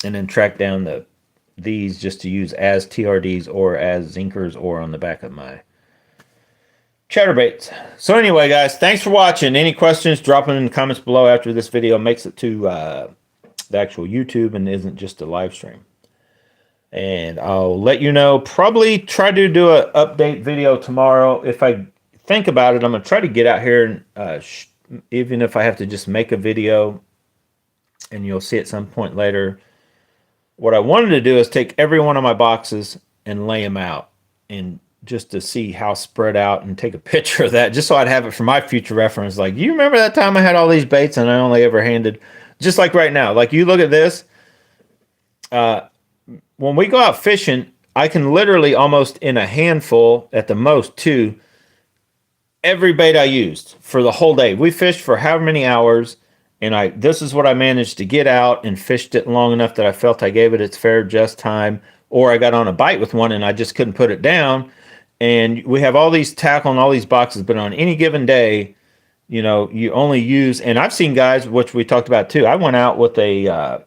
and then track down these just to use as TRDs or as zinkers or on the back of my chatterbaits. So anyway, guys, thanks for watching. Any questions, drop them in the comments below after this video makes it to the actual YouTube and isn't just a live stream. And I'll let you know, probably try to do an update video tomorrow. If I think about it, I'm going to try to get out here and even if I have to just make a video, and you'll see at some point later. What I wanted to do is take every one of my boxes and lay them out, and just to see how spread out, and take a picture of that just so I'd have it for my future reference. Like, you remember that time I had all these baits and I only ever handed, just like right now. Like, you look at this. When we go out fishing, I can literally almost in a handful at the most two, every bait I used for the whole day. We fished for however many hours, and this is what I managed to get out and fished it long enough that I felt I gave it its fair just time, or I got on a bite with one and I just couldn't put it down. And we have all these tackle and all these boxes, but on any given day, you know, you only use, and I've seen guys, which we talked about too. I went out with a,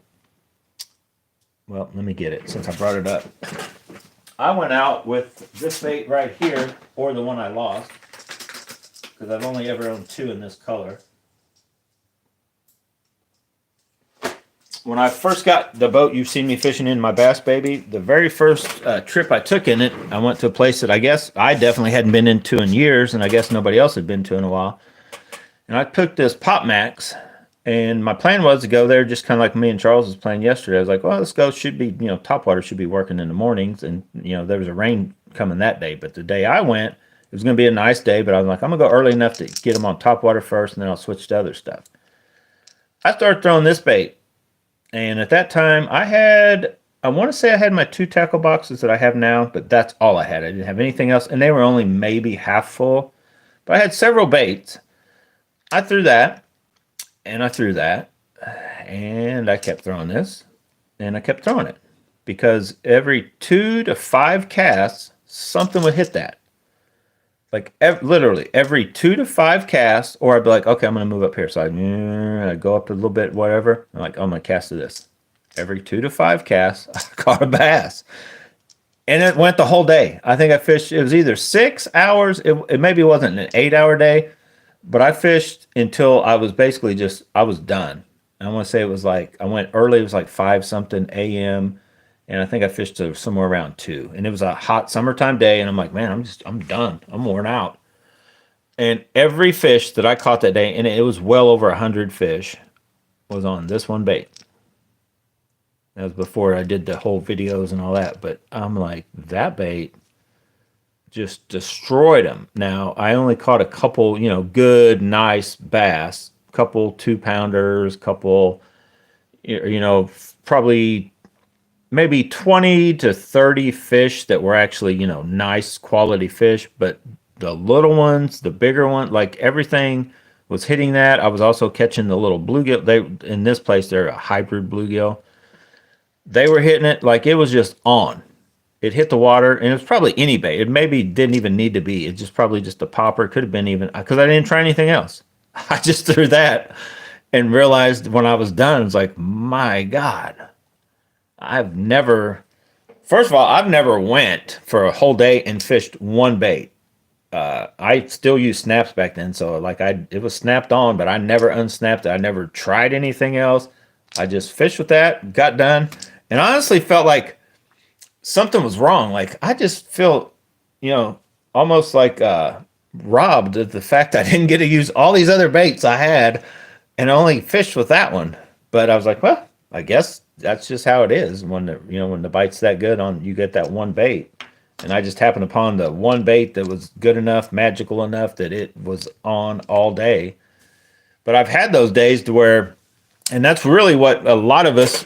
well, let me get it since I brought it up. I went out with this bait right here, or the one I lost, because I've only ever owned two in this color. When I first got the boat you've seen me fishing in, my Bass Baby, the very first trip I took in it, I went to a place that I guess I definitely hadn't been into in years, and I guess nobody else had been to in a while. And I took this Pop Max, and my plan was to go there just kind of like me and Charles was playing yesterday. I was like, well, let's go. Should be, you know, topwater should be working in the mornings. And, you know, there was a rain coming that day. But the day I went, it was going to be a nice day. But I was like, I'm going to go early enough to get them on topwater first, and then I'll switch to other stuff. I started throwing this bait. And at that time, I want to say I had my 2 tackle boxes that I have now, but that's all I had. I didn't have anything else. And they were only maybe half full. But I had several baits. I threw that. And I threw that, and I kept throwing this, and I kept throwing it, because every 2 to 5 casts, something would hit that. Like, literally, every 2 to 5 casts, or I'd be like, okay, I'm going to move up here. So I'd go up a little bit, whatever. I'm like, oh, I'm going to cast to this. Every 2 to 5 casts, I caught a bass. And it went the whole day. I think I fished, it was either 6 hours, it maybe wasn't an 8-hour day, but I fished until I was basically I was done. I want to say it was like, I went early, it was like 5-something a.m., and I think I fished to somewhere around 2. And it was a hot summertime day, and I'm like, man, I'm done. I'm worn out. And every fish that I caught that day, and it was well over 100 fish, was on this one bait. That was before I did the whole videos and all that. But I'm like, that bait just destroyed them. Now, I only caught a couple, you know, good, nice bass, couple 2-pounders, couple, you know, probably maybe 20 to 30 fish that were actually, you know, nice quality fish. But the little ones, the bigger one, like everything was hitting that. I was also catching the little bluegill. In this place, they're a hybrid bluegill. They were hitting it like it was just on. It hit the water, and it was probably any bait. It maybe didn't even need to be. It's just probably just a popper. It could have been even, because I didn't try anything else. I just threw that and realized when I was done, it's like, my God, first of all, I've never went for a whole day and fished one bait. I still used snaps back then, so like it was snapped on, but I never unsnapped it. I never tried anything else. I just fished with that, got done, and I honestly felt like something was wrong. Like, I just feel, you know, almost like robbed of the fact I didn't get to use all these other baits I had and only fished with that one. But I was like, well, I guess that's just how it is when the bite's that good on, you get that one bait. And I just happened upon the one bait that was good enough, magical enough that it was on all day. But I've had those days to where, and that's really what a lot of us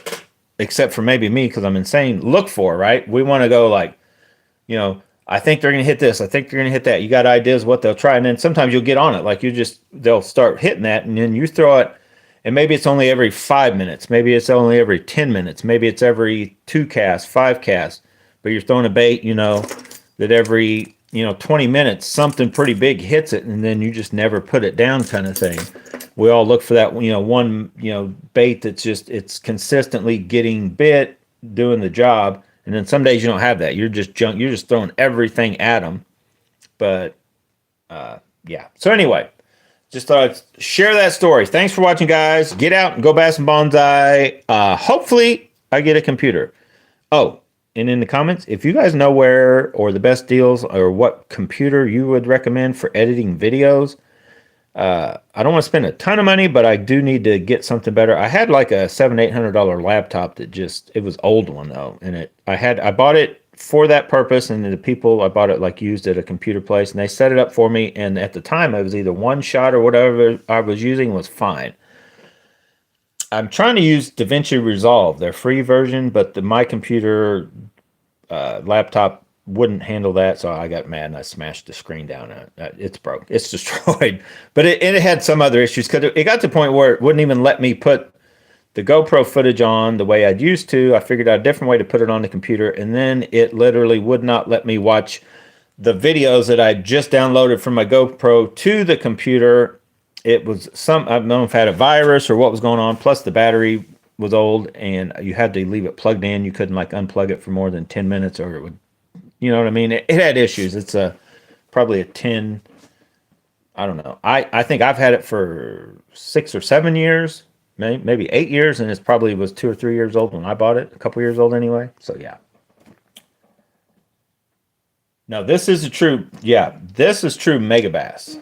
except for maybe me because I'm insane, look for, right? We want to go like, you know, I think they're going to hit this. I think they're going to hit that. You got ideas what they'll try. And then sometimes you'll get on it. Like they'll start hitting that and then you throw it. And maybe it's only every 5 minutes. Maybe it's only every 10 minutes. Maybe it's every 2 casts, 5 casts. But you're throwing a bait, that every, 20 minutes, something pretty big hits it. And then you just never put it down kind of thing. We all look for that, one, bait that's just, it's consistently getting bit, doing the job. And then some days you don't have that. You're just junk. You're just throwing everything at them. But yeah. So anyway, just thought I'd share that story. Thanks for watching, guys. Get out and go bass and bonsai. Hopefully, I get a computer. Oh, and in the comments, if you guys know where or the best deals or what computer you would recommend for editing videos, I don't want to spend a ton of money, but I do need to get something better. I had like a $700-800 laptop that it was old one though, and I bought it for that purpose, and the people I bought it like used at a computer place, and they set it up for me. And at the time, it was either one shot or whatever I was using was fine. I'm trying to use DaVinci Resolve, their free version, but my computer laptop wouldn't handle that, so I got mad and I smashed the screen down. It's broke. It's destroyed. But it had some other issues because it got to the point where it wouldn't even let me put the GoPro footage on the way I'd used to. I figured out a different way to put it on the computer, and then it literally would not let me watch the videos that I just downloaded from my GoPro to the computer. It was I don't know if it had a virus or what was going on, plus the battery was old, and you had to leave it plugged in. You couldn't like unplug it for more than 10 minutes or it would, you know what I mean? It had issues. It's probably a 10, I don't know. I think I've had it for 6 or 7 years, maybe 8 years, and it probably was 2 or 3 years old when I bought it, a couple years old anyway. So yeah. Now this is true Mega Bass.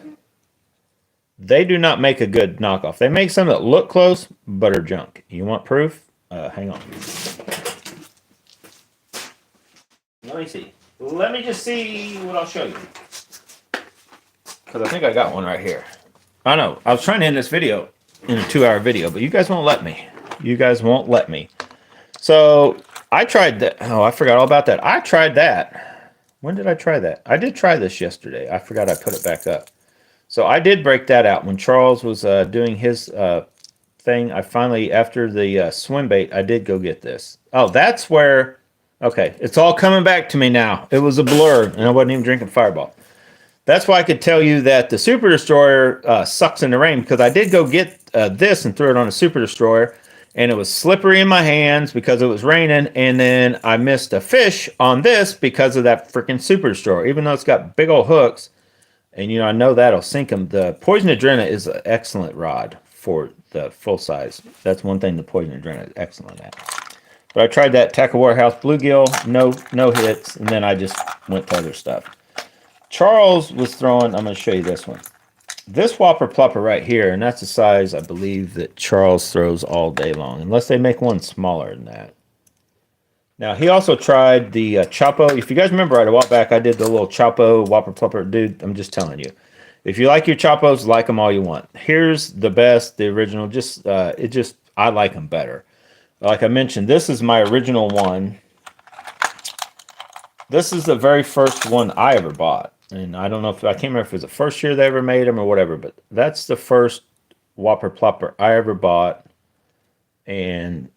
They do not make a good knockoff. They make some that look close, but are junk. You want proof? Hang on. Let me see. Let me just see what I'll show you. Because I think I got one right here. I know. I was trying to end this video in a 2-hour video, but you guys won't let me. You guys won't let me. So I tried that. Oh, I forgot all about that. I tried that. When did I try that? I did try this yesterday. I forgot I put it back up. So I did break that out. When Charles was doing his thing, I finally, after the swim bait, I did go get this. Oh, that's where... Okay, it's all coming back to me now. It was a blur, and I wasn't even drinking Fireball. That's why I could tell you that the Super Destroyer sucks in the rain, because I did go get this and throw it on a Super Destroyer, and it was slippery in my hands because it was raining, and then I missed a fish on this because of that freaking Super Destroyer, even though it's got big old hooks, and I know that'll sink them. The Poison Adrena is an excellent rod for the full size. That's one thing the Poison Adrena is excellent at. But I tried that Tackle Warehouse Bluegill, no hits, and then I just went to other stuff. Charles was throwing, I'm going to show you this one. This Whopper Plopper right here, and that's the size I believe that Charles throws all day long, unless they make one smaller than that. Now, he also tried the Chapo. If you guys remember right a while back, I did the little Chapo Whopper Plopper. Dude, I'm just telling you. If you like your Chapos, like them all you want. Here's the best, the original. I like them better. Like I mentioned, this is my original one. This is the very first one I ever bought. And I don't know I can't remember if it was the first year they ever made them or whatever, but that's the first Whopper Plopper I ever bought. And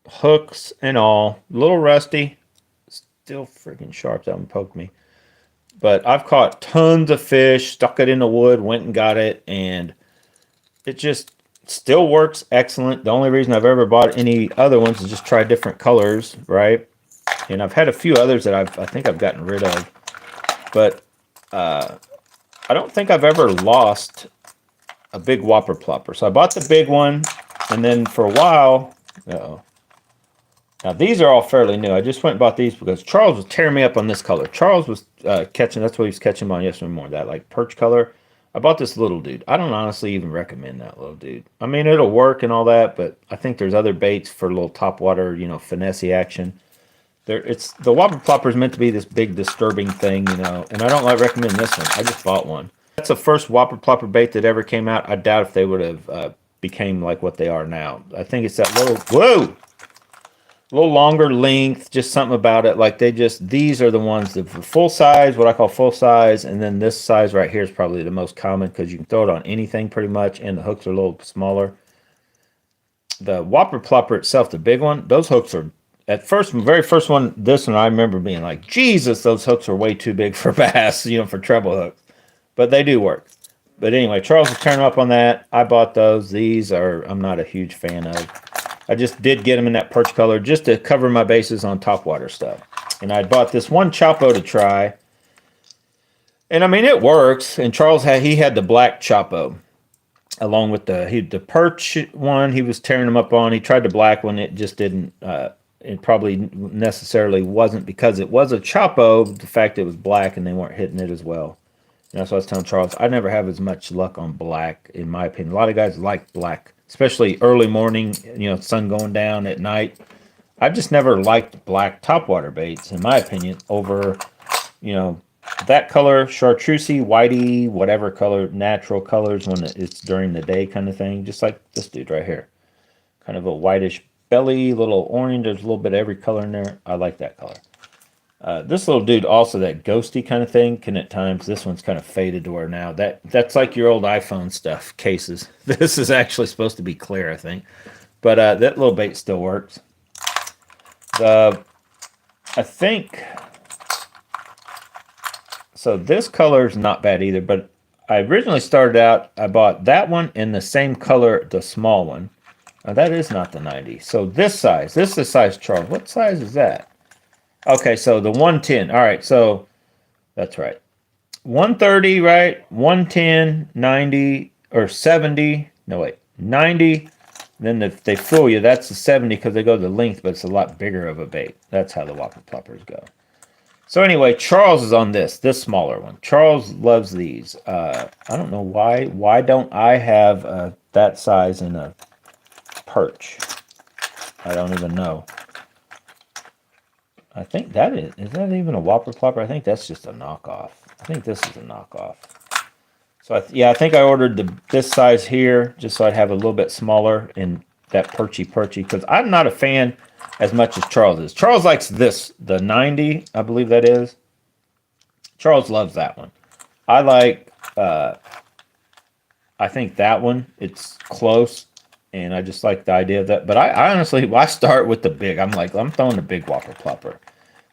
hooks and all, a little rusty, still freaking sharp. That one poked me. But I've caught tons of fish, stuck it in the wood, went and got it, and it just still works excellent. The only reason I've ever bought any other ones is just try different colors, right? And I've had a few others that I think I've gotten rid of. But I don't think I've ever lost a big Whopper Plopper. So I bought the big one, and then for a while... Uh-oh. Now, these are all fairly new. I just went and bought these because Charles was tearing me up on this color. Charles was catching... That's what he was catching on yesterday morning, that like perch color. I bought this little dude. I don't honestly even recommend that little dude. I mean, it'll work and all that, but I think there's other baits for a little topwater, finesse action. The Whopper Plopper is meant to be this big disturbing thing, and I don't recommend this one. I just bought one. That's the first Whopper Plopper bait that ever came out. I doubt if they would have became like what they are now. I think it's that little... Whoa! A little longer length, just something about it. Like these are the ones that for full size, what I call full size, and then this size right here is probably the most common because you can throw it on anything pretty much, and the hooks are a little smaller. The Whopper Plopper itself, the big one, those hooks are at first, very first one, this one I remember being like, Jesus, those hooks are way too big for bass, for treble hooks. But they do work. But anyway, Charles was turning up on that. I bought those. These are, I'm not a huge fan of. I just did get them in that perch color just to cover my bases on topwater stuff. And I bought this one Chopo to try. And I mean, it works. And Charles he had the black Chopo along with the perch one. He was tearing them up on. He tried the black one. It just didn't, it probably necessarily wasn't because it was a Chopo, the fact it was black and they weren't hitting it as well. And that's what I was telling Charles. I never have as much luck on black, in my opinion. A lot of guys like black, especially early morning, sun going down at night. I've just never liked black topwater baits, in my opinion, over, that color, chartreusey, whitey, whatever color, natural colors when it's during the day kind of thing. Just like this dude right here. Kind of a whitish belly, little orange. There's a little bit of every color in there. I like that color. This little dude also, that ghosty kind of thing, can at times, this one's kind of faded to where now that's like your old iPhone stuff, cases. This is actually supposed to be clear, I think. But that little bait still works. I think, so this color is not bad either, but I originally started out, I bought that one in the same color, the small one. Now that is not the 90. So this is the size Charles. What size is that? Okay, so the 110. All right, so that's right. 130, right? 110, 90, or 70. No, wait. 90. Then if they fool you, that's the 70 because they go the length, but it's a lot bigger of a bait. That's how the Whopper Ploppers go. So anyway, Charles is on this smaller one. Charles loves these. I don't know why. Why don't I have that size in a perch? I don't even know. I think that is that even a Whopper Plopper? I think that's just a knockoff. I think this is a knockoff. So I think I ordered this size here just so I'd have a little bit smaller in that perchy because I'm not a fan as much as Charles is. Charles likes this, the 90, I believe that is. Charles loves that one. I like, I think that one, it's close. And I just like the idea of that. But I honestly, I start with the big. I'm throwing the big Whopper Plopper.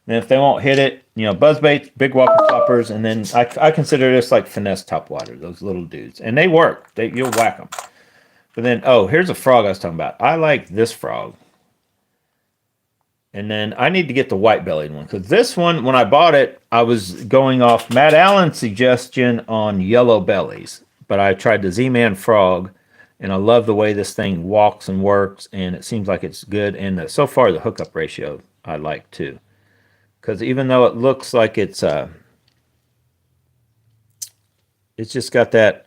And if they won't hit it, buzzbaits, big Whopper Ploppers, and then I consider this like finesse topwater, those little dudes. And they work. You'll whack them. But then, here's a frog I was talking about. I like this frog. And then I need to get the white-bellied one. Because this one, when I bought it, I was going off Matt Allen's suggestion on yellow bellies. But I tried the Z-Man frog. And I love the way this thing walks and works, and it seems like it's good. And so far, the hookup ratio I like too, because even though it looks like it's just got that.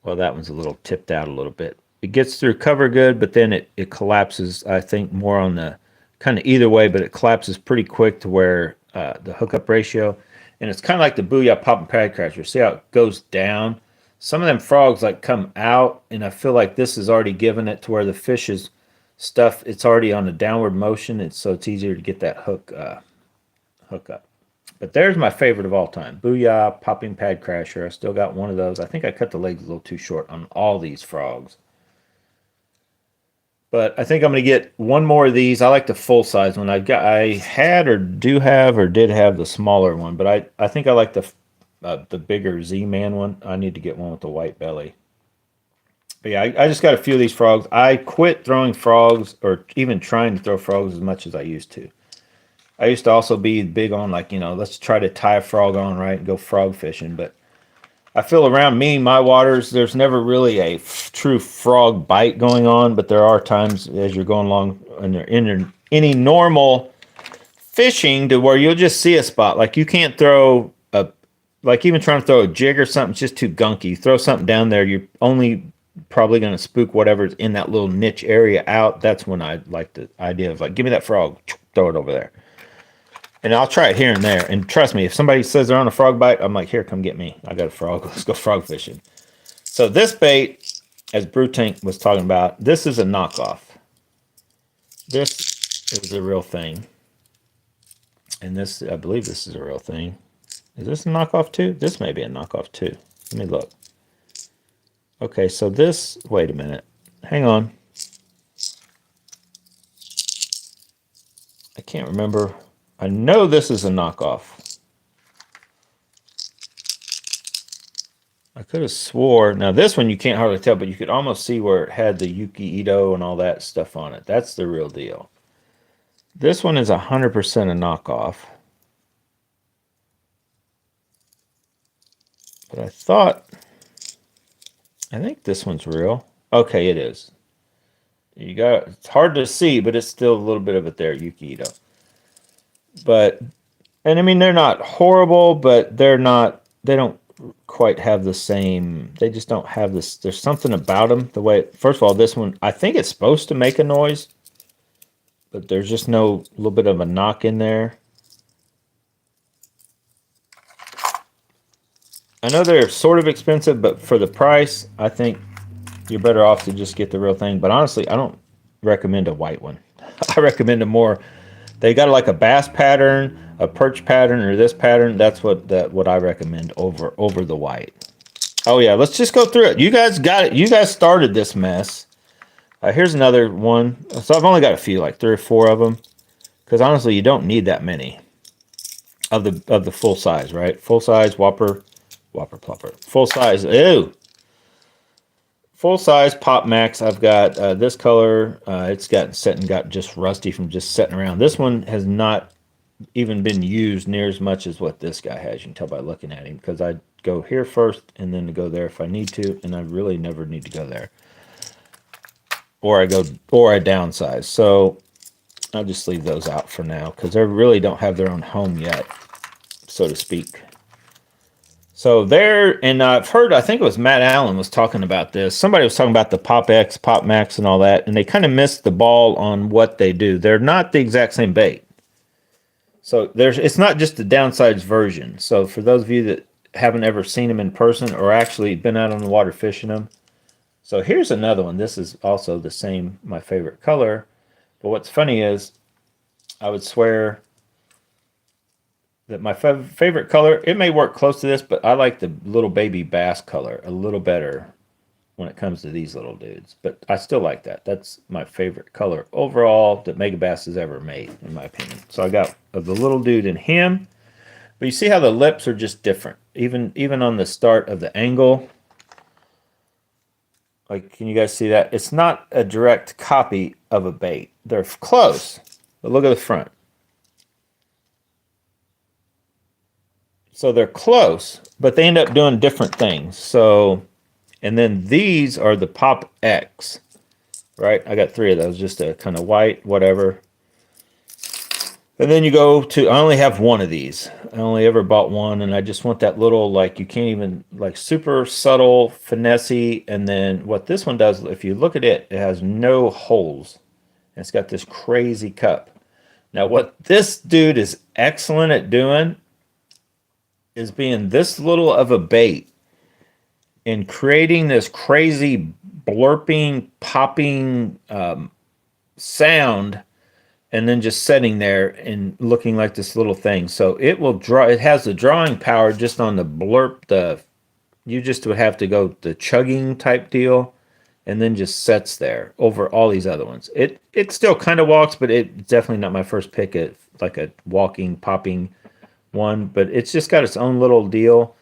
Well, that one's a little tipped out a little bit. It gets through cover good, but then it collapses. I think more on the kind of either way, but it collapses pretty quick to where the hookup ratio, and it's kind of like the Booyah Pop and Pad Crasher. See how it goes down. Some of them frogs like come out, and I feel like this is already given it to where the fish's stuff, it's already on a downward motion, so it's easier to get that hook up. But there's my favorite of all time, Booyah Popping Pad Crasher. I still got one of those. I think I cut the legs a little too short on all these frogs. But I think I'm going to get one more of these. I like the full size one. I had or did have the smaller one, but I think I like the bigger Z-Man one. I need to get one with the white belly. But yeah, I just got a few of these frogs. I quit throwing frogs or even trying to throw frogs as much as I used to. I used to also be big on let's try to tie a frog on, right, and go frog fishing. But I feel around me, my waters, there's never really a true frog bite going on. But there are times as you're going along in any normal fishing to where you'll just see a spot. Like you can't throw like even trying to throw a jig or something, it's just too gunky. You throw something down there, you're only probably going to spook whatever's in that little niche area out. That's when I like the idea of give me that frog, throw it over there. And I'll try it here and there. And trust me, if somebody says they're on a frog bite, I'm like, here, come get me. I got a frog. Let's go frog fishing. So this bait, as Brew Tank was talking about, this is a knockoff. This is a real thing. And this, I believe this is a real thing. Is this a knockoff too? This may be a knockoff too. Let me look. Okay, so this, wait a minute. Hang on. I can't remember. I know this is a knockoff. I could have swore. Now this one you can't hardly tell, but you could almost see where it had the Yuki Ito and all that stuff on it. That's the real deal. This one is 100% a knockoff. But I think this one's real. Okay, it is. It's hard to see, but it's still a little bit of it there, Yuki Ito. But, and I mean, they're not horrible, but they don't quite have the same, they just don't have this, there's something about them. The way, first of all, this one, I think it's supposed to make a noise, but there's just no little bit of a knock in there. I know they're sort of expensive, but for the price, I think you're better off to just get the real thing. But honestly, I don't recommend a white one. I recommend a more, they got like a bass pattern, a perch pattern, or this pattern. That's what I recommend over the white. Oh yeah, let's just go through it. You guys got it. You guys started this mess. Here's another one. So I've only got a few, like 3 or 4 of them, because honestly, you don't need that many of the full size, right? Full size whopper plopper. Full size. Ew. Full size Pop Max. I've got this color. It's got just rusty from just sitting around. This one has not even been used near as much as what this guy has. You can tell by looking at him, because I go here first and then to go there if I need to, and I really never need to go there. Or I downsize. So I'll just leave those out for now, because they really don't have their own home yet, so to speak. So there, and I've heard, I think it was Matt Allen was talking about this. Somebody was talking about the Pop X, Pop Max, and all that, and they kind of missed the ball on what they do. They're not the exact same bait. So it's not just the downsized version. So for those of you that haven't ever seen them in person or actually been out on the water fishing them, so here's another one. This is also the same, my favorite color. But what's funny is, I would swear that my favorite color, it may work close to this, but I like the little baby bass color a little better when it comes to these little dudes. But I still like that. That's my favorite color overall that Megabass has ever made, in my opinion. So I got the little dude in him. But you see how the lips are just different. Even on the start of the angle. Like, can you guys see that? It's not a direct copy of a bait. They're close. But look at the front. So they're close, but they end up doing different things. So, and then these are the Pop X, right? I got 3 of those, just a kind of white, whatever. And then you go to, I only have 1 of these. I only ever bought 1, and I just want that little, like, you can't even, like, super subtle, finessey. And then what this one does, if you look at it, it has no holes. And it's got this crazy cup. Now, what this dude is excellent at doing is being this little of a bait and creating this crazy blurping, popping sound, and then just sitting there and looking like this little thing. So it will draw, it has the drawing power just on the blurp, you just would have to go the chugging type deal, and then just sits there over all these other ones. It still kind of walks, but it's definitely not my first pick at like a walking, popping one, but it's just got its own little deal.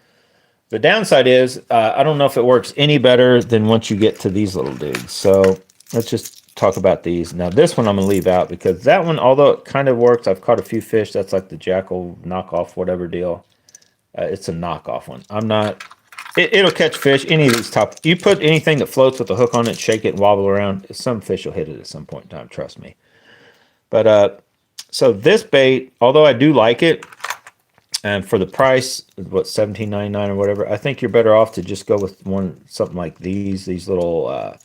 The downside is, I don't know if it works any better than once you get to these little dudes. So let's just talk about these. Now this one I'm going to leave out, because that one, although it kind of works, I've caught a few fish. That's like the Jackal knockoff, whatever deal. It's a knockoff one. I'm not, it'll catch fish. Any of these you put anything that floats with a hook on it, shake it and wobble around, some fish will hit it at some point in time, trust me. But so this bait, although I do like it, and for the price, what, $17.99 or whatever, I think you're better off to just go with something like these little,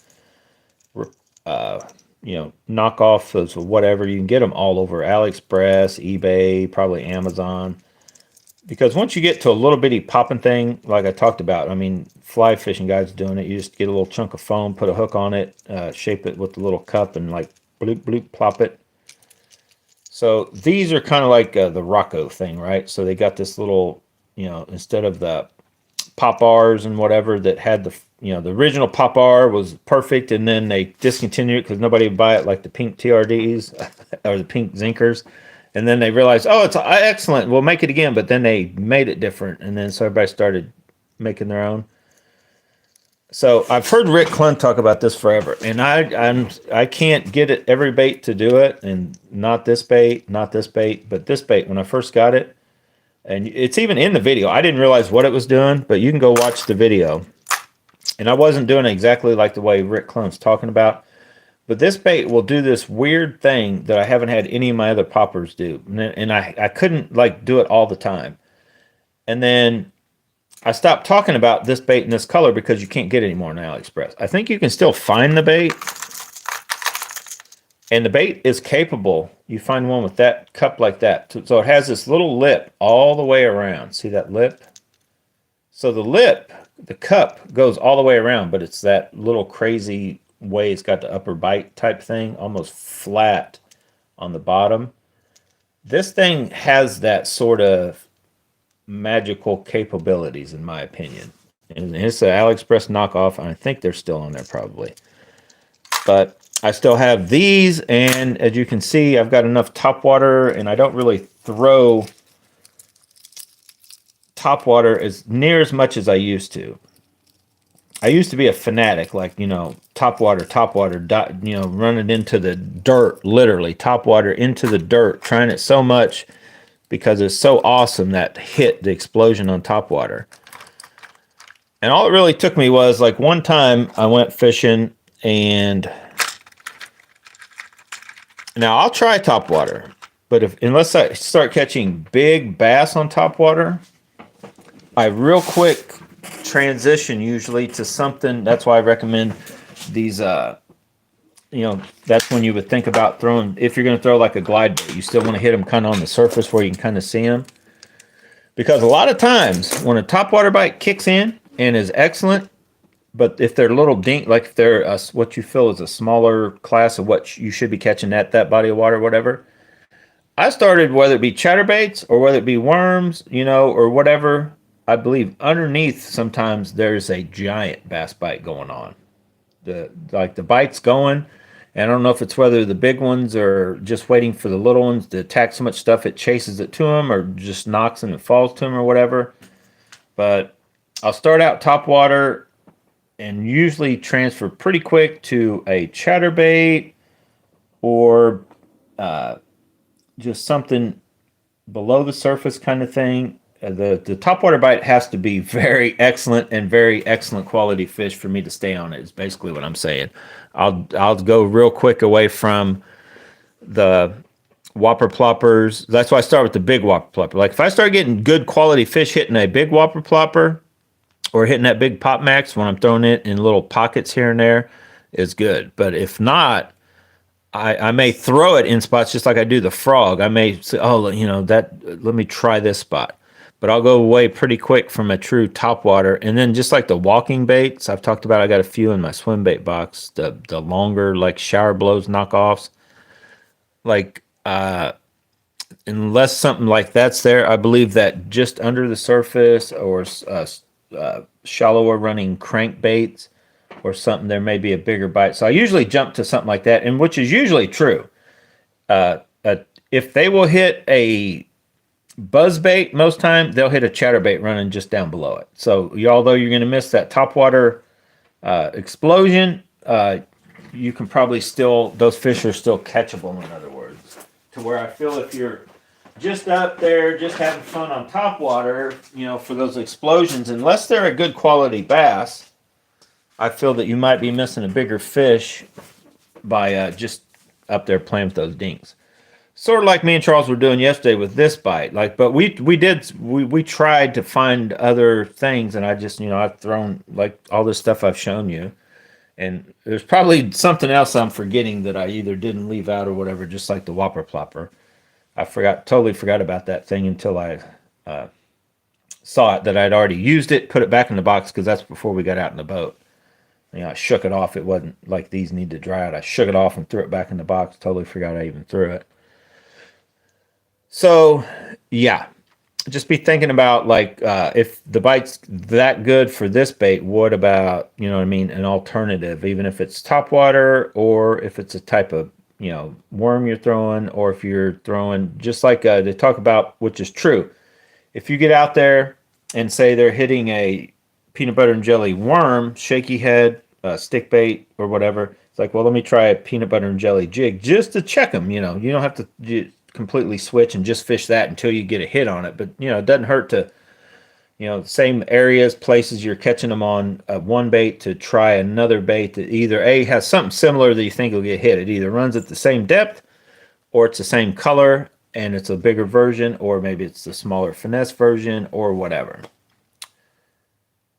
knockoffs or whatever. You can get them all over AliExpress, eBay, probably Amazon. Because once you get to a little bitty popping thing, like I talked about, I mean, fly fishing guys doing it. You just get a little chunk of foam, put a hook on it, shape it with a little cup, and like bloop, bloop, plop it. So these are kind of like the Rocco thing, right? So they got this little, instead of the pop R's and whatever that had the original pop R was perfect, and then they discontinued it because nobody would buy it, like the pink TRDs or the pink Zinkers. And then they realized, oh, it's excellent, we'll make it again. But then they made it different, and then so everybody started making their own. So I've heard Rick Clun talk about this forever, and I can't get it every bait to do it, and not this bait, but this bait. When I first got it, and it's even in the video. I didn't realize what it was doing, but you can go watch the video. And I wasn't doing it exactly like the way Rick Clun's talking about. But this bait will do this weird thing that I haven't had any of my other poppers do. And I couldn't like do it all the time. And then I stopped talking about this bait in this color because you can't get it anymore on AliExpress. I think you can still find the bait. And the bait is capable. You find one with that cup like that. So it has this little lip all the way around. See that lip? So the lip, the cup, goes all the way around, but it's that little crazy way it's got the upper bite type thing, almost flat on the bottom. This thing has that sort of magical capabilities, in my opinion. And it's an AliExpress knockoff, and I think they're still on there probably. But I still have these, and as you can see, I've got enough top water, and I don't really throw top water as near as much as I used to. I used to be a fanatic, like, top water, running into the dirt, literally, top water into the dirt, trying it so much because it's so awesome that hit, the explosion on top water. And all it really took me was, like, one time I went fishing, and now I'll try top water, but unless I start catching big bass on top water, I real quick transition usually to something. That's why I recommend these. That's when you would think about throwing. If you're going to throw like a glide bait, you still want to hit them kind of on the surface where you can kind of see them. Because a lot of times when a topwater bite kicks in and is excellent, but if they're little dink, like if they're what you feel is a smaller class of what you should be catching at that body of water, whatever. I started, whether it be chatterbaits or whether it be worms, or whatever. I believe underneath sometimes there's a giant bass bite going on. The bite's going, and I don't know if it's whether the big ones are just waiting for the little ones to attack so much stuff it chases it to them, or just knocks and it falls to them or whatever. But I'll start out top water and usually transfer pretty quick to a chatterbait or just something below the surface kind of thing. The topwater bite has to be very excellent quality fish for me to stay on it, is basically what I'm saying. I'll go real quick away from the whopper ploppers. That's why I start with the big whopper plopper. Like if I start getting good quality fish hitting a big whopper plopper or hitting that big pop max when I'm throwing it in little pockets here and there, is good. But if not, I may throw it in spots just like I do the frog. I may say, let me try this spot. But I'll go away pretty quick from a true topwater. And then just like the walking baits, I've talked about, I got a few in my swim bait box, the longer like shower blows knockoffs. Like unless something like that's there, I believe that just under the surface or shallower running crankbaits or something, there may be a bigger bite. So I usually jump to something like that, and which is usually true. If they will hit a buzzbait, most time they'll hit a chatterbait running just down below it. So although you're going to miss that topwater explosion, you can probably still, those fish are still catchable, in other words. To where I feel if you're just up there, just having fun on topwater, for those explosions, unless they're a good quality bass, I feel that you might be missing a bigger fish by just up there playing with those dinks. Sort of like me and Charles were doing yesterday with this bite. But we tried to find other things, and I just, I've thrown like all this stuff I've shown you. And there's probably something else I'm forgetting that I either didn't leave out or whatever, just like the whopper plopper. I totally forgot about that thing until I saw it, that I'd already used it, put it back in the box, because that's before we got out in the boat. I shook it off. It wasn't like these need to dry out. I shook it off and threw it back in the box. Totally forgot I even threw it. So, yeah, just be thinking about like if the bite's that good for this bait, what about, you know what I mean, an alternative, even if it's top water or if it's a type of, you know, worm you're throwing, or if you're throwing just like they talk about, which is true. If you get out there and say they're hitting a peanut butter and jelly worm, shaky head, stick bait, or whatever, it's like, well, let me try a peanut butter and jelly jig just to check them. You know, you don't have to completely switch and just fish that until you get a hit on it. But, you know, it doesn't hurt to, you know, same areas, places you're catching them on one bait to try another bait that either A, has something similar that you think will get hit. It either runs at the same depth or it's the same color and it's a bigger version, or maybe it's the smaller finesse version, or whatever.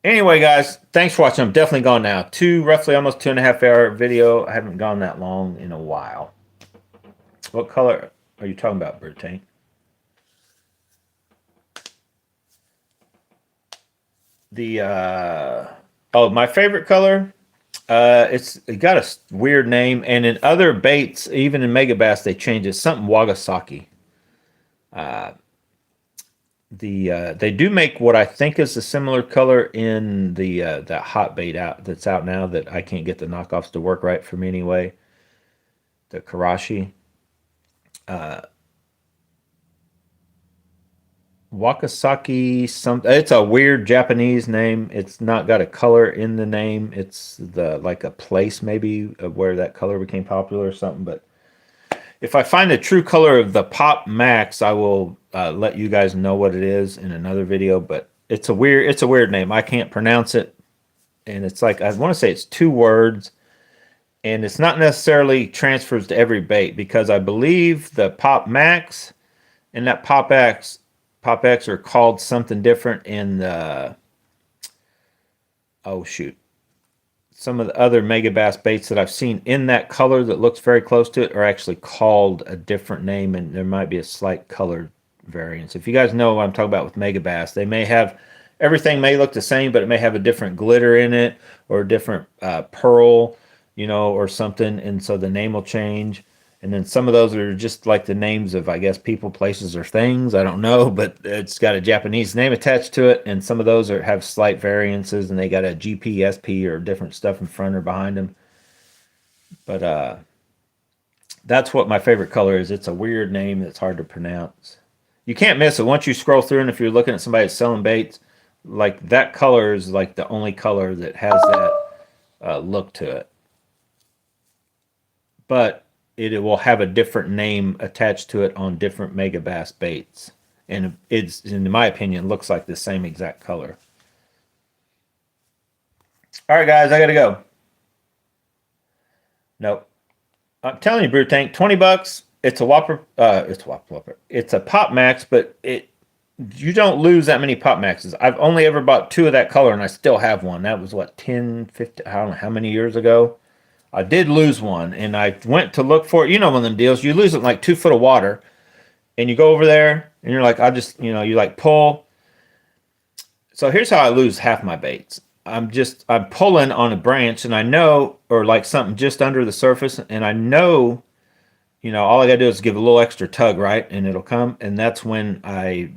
Anyway, guys, thanks for watching. I'm definitely gone now. Roughly almost 2.5 hour video. I haven't gone that long in a while. What color are you talking about, Bird Tank? The oh, my favorite color. It got a weird name, and in other baits, even in Mega Bass, they change it. Something Wagasaki. They do make what I think is a similar color in the that hot bait that's out now that I can't get the knockoffs to work right for me anyway. The Karashi. Wakasaki it's a weird Japanese name. It's not got a color in the name. It's the like a place maybe of where that color became popular or something. But if I find the true color of the Pop Max, I will let you guys know what it is in another video. But it's a weird name. I can't pronounce it, and it's like, I want to say it's 2 words, and it's not necessarily transfers to every bait, because I believe the Pop Max and that Pop X are called something different in the, oh shoot, some of the other Mega Bass baits that I've seen in that color that looks very close to it are actually called a different name, and there might be a slight color variance. If you guys know what I'm talking about with Mega Bass, they may have, everything may look the same, but it may have a different glitter in it or a different pearl, you know, or something, and so the name will change. And then some of those are just like the names of, I guess, people, places, or things. I don't know, but it's got a Japanese name attached to it. And some of those have slight variances, and they got a GPSP or different stuff in front or behind them. But that's what my favorite color is. It's a weird name that's hard to pronounce. You can't miss it once you scroll through, and if you're looking at somebody that's selling baits, like that color is like the only color that has that look to it. But it will have a different name attached to it on different Mega Bass baits. And it's, in my opinion, looks like the same exact color. All right, guys, I got to go. Nope. I'm telling you, Brew Tank, $20. It's a Whopper. It's a Whopper. It's a Pop Max, but you don't lose that many Pop Maxes. I've only ever bought 2 of that color, and I still have one. That was, what, 10, 15, I don't know how many years ago. I did lose one, and I went to look for it. You know, one of them deals, you lose it in like 2 foot of water, and you go over there, and you're like, I just, you know, you like pull. So here's how I lose half my baits. I'm pulling on a branch, and I know, or like something just under the surface, and I know, you know, all I gotta do is give a little extra tug, right, and it'll come. And that's when I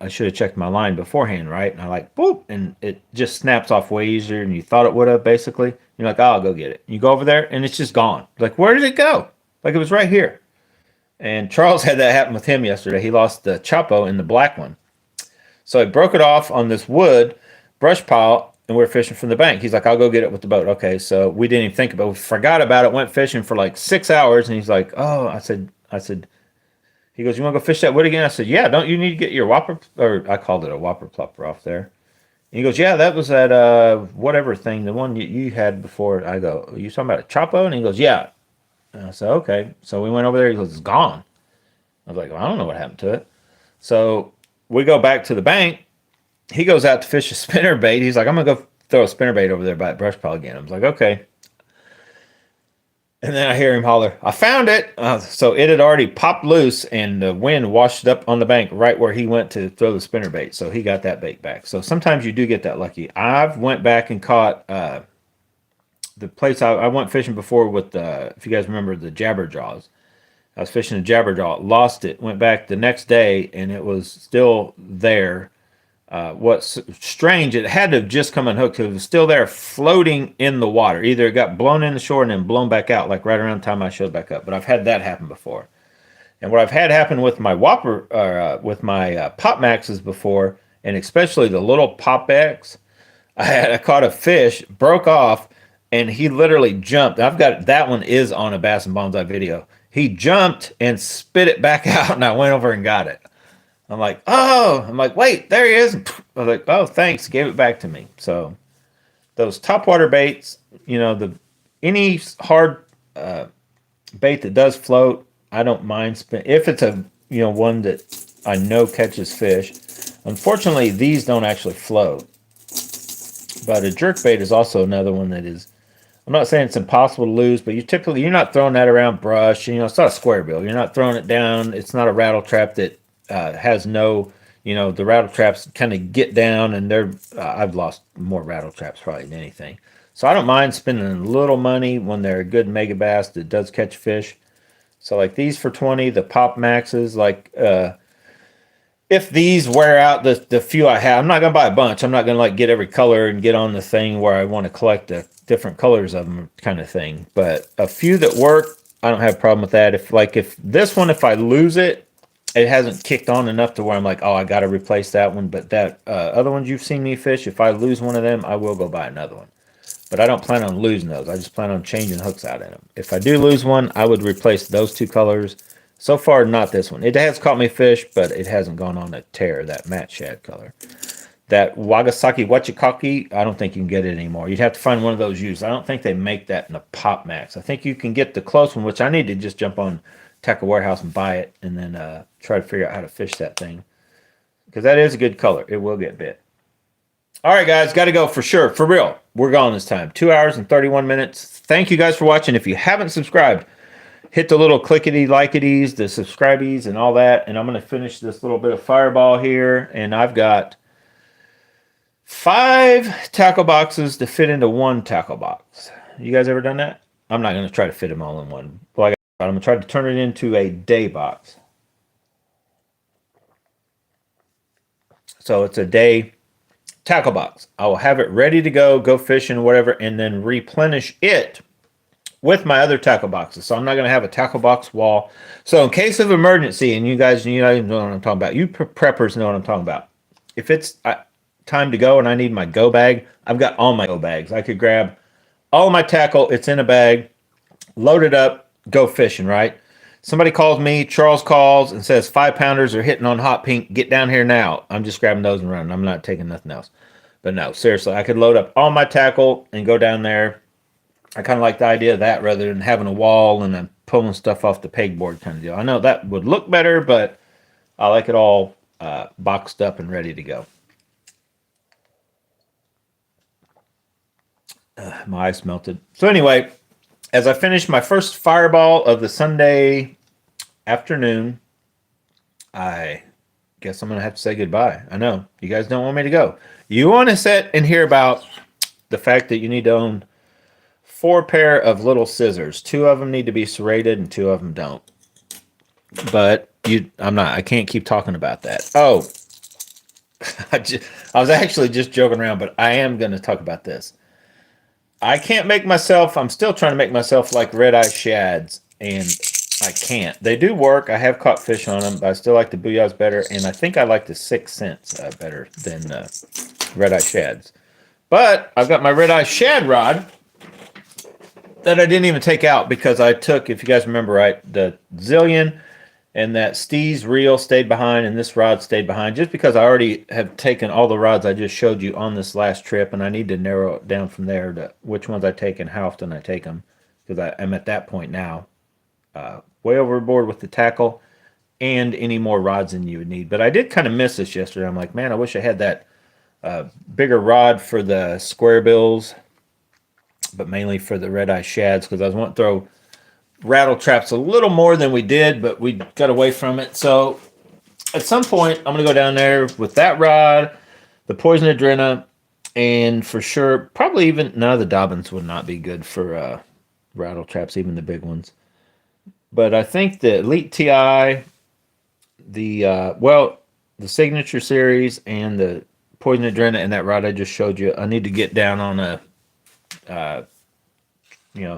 should have checked my line beforehand, right? And I like, boop, and it just snaps off way easier than you thought it would have, basically. You're like, oh, I'll go get it. You go over there, and it's just gone. Like, where did it go? Like, it was right here. And Charles had that happen with him yesterday. He lost the Chapo in the black one. So I broke it off on this wood brush pile, and we were fishing from the bank. He's like, I'll go get it with the boat. Okay, so we didn't even think about it. We forgot about it, went fishing for like 6 hours, and he's like, oh, I said, he goes, you want to go fish that wood again? I said, yeah, don't you need to get your whopper, or I called it a whopper plopper off there. And he goes, yeah, that was that whatever thing, the one you had before. I go, are you talking about a Chapo? And he goes, yeah. And I said, okay. So we went over there. He goes, it's gone. I was like, well, I don't know what happened to it. So we go back to the bank. He goes out to fish a spinnerbait. He's like, I'm going to go throw a spinnerbait over there by that brush pile again. I was like, okay. And then I hear him holler, I found it. So it had already popped loose, and the wind washed it up on the bank right where he went to throw the spinnerbait. So he got that bait back. So sometimes you do get that lucky. I've went back and caught the place I went fishing before with, if you guys remember, the Jabberjaws. I was fishing a jabberjaw, lost it, went back the next day, and it was still there. What's strange, it had to have just come unhooked because it was still there floating in the water. Either it got blown in the shore and then blown back out, like right around the time I showed back up. But I've had that happen before. And what I've had happen with my Whopper, with my Pop Maxes before, and especially the little Pop X, I caught a fish, broke off, and he literally jumped. I've got that one is on a Bass and Bonsai video. He jumped and spit it back out, and I went over and got it. I'm like, oh, I'm like, wait, there he is. I was like, oh, thanks, gave it back to me. So those topwater baits, any hard bait that does float, I don't mind if it's a one that I know catches fish. Unfortunately, these don't actually float. But a jerkbait is also another one that is. I'm not saying it's impossible to lose, but you're not throwing that around brush. It's not a square bill. You're not throwing it down. It's not a rattle trap that has no. The rattle traps kind of get down, and I've lost more rattle traps probably than anything. So I don't mind spending a little money when they're a good mega bass that does catch fish. So like these for 20, the Pop Maxes, like if these wear out the few I have, I'm not gonna buy a bunch. I'm not gonna like get every color and get on the thing where I want to collect the different colors of them kind of thing. But a few that work, I don't have a problem with that. If this one, if I lose it, it hasn't kicked on enough to where I'm like, oh, I got to replace that one. But that other ones you've seen me fish, if I lose one of them, I will go buy another one. But I don't plan on losing those. I just plan on changing hooks out in them. If I do lose one, I would replace those two colors. So far, not this one. It has caught me fish, but it hasn't gone on a tear, that matte shad color. That Wagasaki Wachikaki, I don't think you can get it anymore. You'd have to find one of those used. I don't think they make that in the Pop Max. I think you can get the close one, which I need to just jump on Tackle Warehouse and buy it, and then try to figure out how to fish that thing. Because that is a good color. It will get bit. All right, guys, got to go for sure. For real. We're gone this time. 2 hours and 31 minutes. Thank you guys for watching. If you haven't subscribed, hit the little clickety liketies, the subscribees, and all that. And I'm going to finish this little bit of fireball here. And I've got 5 tackle boxes to fit into one tackle box. You guys ever done that? I'm not going to try to fit them all in one. I'm going to try to turn it into a day box. So it's a day tackle box. I will have it ready to go fishing or whatever, and then replenish it with my other tackle boxes. So I'm not going to have a tackle box wall. So in case of emergency, and you guys know what I'm talking about, you preppers know what I'm talking about. If it's time to go and I need my go bag, I've got all my go bags. I could grab all my tackle, it's in a bag, load it up, go fishing, right? Somebody calls me, Charles calls and says 5-pounders are hitting on hot pink. Get down here now. I'm just grabbing those and running. I'm not taking nothing else. But no, seriously, I could load up all my tackle and go down there. I kind of like the idea of that rather than having a wall and then pulling stuff off the pegboard kind of deal. I know that would look better, but I like it all boxed up and ready to go. My ice melted. So anyway, as I finish my first fireball of the Sunday afternoon, I guess I'm going to have to say goodbye. I know. You guys don't want me to go. You want to sit and hear about the fact that you need to own 4 pair of little scissors. 2 of them need to be serrated and 2 of them don't. But I can't keep talking about that. Oh, I was actually just joking around, but I am going to talk about this. I can't make myself, I'm still trying to make myself like red-eye shads, and I can't. They do work. I have caught fish on them, but I still like the booyahs better, and I think I like the 6 cents better than red-eye shads. But I've got my red-eye shad rod that I didn't even take out because I took, if you guys remember right, the Zillion and that Steez reel stayed behind and this rod stayed behind just because I already have taken all the rods I just showed you on this last trip, and I need to narrow it down from there to which ones I take and how often I take them, because I'm at that point now, way overboard with the tackle and any more rods than you would need. But I did kind of miss this yesterday. I'm like, man, I wish I had that bigger rod for the square bills, but mainly for the red-eye shads, because I was wanting to throw rattle traps a little more than we did, but we got away from it. So at some point, I'm going to go down there with that rod, the Poison Adrena, and for sure, probably even, no, the Dobbins would not be good for rattle traps, even the big ones. But I think the Elite TI, the Signature Series, and the Poison Adrenaline and that rod I just showed you, I need to get down on a,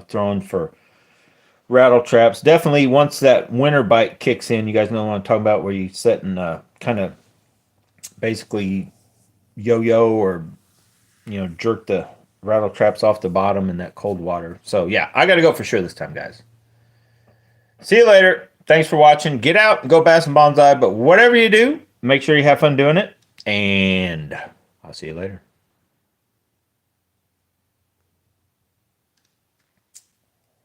throwing for rattle traps. Definitely once that winter bite kicks in, you guys know what I'm talking about, where you set and kind of basically yo-yo or jerk the rattle traps off the bottom in that cold water. So yeah, I got to go for sure this time, guys. See you later. Thanks for watching. Get out and go bass and bonsai, but whatever you do, make sure you have fun doing it, and I'll see you later.